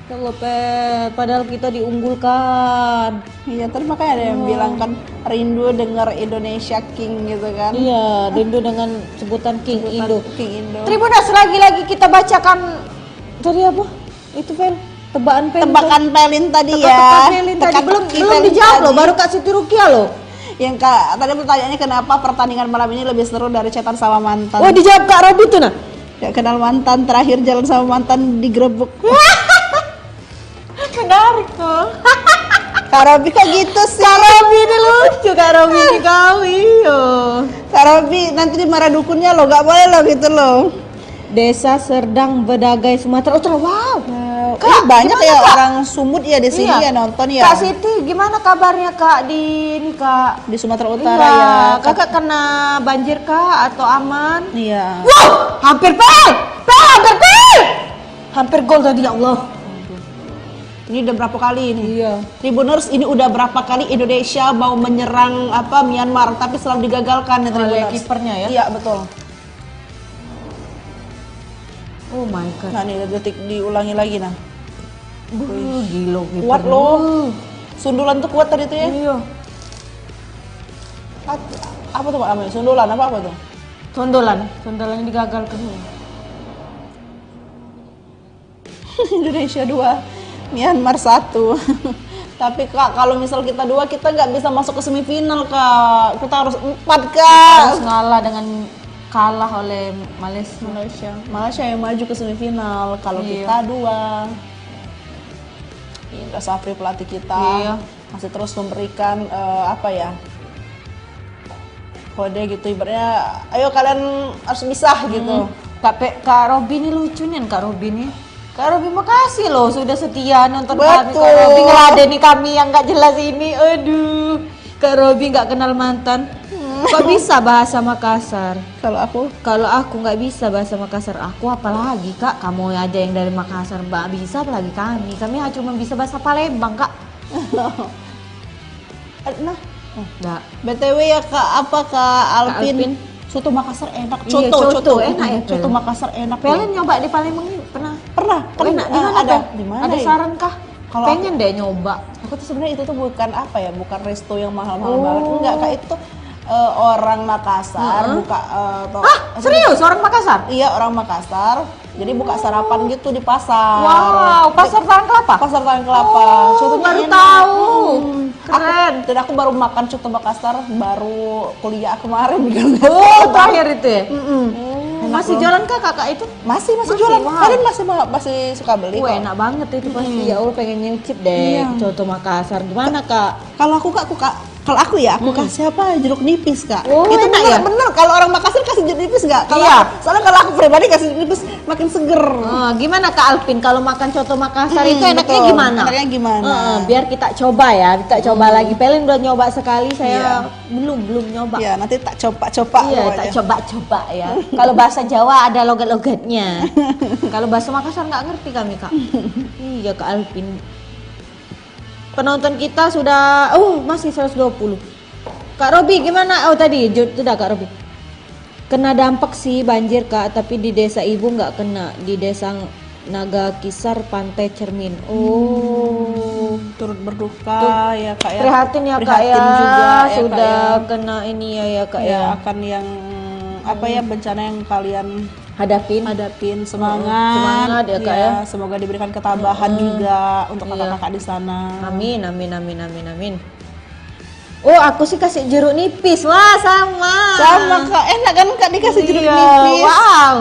Ya Allah, Pel. Padahal kita diunggulkan. Iya, tadi makanya ada yang bilang kan rindu dengar Indonesia King gitu kan. Iya, rindu dengan sebutan King Indo. King Indo. Tribunas lagi-lagi kita bacakan tadi apa? Itu Pel. Tebakan Pelin tadi ya. Teka-teka Pelin tadi Teka-teki belum Pelin dijawab tadi. loh, baru Kak Siti Rukia loh. Yang tadi pertanyaannya kenapa pertandingan malam ini lebih seru dari cetan sama mantan? Oh, dijawab Kak Robi tuh nah. Ya, kenal mantan, terakhir jalan sama mantan digerebek. Menarik tuh. Kak Robi kok gitu sih? Kak Robi ini lucu, Kak Robi ini kau iyo. Kak Robi nanti dimarah dukunnya lo, gak boleh lo gitu lo. Desa Serdang Bedagai Sumatera Utara. Wow. Kak, banyak gimana, ya Kak? orang Sumut ya di sini Iya. ya nonton ya. Kak Siti, gimana kabarnya Kak di ini Kak? Di Sumatera Utara Iya, ya. Kakak kena banjir Kak atau aman? Iya. Wow, hampir Pel, hampir Pel. Hampir gol tadi ya Allah. Ini udah berapa kali ini? Iya. Tribuners, ini udah berapa kali Indonesia mau menyerang Myanmar tapi selalu digagalkan ya Oleh Tribuners. kipernya ya? Iya, betul. Oh my god. Nah, nih detik diulangi lagi nah. Gila kiper. Kuat loh. Sundulan tuh kuat tadi tuh ya. Iya. Apa tuh Pak namanya? Sundulan apa tuh? Sondolan digagalkan. Indonesia 2, Myanmar 1. Tapi Kak, kalau misal kita 2, kita nggak bisa masuk ke semifinal Kak. Kita harus 4 Kak. Harus ngalah dengan kalah oleh Malaysia. Malaysia yang maju ke semifinal. Kalau Iya. kita 2. Indra Safri pelatih kita Iya. masih terus memberikan kode gitu, ibaratnya ayo kalian harus bisa gitu. Kak Robi ini lucu nih Kak Robi nih. Kak Robi makasih loh sudah setia nonton kami. Betul. Kak Robi ngeladeni kami yang nggak jelas ini. Aduh, Kak Robi nggak kenal mantan. Kok bisa bahasa Makassar? Kalau aku nggak bisa bahasa Makassar, aku apalagi Kak? Kamu aja yang dari Makassar mbak bisa, apalagi kami. Kami cuma bisa bahasa Palembang Kak. nah Enggak. BTW ya Kak, apa Kak Alvin? Alvin. Soto Makassar enak. Iya, coto enak ya, Soto Pel. Makassar enak. Pelen nyoba di Palembang ini pernah? Pernah? Oh, enak. Di mana ada? Pel? Di mana? Ada ya? saran kah? Kalau Pengen deh nyoba. Aku tuh sebenarnya itu tuh bukan apa ya, bukan resto yang mahal-mahal Oh. banget. Enggak, Kak, itu orang Makassar buka Serius orang Makassar? Iya, orang Makassar. Jadi buka sarapan gitu di pasar. Wow, pasar Tanah Kelapa. Pasar Tanah Kelapa. Sotonya baru enak. tahu. Keren. Dan aku baru makan soto Makassar baru kuliah kemarin. Oh, terakhir itu ya? Enak Masih loh. jualan kah kakak itu? Masih Masih, jualan. wow. Kalian masih suka beli Wah, kok. enak banget itu pasti. Ya Allah, pengen nyicip deh Iya. coto Makassar. Gimana kak? Kalau aku Kak, kalau aku ya, aku kasih apa? Jeruk nipis Kak. Oh, itu enak bener, ya? bener. Kalau orang Makassar kasih jeruk nipis nggak? Kalau Iya. soalnya kalau aku pribadi kasih jeruk nipis makin seger. Oh, gimana kak Alvin? Kalau makan coto Makassar itu enaknya betul. gimana? Enaknya gimana? Biar kita coba ya, kita coba lagi. Pelin udah nyoba sekali, saya belum nyoba. Ya, nanti tak coba-coba. Iya, pokoknya. tak coba-coba ya. Kalau bahasa Jawa ada logat-logatnya. Kalau bahasa Makassar nggak ngerti kami kak. Iya kak Alvin. Penonton kita sudah, masih 120. Kak Robi gimana? Oh tadi sudah Kak Robi. Kena dampak sih banjir kak, tapi di desa ibu nggak kena. Di desa Naga Kisar Pantai Cermin. Oh. Turut berduka ya Kak ya. Prihatin ya kak Prihatin ya. juga ya, Sudah Kak, ya. kena ini ya kak Ya, ya. akan yang apa ya, bencana yang kalian Hadapin. semangat. Semangat ya, Kak, ya. Semoga diberikan ketabahan juga untuk Iya. kakak-kakak di sana. Amin, amin, amin, amin, amin. Oh, aku sih kasih jeruk nipis. Wah, sama. Sama Kak, enak kan Kak dikasih jeruk Iya, nipis. Wow.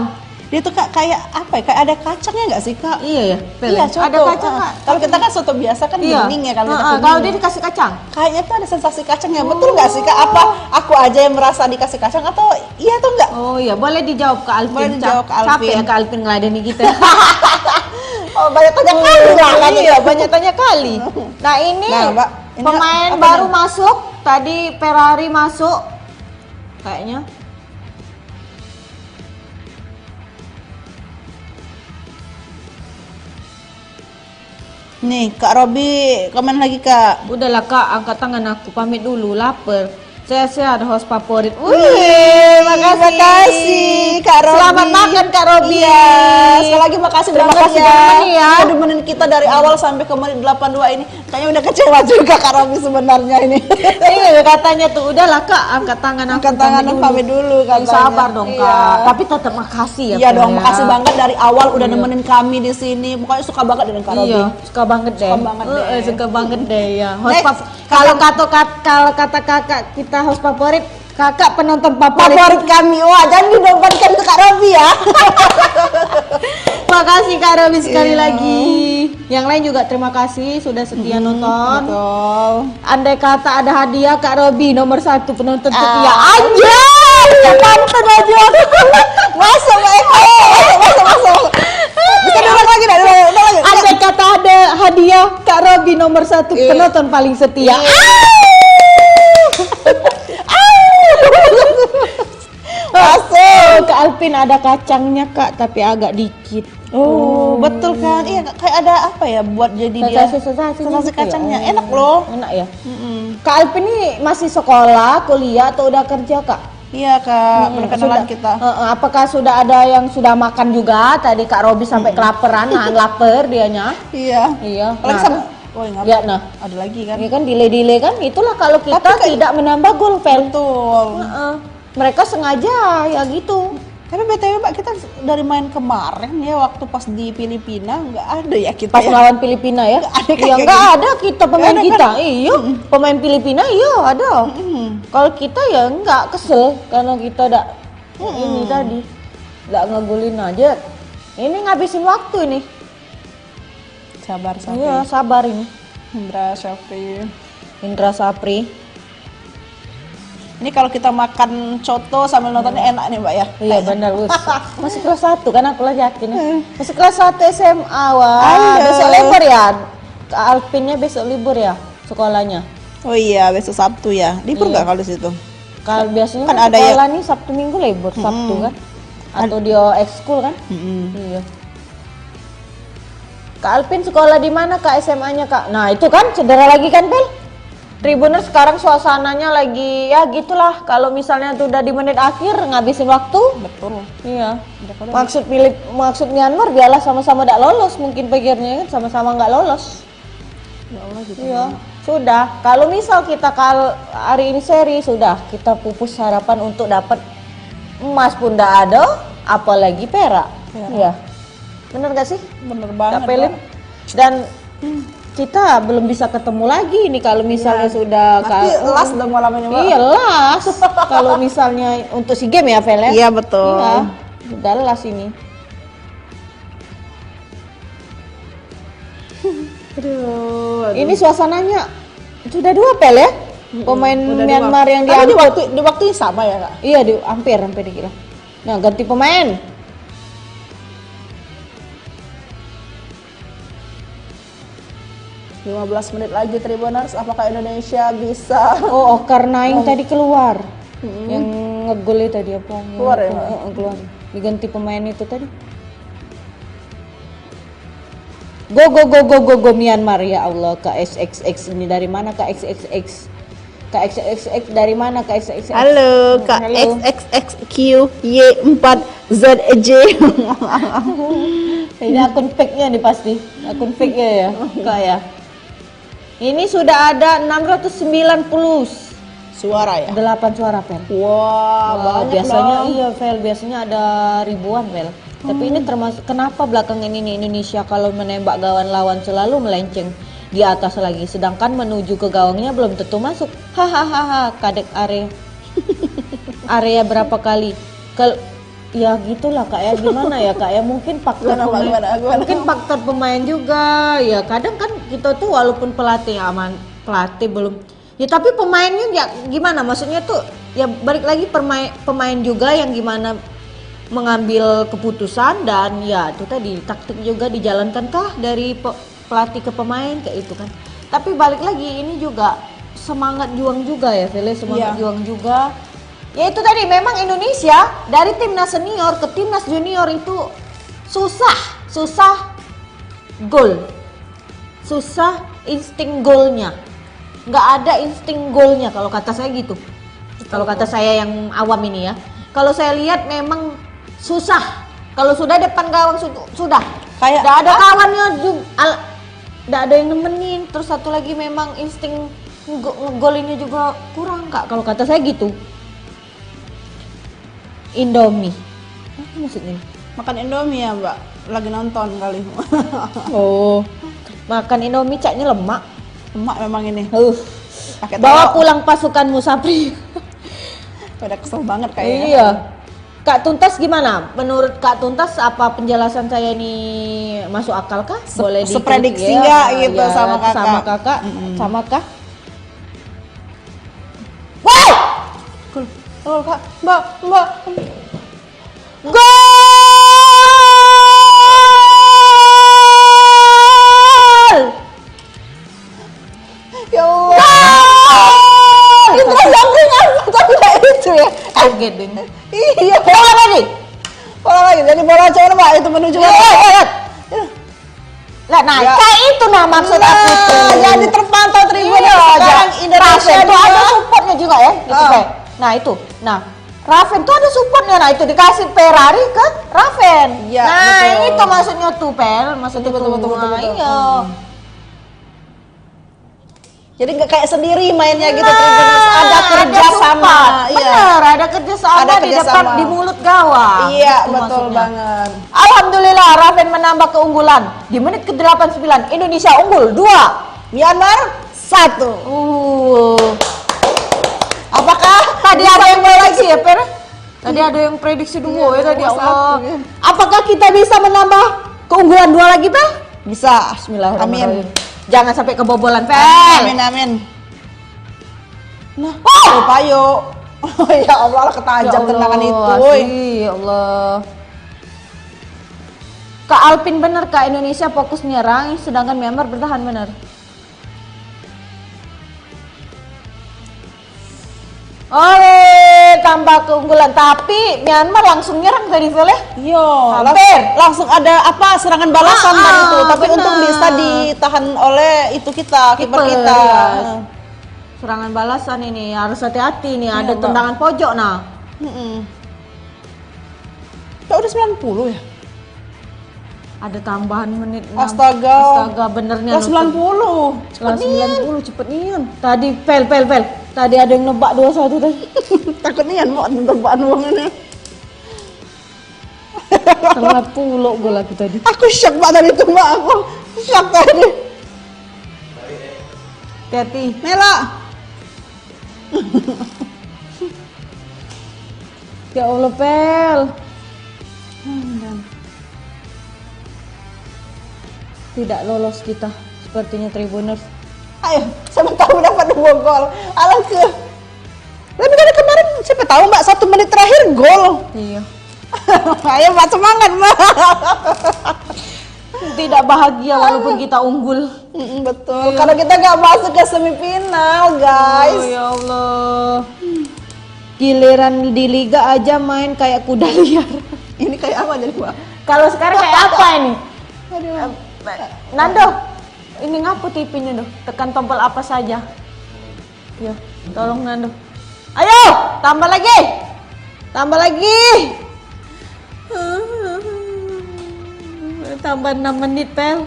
Dia tuh Kak kayak apa ya? Kayak ada kacangnya nggak sih Kak? Iya ya. Iya, coto. Ada kacang kak. Kalau kita kan soto biasa kan Iya. bening ya, kalau kita Kalau kuning. dia dikasih kacang. Kayaknya tuh ada sensasi kacangnya, betul nggak sih Kak? Apa aku aja yang merasa dikasih kacang atau iya atau enggak? Oh iya, boleh dijawab ke Alvin. Boleh dijawab ke Alvin. Capek ya ke Alvin ngeladeni kita. Oh, banyak tanya kali lah. Iya, banyak tanya kali. Nah ini, Nah, Mbak, ini pemain apa baru nih? masuk. Tadi Ferrari masuk. Kayaknya. Nih, Kak Robi, komen lagi Kak. Udahlah kak, angkat tangan aku. Pamit dulu, lapar. Saya ada host favorit. Wih, makasih Kak Robi. Selamat makan Kak Robi. Iya, sekali lagi makasih Terima banget kasih ya. udah nemenin ya. Udah nemenin kita dari awal sampai ke menit 82 ini. Kayaknya udah kecewa juga Kak Robi sebenarnya ini. Iya katanya tuh, udahlah kak, angkat tangan aku. Angkat tangan pamit dulu katanya. Sabar dong Iya. kak. Tapi tetap makasih ya. Iya Pel, dong, ya. makasih banget dari awal udah nemenin kami di sini. Pokoknya suka banget dengan Kak Robi. Iya, suka banget deh. Suka banget deh. Suka banget deh ya. Host Next, kalau kata kakak kita host favorit, kakak penonton favorit. Favorit kami, wah jangan dibebankan ke Kak Robi ya. Makasih Kak Robi sekali Iya. lagi. Yang lain juga terima kasih sudah setia nonton. Betul. Andai kata ada hadiah Kak Robi nomor 1 penonton setia. Anjay, mantan aja. Masuk Mbak Eko. Masuk. Bisa diulang lagi dah, ulang lagi. Andai kata ada hadiah Kak Robi nomor 1 penonton paling setia. Masuk. Kak Alvin ada kacangnya Kak, tapi agak dikit. Oh, betul kan? Iya, kayak ada apa ya buat jadi dia Sensasi sensasi gitu ya? kacangnya. Oh. Enak loh. Enak ya. Kak Alvin ini masih sekolah, kuliah atau udah kerja Kak? Iya Kak, perkenalan kita. Apakah sudah ada yang sudah makan juga? Tadi Kak Robi sampai kelaparan, nah lapar dianya. Iya. Iya. Apalagi Nah, sama. Oh, enggak. ya nah, Ada lagi kan? ini kan delay kan, itulah kalau kita Tapi tidak menambah gol Pel. Betul. Mereka sengaja ya gitu. Tapi BTW Mbak, kita dari main kemarin ya waktu pas di Filipina nggak ada ya kita Pas ya. lawan Filipina ya. Nggak ada Ya kayak enggak gini. ada kita pemain Nggak ada, kita. Iya, pemain Filipina iya ada. Kalau kita ya enggak kesel karena kita ada ini tadi. Enggak ngegolin aja. Ini ngabisin waktu ini. Sabar Iya, sabar ini. Indra Syafri. Indra Sapri. Ini kalau kita makan coto sambil nontonnya enak nih Mbak ya. Iya benar, Bus. Masih kelas 1 kan aku lagi yakin. Ya. Masih kelas 1 SMA. Wah, Aduh. besok libur ya. Kak Alvinnya besok libur ya sekolahnya. Oh iya, besok Sabtu ya. Libur Iya. nggak kalau di situ? Kalau biasanya Kan kan ada ya- sekolah nih Sabtu Minggu libur, Sabtu kan. Atau dia ekskul kan? Iya. Kak Alvin sekolah di mana Kak SMA-nya Kak? Nah itu kan cedera lagi kan Pel? Tribuners sekarang suasananya lagi ya gitulah. Kalau misalnya tuh udah di menit akhir ngabisin waktu. Betul. Iya. Maksud Myanmar biarlah sama-sama tidak lolos mungkin pikirnya kan sama-sama nggak lolos. Ya Allah gitu. Iya. Sudah. Kalau misal kita hari ini seri sudah kita pupus harapan untuk dapat emas pun tidak ada, apalagi perak. Iya. Bener gak sih? Bener banget. Kak Pelin? Dan kita belum bisa ketemu lagi nih kalau misalnya sudah las dong malam ini, Mbak. Iya, las. Kalau misalnya untuk SEA Games ya, Vel ya? Iya, betul. Iya, sudah las ini. Aduh. Ini suasananya sudah 2 Pel ya? Pemain Udah Myanmar dua. yang Tapi diangkat. di waktu yang sama ya, Kak? Iya, hampir dikira. Nah, ganti pemain. Lima 15 menit lagi Tribuners, apakah Indonesia bisa? Oh, Karnaing tadi keluar. Yang ngegol itu tadi apa? Keluar ya, Mbak? Keluar. Diganti pemain itu tadi. Go Myanmar ya Allah. KXXX ini dari mana KXXX? KXXX dari mana KXXX? Halo, Kak Halo. XXXQY4ZJ. Ini akun fake-nya nih pasti. Akun fake-nya ya, Kak ya. Ini sudah ada 690 Suara ya? 8 suara, Pel. Wah, banyak biasanya dong. iya, Vel. Biasanya ada ribuan, Vel. Tapi ini termasuk kenapa belakangan ini Indonesia kalau menembak gawang lawan selalu melenceng di atas lagi, sedangkan menuju ke gawangnya belum tentu masuk. Hahaha, kadek area berapa kali? Ya gitulah Kak ya, gimana ya Kak ya, mungkin faktor Gimana? mungkin faktor pemain juga ya. Kadang kan kita tuh walaupun pelatih belum ya, tapi pemainnya ya gimana, maksudnya tuh ya balik lagi pemain juga yang gimana mengambil keputusan, dan ya itu tadi taktik juga dijalankankah dari pelatih ke pemain kayak itu kan. Tapi balik lagi ini juga semangat juang juga ya Vele, semangat juang juga. Ya itu tadi, memang Indonesia dari timnas senior ke timnas junior itu susah gol, susah insting golnya, nggak ada insting golnya kalau kata saya gitu. Kalau kata saya yang awam ini ya, kalau saya lihat memang susah. Kalau sudah depan gawang sudah Kayak nggak ada kawannya juga, nggak ada yang nemenin. Terus satu lagi memang insting ngegolinnya juga kurang Kak, kalau kata saya gitu. Indomie. Apa maksudnya? Makan Indomie ya, Mbak? Lagi nonton kali. Oh, makan Indomie caknya lemak. Emak memang ini. Pakai Bawa telur. pulang pasukanmu Sapri. Pada kesel banget kayaknya. Iya. Kak Tuntas gimana? Menurut Kak Tuntas apa penjelasan saya ini masuk akal kah? Boleh seprediksi dikritik nggak gitu sama Kakak? Sama Kakak? Sama kah? Oh, Kak, Mbak. Gol! Ya Allah. Itu sampingan tapi nggak itu ya. Kaget deh. Iya. Bola lagi. Bola lagi. Jadi bola cowok Mbak itu menuju Lihat. Lah, nah, Ya. kayak itu nah maksud aku tuh. Jadi terpantau Tribun Iya, sekarang Indonesia Raven tuh juga. ada supportnya juga ya. Gitu, Pe. Nah itu, Raven tuh ada supportnya. Nah itu dikasih Ferrari ke Raven. Iya, Nah betul. itu maksudnya tuh Pel, maksudnya Betul. Nah, iya. Jadi nggak kayak sendiri mainnya gitu Nah, Tribuners. Ada kerja sama. support. Bener, ada kerjasama Ada di depan kerjasama. di mulut gawang. Iya, Itu betul maksudnya. banget. Alhamdulillah Raven menambah keunggulan di menit ke-89. Indonesia unggul 2. Myanmar 1. Apakah tadi ada yang prediksi ya, Per? Tadi ada yang prediksi dua ya tadi, Allah. satu, ya. Apakah kita bisa menambah keunggulan 2 lagi, Per? Bisa. Bismillahirrahmanirrahim. Amin. Jangan sampai kebobolan, Per. Amin. Nah, Payo. Oh ya Allah, ketajam tendangan itu. Woi. Ya Allah. Kak Alpin bener, Kak, Indonesia fokus nyerang sedangkan Myanmar bertahan, bener. Tambah keunggulan, tapi Myanmar langsung nyerang tadi, Fel ya? Iya, Hampir. langsung ada serangan balasan tadi itu, tapi benar. untung bisa ditahan oleh itu kiper kita. Iya. serangan balasan ini harus hati-hati nih. Ada Mbak. tendangan pojok nah. Kok udah 90 ya? Ada tambahan menit. Astaga. Astaga, benernya. Kelas 90. Kelas 90 cepet nian. Tadi pel. Tadi ada yang nebak 2-1 tadi. Takut nian mau terbaan uang ini. Terlalu pulok gol aku tadi. Aku shock banget tadi itu Mbak, aku shock tadi. Hati-hati. Mela. Ya Allah, Pel. Tidak lolos kita. Sepertinya Tribuners. Ayo, siapa tahu dapat 2 gol. Alang ke. Tapi kan kemarin siapa tahu Mbak 1 menit terakhir gol. Iya. Ayo Mbak semangat Mbak. Tidak bahagia walaupun kita unggul. Betul. Karena kita nggak masuk ke semifinal guys. Oh ya Allah. Giliran di liga aja main kayak kuda liar. Ini kayak apa jadi Mbak? Kalau sekarang kayak apa ini? Aduh. Nando, ini ngapu TV-nya, tekan tombol apa saja. Ya, tolong Nando. Ayo, tambah lagi. Tambah lagi. Tambah 6 menit, Pel.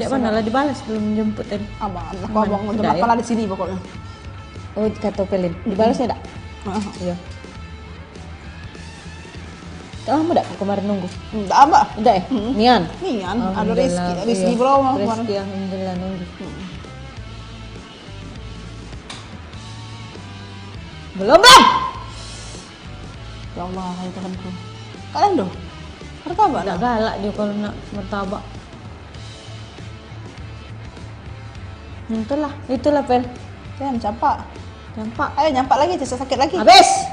Dek mana lah dibalas belum jemput tadi. Aman, aku Aman. abang untuk Udah, ya? makan di sini pokoknya. Oh, kata Pelin. Dibalasnya enggak? Iya. Lama enggak kemarin nunggu? Enggak Mbak. Udah ya? Nian. Nian, ada Alhamdulillah. Rizky Iya. bro Rizky, alhamdulillah nunggu. Belum. Ya Allah, ya Tuhanku. Kalian dong. Martabak Enggak dah. galak dia kalau nak martabak. Itulah Pel. Jangan campak. Nampak. Ayo nyampak lagi, cesa sakit lagi. Habis.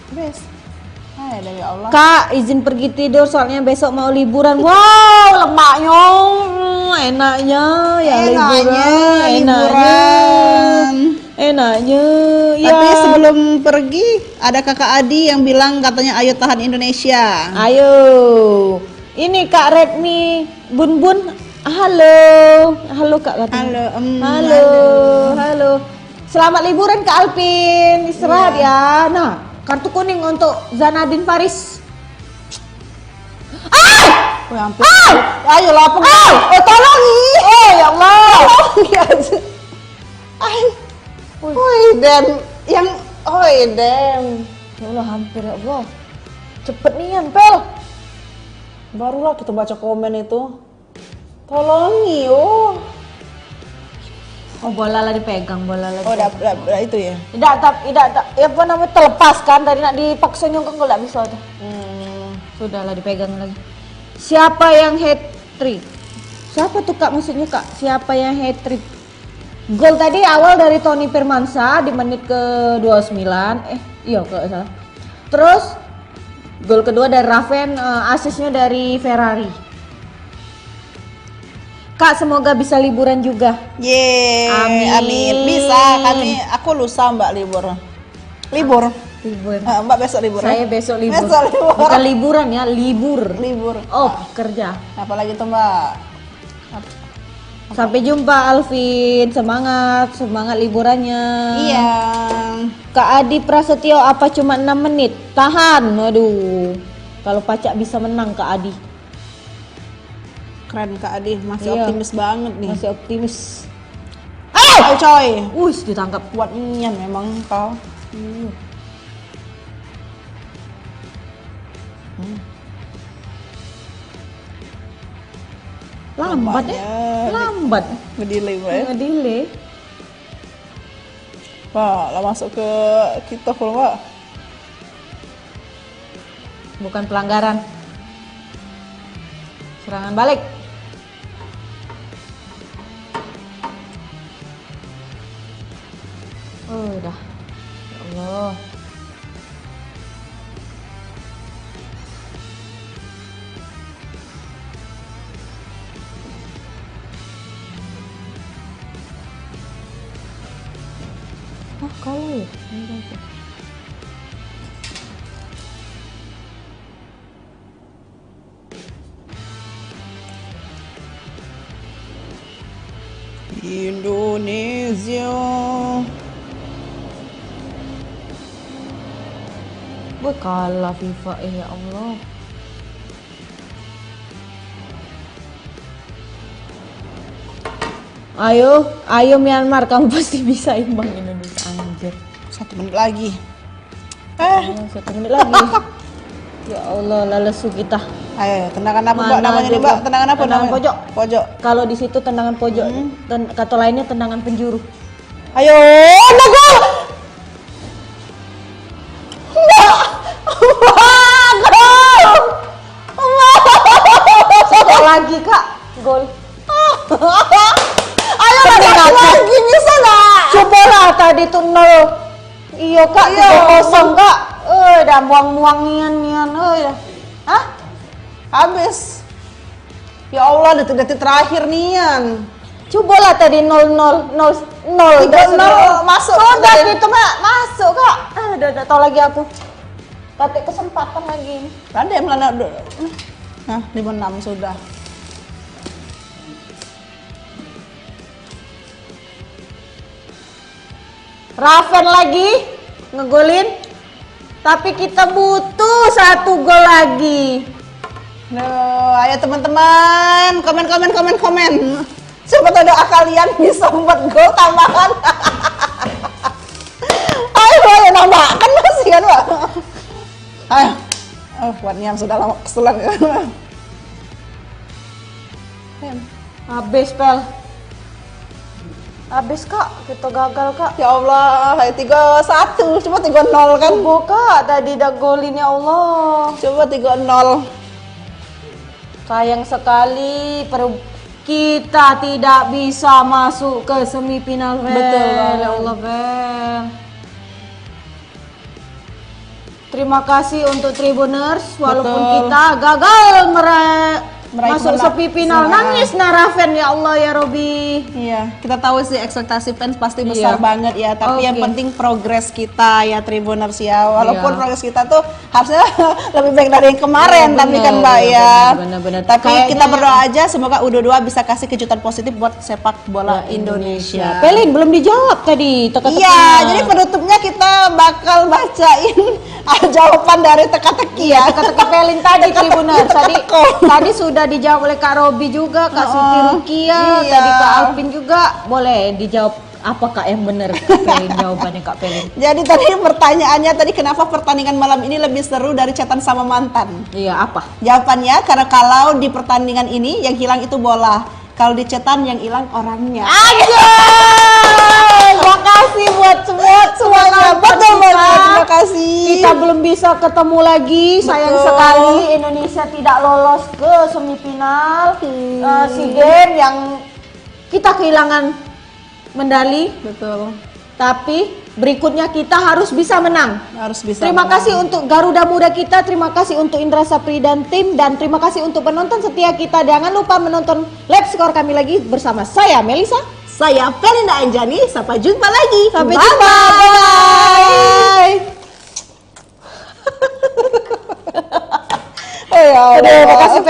Habis. Ayo dari Allah. Kak, izin pergi tidur soalnya besok mau liburan. Wow, lemaknya. Enaknya ya liburan. Enaknya. Ya. Tapi sebelum pergi, ada kakak Adi yang bilang katanya ayo tahan Indonesia. Ayo. Ini Kak Redmi Bun Bun. Halo. Halo Kak katanya. Halo. Selamat liburan Kak Alpin. Istirahat ya. Nah, kartu kuning untuk Zanadin Faris. Oh, hampir. Ayo lah, Tolongi. Oh ya Allah. Woi, dan yang dem. Ya Allah, hampir ya Allah. Cepet nian, Pel. Barulah kita baca komen itu. Tolongi, oh. Oh, bola lah dipegang, bola lah. Oh, udah itu ya. Tidak, ya apa namanya terlepas kan dari nak dipaksa nyongkong kalau nggak bisa tuh. Sudahlah dipegang lagi. Siapa yang hat trick? Siapa tuh Kak maksudnya Kak? Siapa yang hat trick? Gol tadi awal dari Tony Firmansyah di menit ke-29. Iya kalau nggak salah. Terus gol kedua dari Raven, asisnya dari Ferrari. Kak semoga bisa liburan juga. Yeay, amin. Bisa, aku lusa Mbak libur. Libur. Mbak besok libur. Saya besok libur. Besok libur. Bukan liburan ya, libur. Oh, Kerja. apalagi tuh Mbak? Sampai jumpa Alvin. Semangat liburannya. Iya. Kak Adi Prasetyo apa cuma 6 menit? Tahan. Waduh. Kalau Pacak bisa menang Kak Adi. Keren Kak Adi, masih Iya. optimis banget nih. Masih optimis. Ayo coy. Ditangkap. Kuat nian memang kau. Lambat ya. Lambat. Ngedelay Mbak ya. Ngedelay. Pak, lah masuk ke kita full Mbak. Bukan pelanggaran. Serangan balik. Udah. Ya Allah. Kalau ya. Indonesia. Boy kalah FIFA ya Allah. Ayo Myanmar, kamu pasti bisa imbang Indonesia. Anjir. 1 menit lagi. 1 menit lagi. Ya Allah, lalesu kita. Ayo, tendangan apa Mbak Mana namanya nih juga? Mbak? Tendangan apa Tendangan namanya? pojok. Pojok. Kalau di situ tendangan pojok, kata lainnya tendangan penjuru. Ayo, ada gol! Satu lagi kak, gol. Ayo lagi bisa nggak? Coba lah tadi tuh 0. Iya kak, 3-0 kak. Dah buang-buang nian. Hah? Habis. Ya Allah, detik-detik terakhir nian. Coba lah tadi 0-0. 0 masuk. Udah gitu mak, masuk kak. Udah tau lagi aku. Pakai kesempatan lagi ini. Ada yang melana. Nah, 5-6 sudah. Raven lagi ngegolin, tapi kita butuh 1 gol lagi. Ayo teman-teman, komen. Siapa tahu doa kalian bisa membuat gol tambahan. Ayo nambahkan masih kan Pak. Ayo. Buat Niam sudah lama kesulan. Habis pel. Habis kak, kita gagal kak. Ya Allah, 3-1, coba 3-0 kan. Coba kak, tadi udah golin ya Allah. Coba 3-0. Sayang sekali kita tidak bisa masuk ke semifinal. Betul banget. Ya Allah Bel. Terima kasih untuk Tribuners, walaupun Betul. kita gagal Meraih masuk kemenang. semifinal. Nangis Narafen ya Allah ya Robi. Iya, kita tahu sih ekspektasi fans pasti besar Iya. banget ya. Tapi yang Oke. penting progres kita ya Tribuners ya. Walaupun Iya. progres kita tuh harusnya lebih baik dari yang kemarin, Iya, tapi kan bener, Mbak ya. bener. Tapi Kayaknya- kita berdoa aja semoga U22 bisa kasih kejutan positif buat sepak bola Indonesia. Pelin belum dijawab tadi teka-tekinya. Iya, jadi penutupnya kita bakal bacain jawaban dari teka-teki ya. Teka-teki Pelin tadi Teka-teki, Tribuners. teka-teko. Tadi sudah dijawab oleh Kak Robi juga, Kak Siti Rukia, iya. tadi Kak Alvin juga. Boleh dijawab apa Kak yang benar Kak Pelin, jawabannya Kak Pelin. Jadi tadi pertanyaannya tadi kenapa pertandingan malam ini lebih seru dari chatan sama mantan? Iya, apa? Jawabannya karena kalau di pertandingan ini yang hilang itu bola, kalau di chatan yang hilang orangnya. Makasih buat semuanya. Betul banget, terima kasih. Kita belum bisa ketemu lagi, sayang Betul. sekali Indonesia tidak lolos ke semifinal SEA Games yang kita kehilangan medali. Betul, Tapi berikutnya kita harus bisa menang. harus bisa. Terima menang. kasih untuk Garuda Muda kita, terima kasih untuk Indra Sapri dan tim, dan terima kasih untuk penonton setia kita. Jangan lupa menonton live score kami lagi bersama saya Melisa. Saya Felinda Anjani, sampai jumpa lagi. Sampai Bye-bye. jumpa. Bye. Oh ya, Udah, makasih